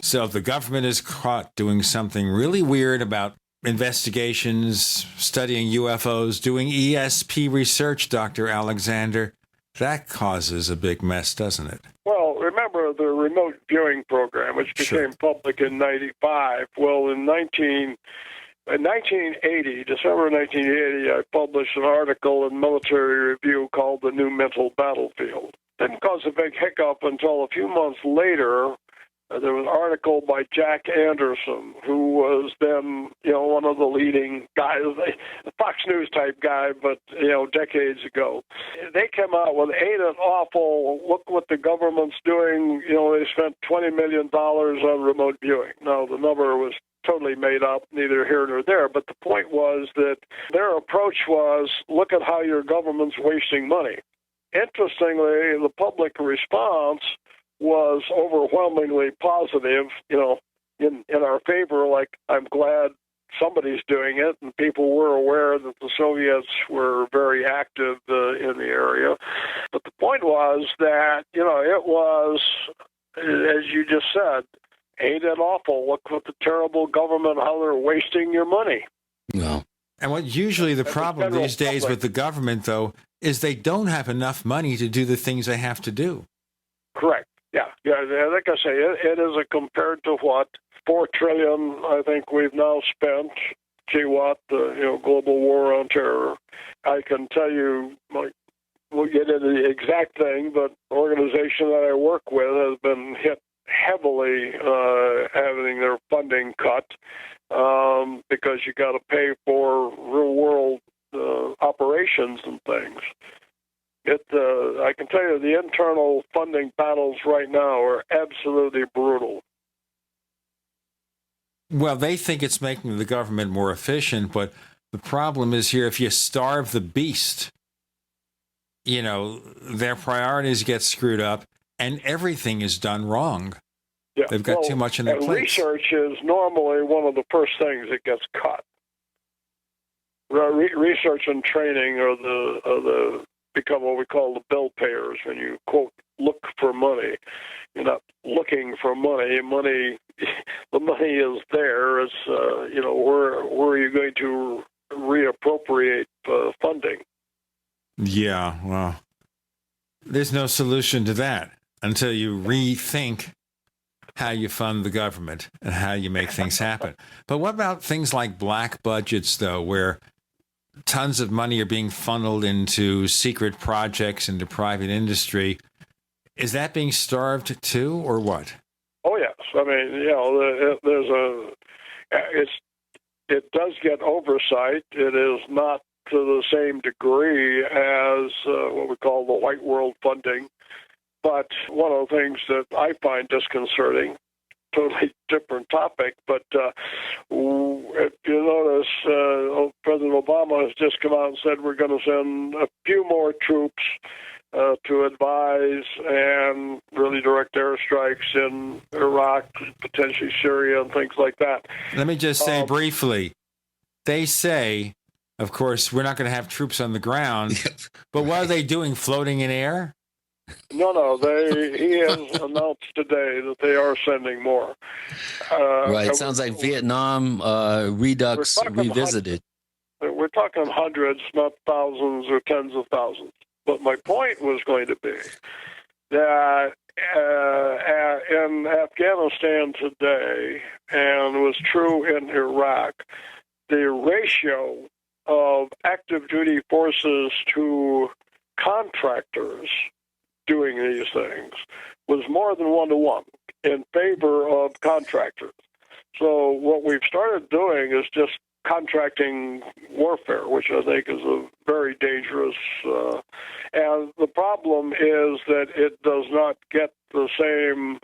So if the government is caught doing something really weird about investigations, studying UFOs, doing ESP research, Dr. Alexander, that causes a big mess, doesn't it? Well, remember the remote viewing program, which became public in 95. Well, in 1980, December 1980, I published an article in Military Review called The New Mental Battlefield. Didn't cause a big hiccup until a few months later. There was an article by Jack Anderson, who was then, one of the leading guys, a Fox News type guy, but, decades ago. They came out with ain't it awful, look what the government's doing. They spent $20 million on remote viewing. Now, the number was totally made up, neither here nor there, but the point was that their approach was, look at how your government's wasting money. Interestingly, the public response was overwhelmingly positive, in our favor, like, I'm glad somebody's doing it, and people were aware that the Soviets were very active in the area. But the point was that, it was, as you just said, ain't it awful? Look what the terrible government, how they're wasting your money. No. And what usually the problem these days with the government, though, is they don't have enough money to do the things they have to do. Correct. Yeah. Like I say, it is compared to what, $4 trillion, I think we've now spent. Gee, what, global war on terror. I can tell you, we'll get into the exact thing, but the organization that I work with has been hit heavily, having their funding cut, because you got to pay for real world operations and things. I can tell you the internal funding battles right now are absolutely brutal. Well, they think it's making the government more efficient, but the problem is here, if you starve the beast, their priorities get screwed up and everything is done wrong. Yeah. They've got too much in their plate. Research is normally one of the first things that gets cut. Research and training are the become what we call the bill payers. When you, quote, look for money, you're not looking for money. The money is there. It's, where are you going to reappropriate funding? Yeah, well, there's no solution to that until you rethink how you fund the government and how you make things happen. But what about things like black budgets, though, where tons of money are being funneled into secret projects, into private industry? Is that being starved too, or what? Oh, yes. I mean, it does get oversight. It is not to the same degree as what we call the white world funding. But one of the things that I find disconcerting, totally different topic, but if you notice, President Obama has just come out and said we're going to send a few more troops to advise and really direct airstrikes in Iraq, potentially Syria, and things like that. Let me just say briefly, they say, of course, we're not going to have troops on the ground. But what are they doing, floating in air? No, he has announced today that they are sending more. Right, sounds like Vietnam Redux revisited. We're talking hundreds, not thousands or tens of thousands. But my point was going to be that in Afghanistan today, and was true in Iraq, the ratio of active duty forces to contractors doing these things was more than 1-to-1 in favor of contractors. So what we've started doing is just contracting warfare, which I think is a very dangerous. And the problem is that it does not get the same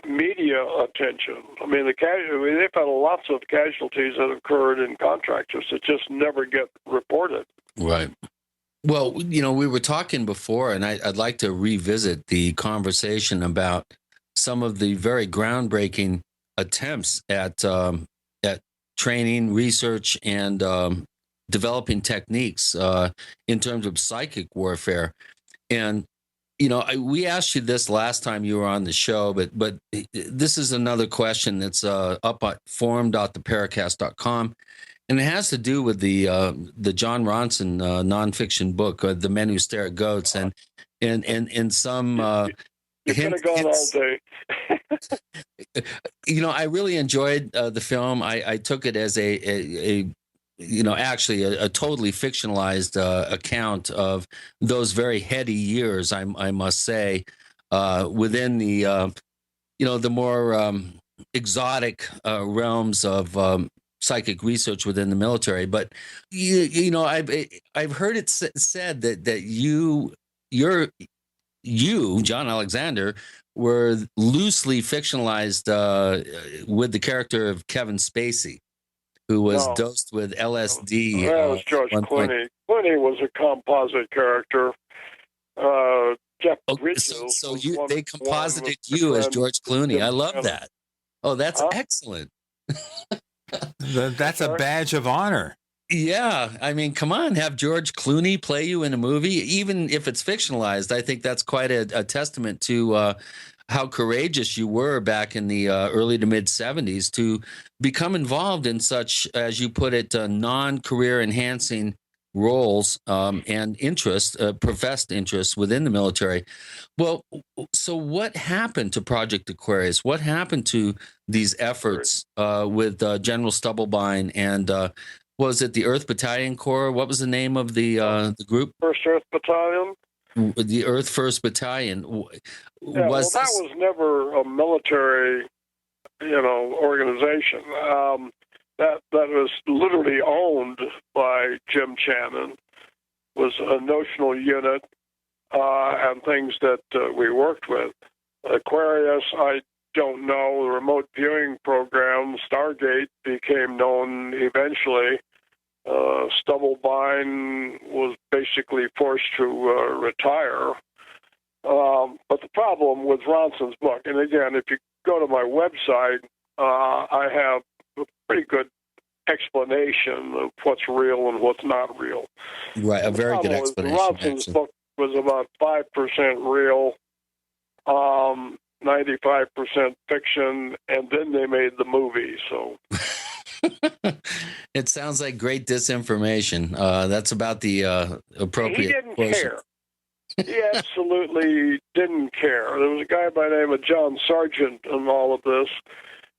media attention. I mean, they've had lots of casualties that occurred in contractors that just never get reported. Right. Well, we were talking before, and I'd like to revisit the conversation about some of the very groundbreaking attempts at training, research, and developing techniques in terms of psychic warfare. And we asked you this last time you were on the show, but this is another question that's up at forum.theparacast.com. And it has to do with the John Ronson nonfiction book, The Men Who Stare at Goats, and some you could have gone all day. I really enjoyed the film. I took it as a actually a totally fictionalized account of those very heady years, I must say, within the the more exotic realms of psychic research within the military. But I've heard it said that you, John Alexander, were loosely fictionalized with the character of Kevin Spacey, who was dosed with LSD. That was George Clooney. Clooney was a composite character. Jeff Bridges. So they composited you as George Clooney. I love that. Oh, that's excellent. That's a badge of honor. Yeah, I mean, come on, have George Clooney play you in a movie, even if it's fictionalized. I think that's quite a testament to how courageous you were back in the early to mid 70s to become involved in such, as you put it, non-career enhancing roles and interests, professed interests within the military. Well, so what happened to Project Aquarius? What happened to these efforts with General Stubblebine and was it the Earth Battalion Corps? What was the name of the group? First Earth Battalion. The Earth First Battalion. That was never a military, organization. That was literally owned by Jim Channon. Was a notional unit and things that we worked with. Aquarius, I don't know. The remote viewing program, Stargate, became known eventually. Stubblebine was basically forced to retire. But the problem with Ronson's book, and again, if you go to my website, I have a pretty good explanation of what's real and what's not real. Right, a very good explanation. Ronson's book was about 5% real, 95% fiction, and then they made the movie. So it sounds like great disinformation. That's about the appropriate. He didn't care. He absolutely didn't care. There was a guy by the name of John Sargent in all of this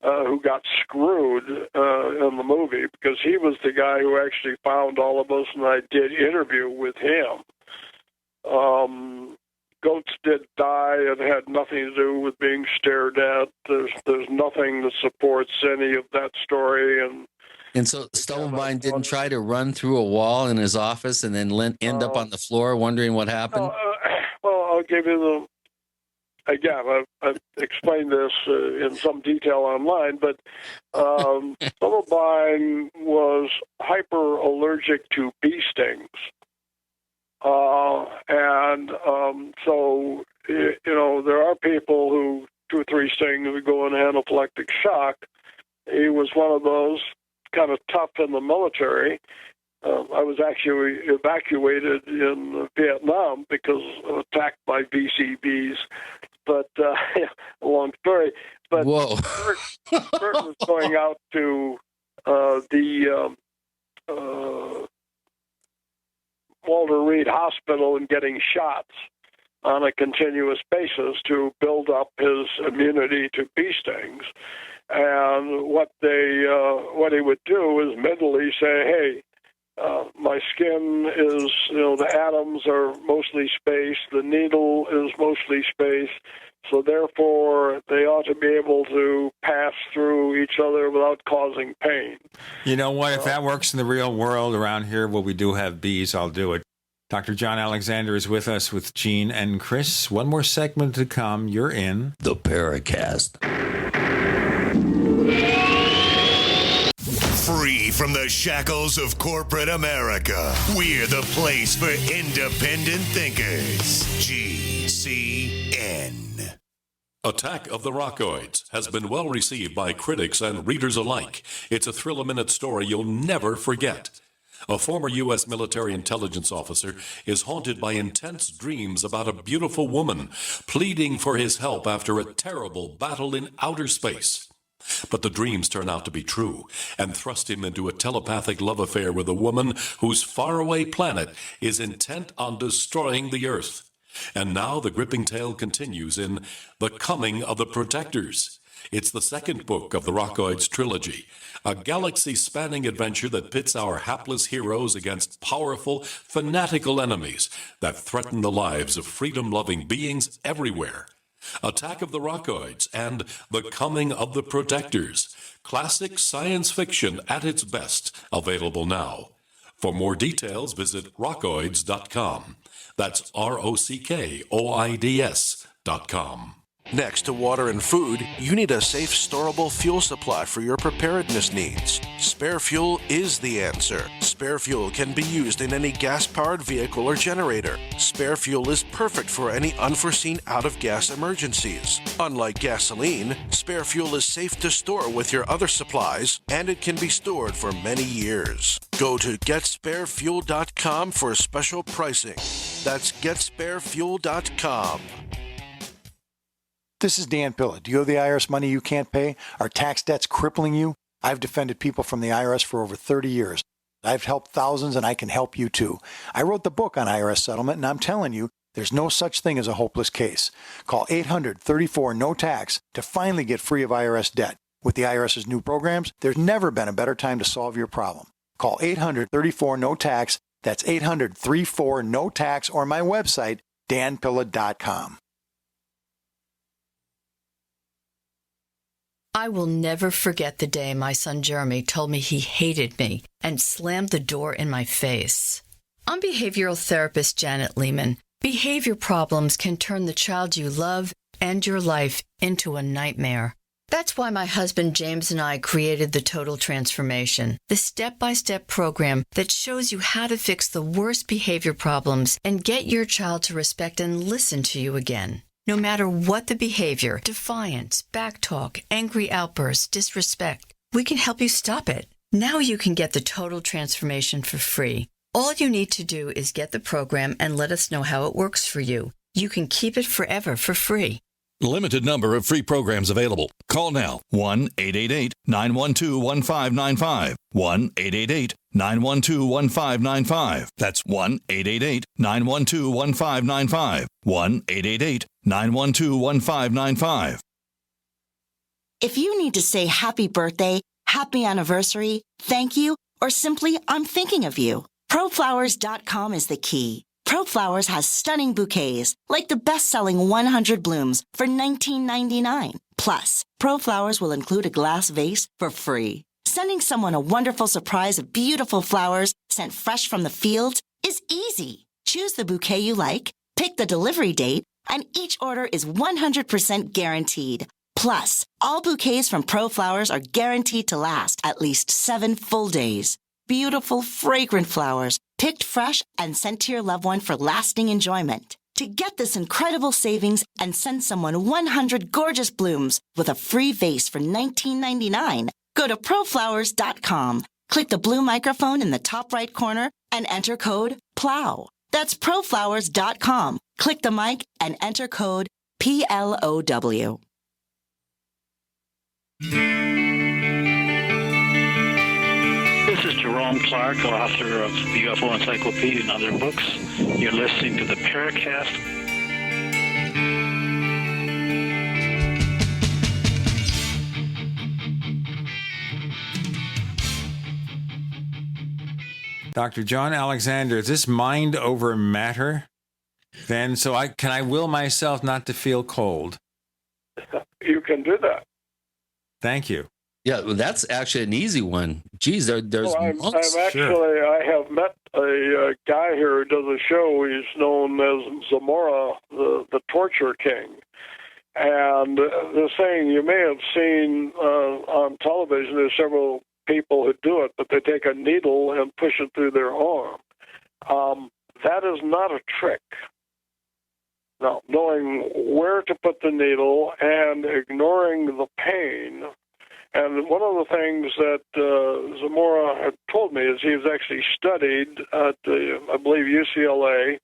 who got screwed in the movie because he was the guy who actually found all of us, and I did interview with him. Goats did die. It had nothing to do with being stared at. There's nothing that supports any of that story. And so Stubblebine didn't try to run through a wall in his office and then end up on the floor wondering what happened? Well, I'll give you again, I've explained this in some detail online, but Stubblebine was hyper allergic to bee stings. So, there are people who 2 or 3 stings would go into anaphylactic shock. He was one of those. kind of tough in the military. I was actually evacuated in Vietnam because of attack by VCBs. But a long story. But whoa, Bert was going out to the Walter Reed Hospital and getting shots on a continuous basis to build up his immunity to bee stings. And what he would do is mentally say, hey, my skin is, the atoms are mostly space, the needle is mostly space, so therefore they ought to be able to pass through each other without causing pain. You know what? If that works in the real world around here where we do have bees, I'll do it. Dr. John Alexander is with us with Gene and Chris. One more segment to come. You're in the Paracast. Free from the shackles of corporate America, we're the place for independent thinkers. GCN. Attack of the Rockoids has been well received by critics and readers alike. It's a thrill-a-minute story you'll never forget. A former U.S. military intelligence officer is haunted by intense dreams about a beautiful woman pleading for his help after a terrible battle in outer space. But the dreams turn out to be true and thrust him into a telepathic love affair with a woman whose faraway planet is intent on destroying the Earth. And now the gripping tale continues in The Coming of the Protectors. It's the second book of the Rockoids trilogy, a galaxy-spanning adventure that pits our hapless heroes against powerful, fanatical enemies that threaten the lives of freedom-loving beings everywhere. Attack of the Rockoids and The Coming of the Protectors. Classic science fiction at its best, available now. For more details, visit rockoids.com. That's ROCKOIDS.com. Next to water and food, you need a safe, storable fuel supply for your preparedness needs. Spare fuel is the answer. Spare fuel can be used in any gas-powered vehicle or generator. Spare fuel is perfect for any unforeseen out-of-gas emergencies. Unlike gasoline, spare fuel is safe to store with your other supplies, and it can be stored for many years. Go to GetSpareFuel.com for special pricing. That's GetSpareFuel.com. This is Dan Pilla. Do you owe the IRS money you can't pay? Are tax debts crippling you? I've defended people from the IRS for over 30 years. I've helped thousands, and I can help you too. I wrote the book on IRS settlement, and I'm telling you, there's no such thing as a hopeless case. Call 800-34-NO-TAX to finally get free of IRS debt. With the IRS's new programs, there's never been a better time to solve your problem. Call 800-34-NO-TAX. That's 800-34-NO-TAX, or my website, danpilla.com. I will never forget the day my son Jeremy told me he hated me and slammed the door in my face. I'm behavioral therapist Janet Lehman. Behavior problems can turn the child you love and your life into a nightmare. That's why my husband James and I created the Total Transformation, the step-by-step program that shows you how to fix the worst behavior problems and get your child to respect and listen to you again. No matter what the behavior, defiance, backtalk, angry outbursts, disrespect, we can help you stop it. Now you can get the Total Transformation for free. All you need to do is get the program and let us know how it works for you. You can keep it forever for free. Limited number of free programs available. Call now. 1-888-912-1595. 1-888-912-1595. That's 1-888-912-1595. 1-888-912-1595. If you need to say happy birthday, happy anniversary, thank you, or simply I'm thinking of you, ProFlowers.com is the key. ProFlowers has stunning bouquets, like the best-selling 100 blooms for $19.99. Plus, ProFlowers will include a glass vase for free. Sending someone a wonderful surprise of beautiful flowers sent fresh from the fields is easy. Choose the bouquet you like, pick the delivery date, and each order is 100% guaranteed. Plus, all bouquets from ProFlowers are guaranteed to last at least 7 full days. Beautiful, fragrant flowers, picked fresh and sent to your loved one for lasting enjoyment. To get this incredible savings and send someone 100 gorgeous blooms with a free vase for $19.99, Go to proflowers.com. Click the blue microphone in the top right corner and enter code PLOW. That's proflowers.com. Click the mic and enter code PLOW. This is Jerome Clark, author of the UFO Encyclopedia and other books. You're listening to the Paracast. Dr. John Alexander, is this mind over matter? Then, can I will myself not to feel cold? You can do that. Thank you. Yeah, well, that's actually an easy one. Geez, there's monks. I have met a guy here who does a show. He's known as Zamora, the Torture King. And the saying you may have seen on television, there's several people who do it, but they take a needle and push it through their arm. That is not a trick. Now, knowing where to put the needle and ignoring the pain. And one of the things that Zamora had told me is he's actually studied at, I believe, UCLA.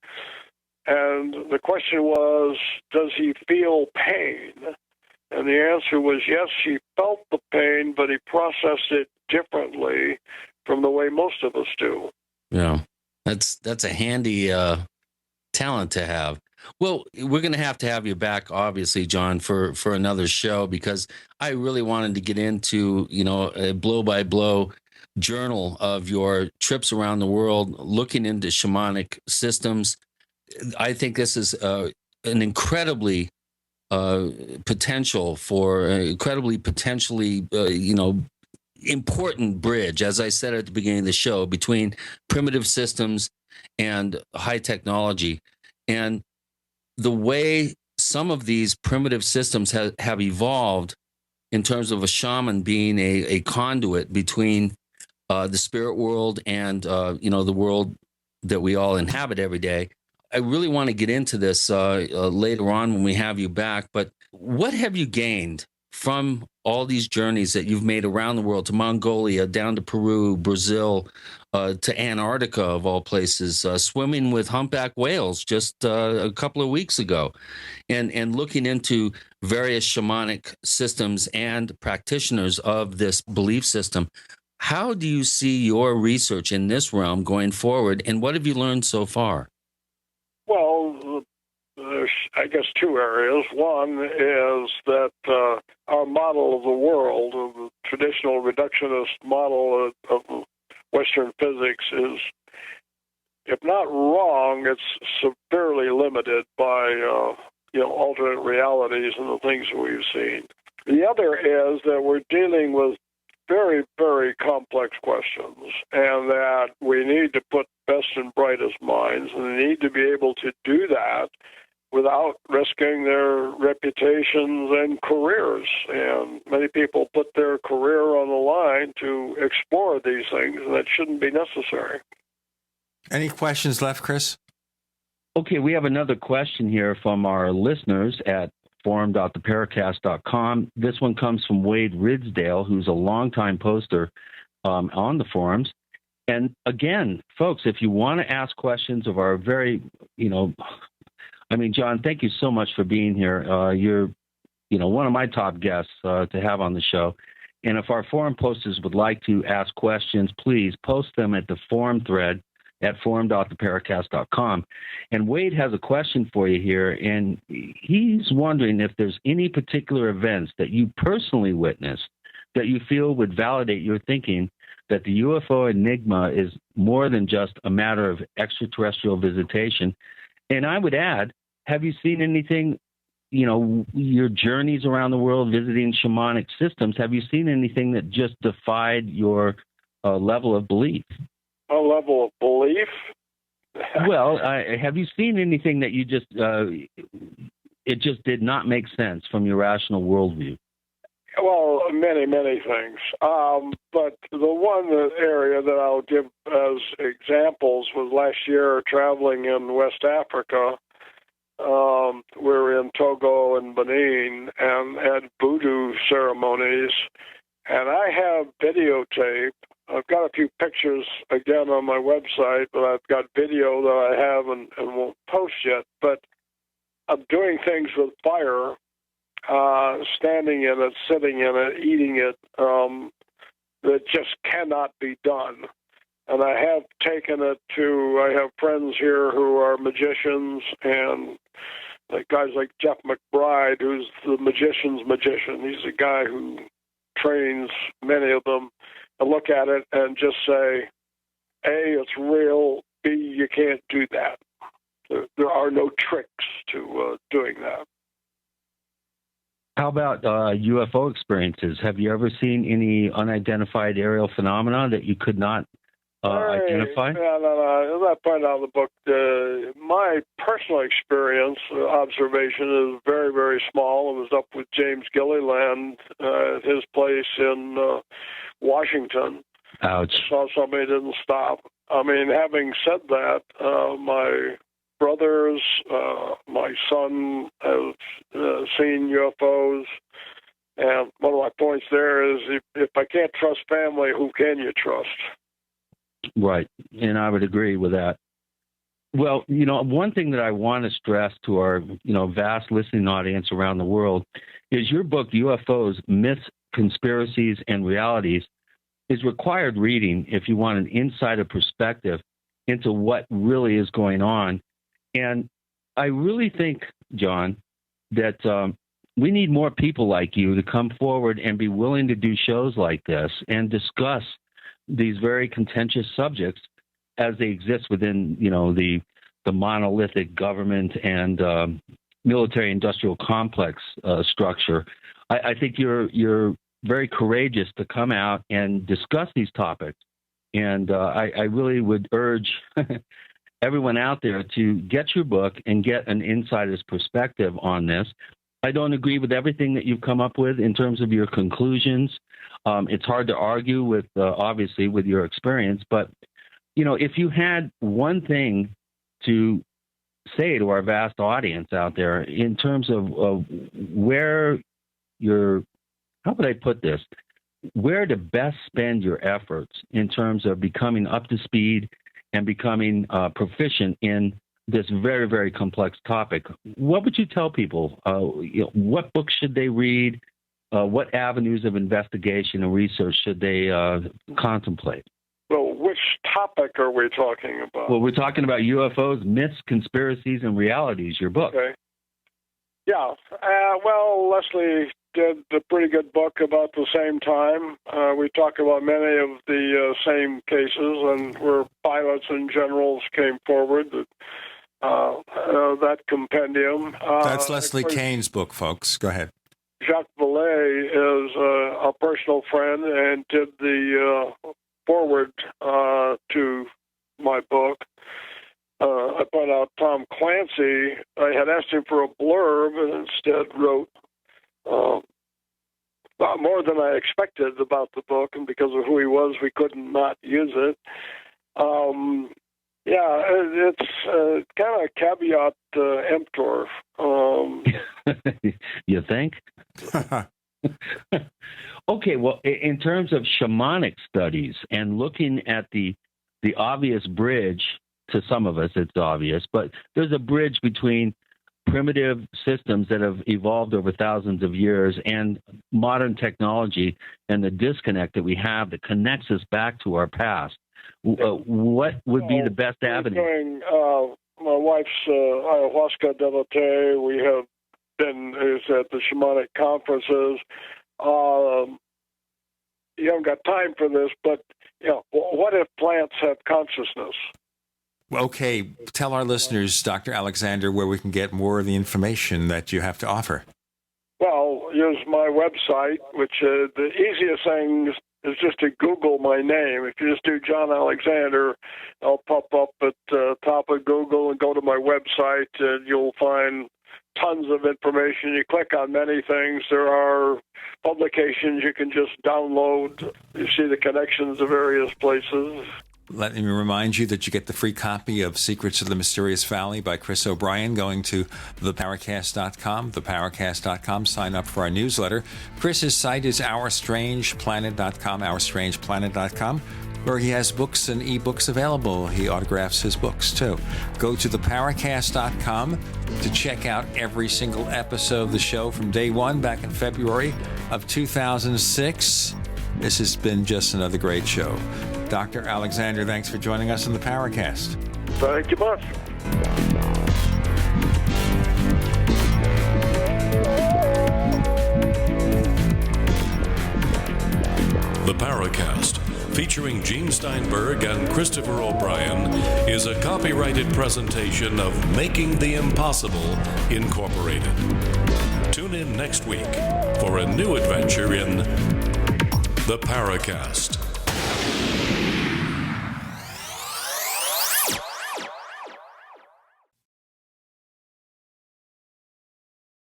And the question was, does he feel pain? And the answer was yes, he felt the pain, but he processed it differently from the way most of us do. Yeah, that's a handy talent to have. Well, we're going to have you back, obviously, John, for another show, because I really wanted to get into, a blow-by-blow journal of your trips around the world, looking into shamanic systems. I think this is an incredibly potentially important bridge, as I said at the beginning of the show, between primitive systems and high technology. And the way some of these primitive systems have evolved in terms of a shaman being a conduit between the spirit world and, the world that we all inhabit every day. I really want to get into this later on when we have you back. But what have you gained from all these journeys that you've made around the world, to Mongolia, down to Peru, Brazil, to Antarctica, of all places, swimming with humpback whales just a couple of weeks ago, and looking into various shamanic systems and practitioners of this belief system? How do you see your research in this realm going forward, and what have you learned so far? Well, there's, I guess, two areas. One is that our model of the world, the traditional reductionist model of Western physics, is, if not wrong, it's severely limited by alternate realities and the things that we've seen. The other is that we're dealing with very, very complex questions, and that we need to put best and brightest minds, and they need to be able to do that without risking their reputations and careers. And many people put their career on the line to explore these things, and that shouldn't be necessary. Any questions left, Chris? Okay, we have another question here from our listeners at forum.theparacast.com. This one comes from Wade Ridsdale, who's a longtime poster on the forums. And again, folks, if you want to ask questions of our very, John, thank you so much for being here. You're, one of my top guests to have on the show. And if our forum posters would like to ask questions, please post them at the forum thread at forum.theparacast.com. And Wade has a question for you here, and he's wondering if there's any particular events that you personally witnessed that you feel would validate your thinking that the UFO enigma is more than just a matter of extraterrestrial visitation. And I would add, have you seen anything, your journeys around the world visiting shamanic systems, have you seen anything that just defied your level of belief? A level of belief? Well, have you seen anything that you just, it just did not make sense from your rational worldview? Well, many, many things. But the one area that I'll give as examples was last year traveling in West Africa. We were in Togo and Benin and had voodoo ceremonies. And I have videotape. I've got a few pictures, again, on my website, but I've got video that I have and won't post yet. But I'm doing things with fire, standing in it, sitting in it, eating it, that just cannot be done. And I have taken it to, I have friends here who are magicians, and like guys like Jeff McBride, who's the magician's magician. He's a guy who trains many of them, and look at it and just say, A, it's real, B, you can't do that. There are no tricks to doing that. How about UFO experiences? Have you ever seen any unidentified aerial phenomena that you could not identify? No. As I point out in the book, my personal experience, observation is very, very small. I was up with James Gilliland at his place in Washington. Ouch. Saw somebody didn't stop. I mean, having said that, my brothers, my son have seen UFOs. And one of my points there is if I can't trust family, who can you trust? Right, and I would agree with that. Well, one thing that I want to stress to our, vast listening audience around the world is your book, UFOs, Myths, Conspiracies, and Realities, is required reading if you want an insider perspective into what really is going on. And I really think, John, that we need more people like you to come forward and be willing to do shows like this and discuss these very contentious subjects as they exist within, the monolithic government and military-industrial complex structure. I think you're very courageous to come out and discuss these topics, and I really would urge everyone out there to get your book and get an insider's perspective on this. I don't agree with everything that you've come up with in terms of your conclusions. It's hard to argue with, obviously, with your experience. But, if you had one thing to say to our vast audience out there in terms of where how would I put this, where to best spend your efforts in terms of becoming up to speed and becoming proficient in this very, very complex topic, what would you tell people? What books should they read? What avenues of investigation and research should they contemplate? Well, which topic are we talking about? Well, we're talking about UFOs, Myths, Conspiracies, and Realities, your book. Okay. Yeah. Well, Leslie did a pretty good book about the same time. We talk about many of the same cases, and where pilots and generals came forward. That compendium. That's Leslie Kane's book, folks. Go ahead. Jacques Vallée is a personal friend and did the forward to my book. I point out Tom Clancy. I had asked him for a blurb and instead wrote more than I expected about the book, and because of who he was, we couldn't not use it. It's kind of caveat emptor. You think? Okay, well, in terms of shamanic studies and looking at the obvious bridge, to some of us it's obvious, but there's a bridge between primitive systems that have evolved over thousands of years and modern technology and the disconnect that we have that connects us back to our past. What would be the best avenue? My wife's ayahuasca devotee. We have been at the shamanic conferences. You haven't got time for this, but what if plants have consciousness? Okay, tell our listeners, Dr. Alexander, where we can get more of the information that you have to offer. Well, use my website, which the easiest thing is just to Google my name. If you just do John Alexander, I'll pop up at the top of Google and go to my website, and you'll find tons of information. You click on many things. There are publications you can just download. You see the connections to various places. Let me remind you that you get the free copy of Secrets of the Mysterious Valley by Chris O'Brien going to theparacast.com, theparacast.com. Sign up for our newsletter. Chris's site is ourstrangeplanet.com, ourstrangeplanet.com, where he has books and ebooks available. He autographs his books, too. Go to theparacast.com to check out every single episode of the show from day one back in February of 2006. This has been just another great show. Dr. Alexander, thanks for joining us on the Paracast. Thank you much. The Paracast, featuring Gene Steinberg and Christopher O'Brien, is a copyrighted presentation of Making the Impossible, Incorporated. Tune in next week for a new adventure in The Paracast.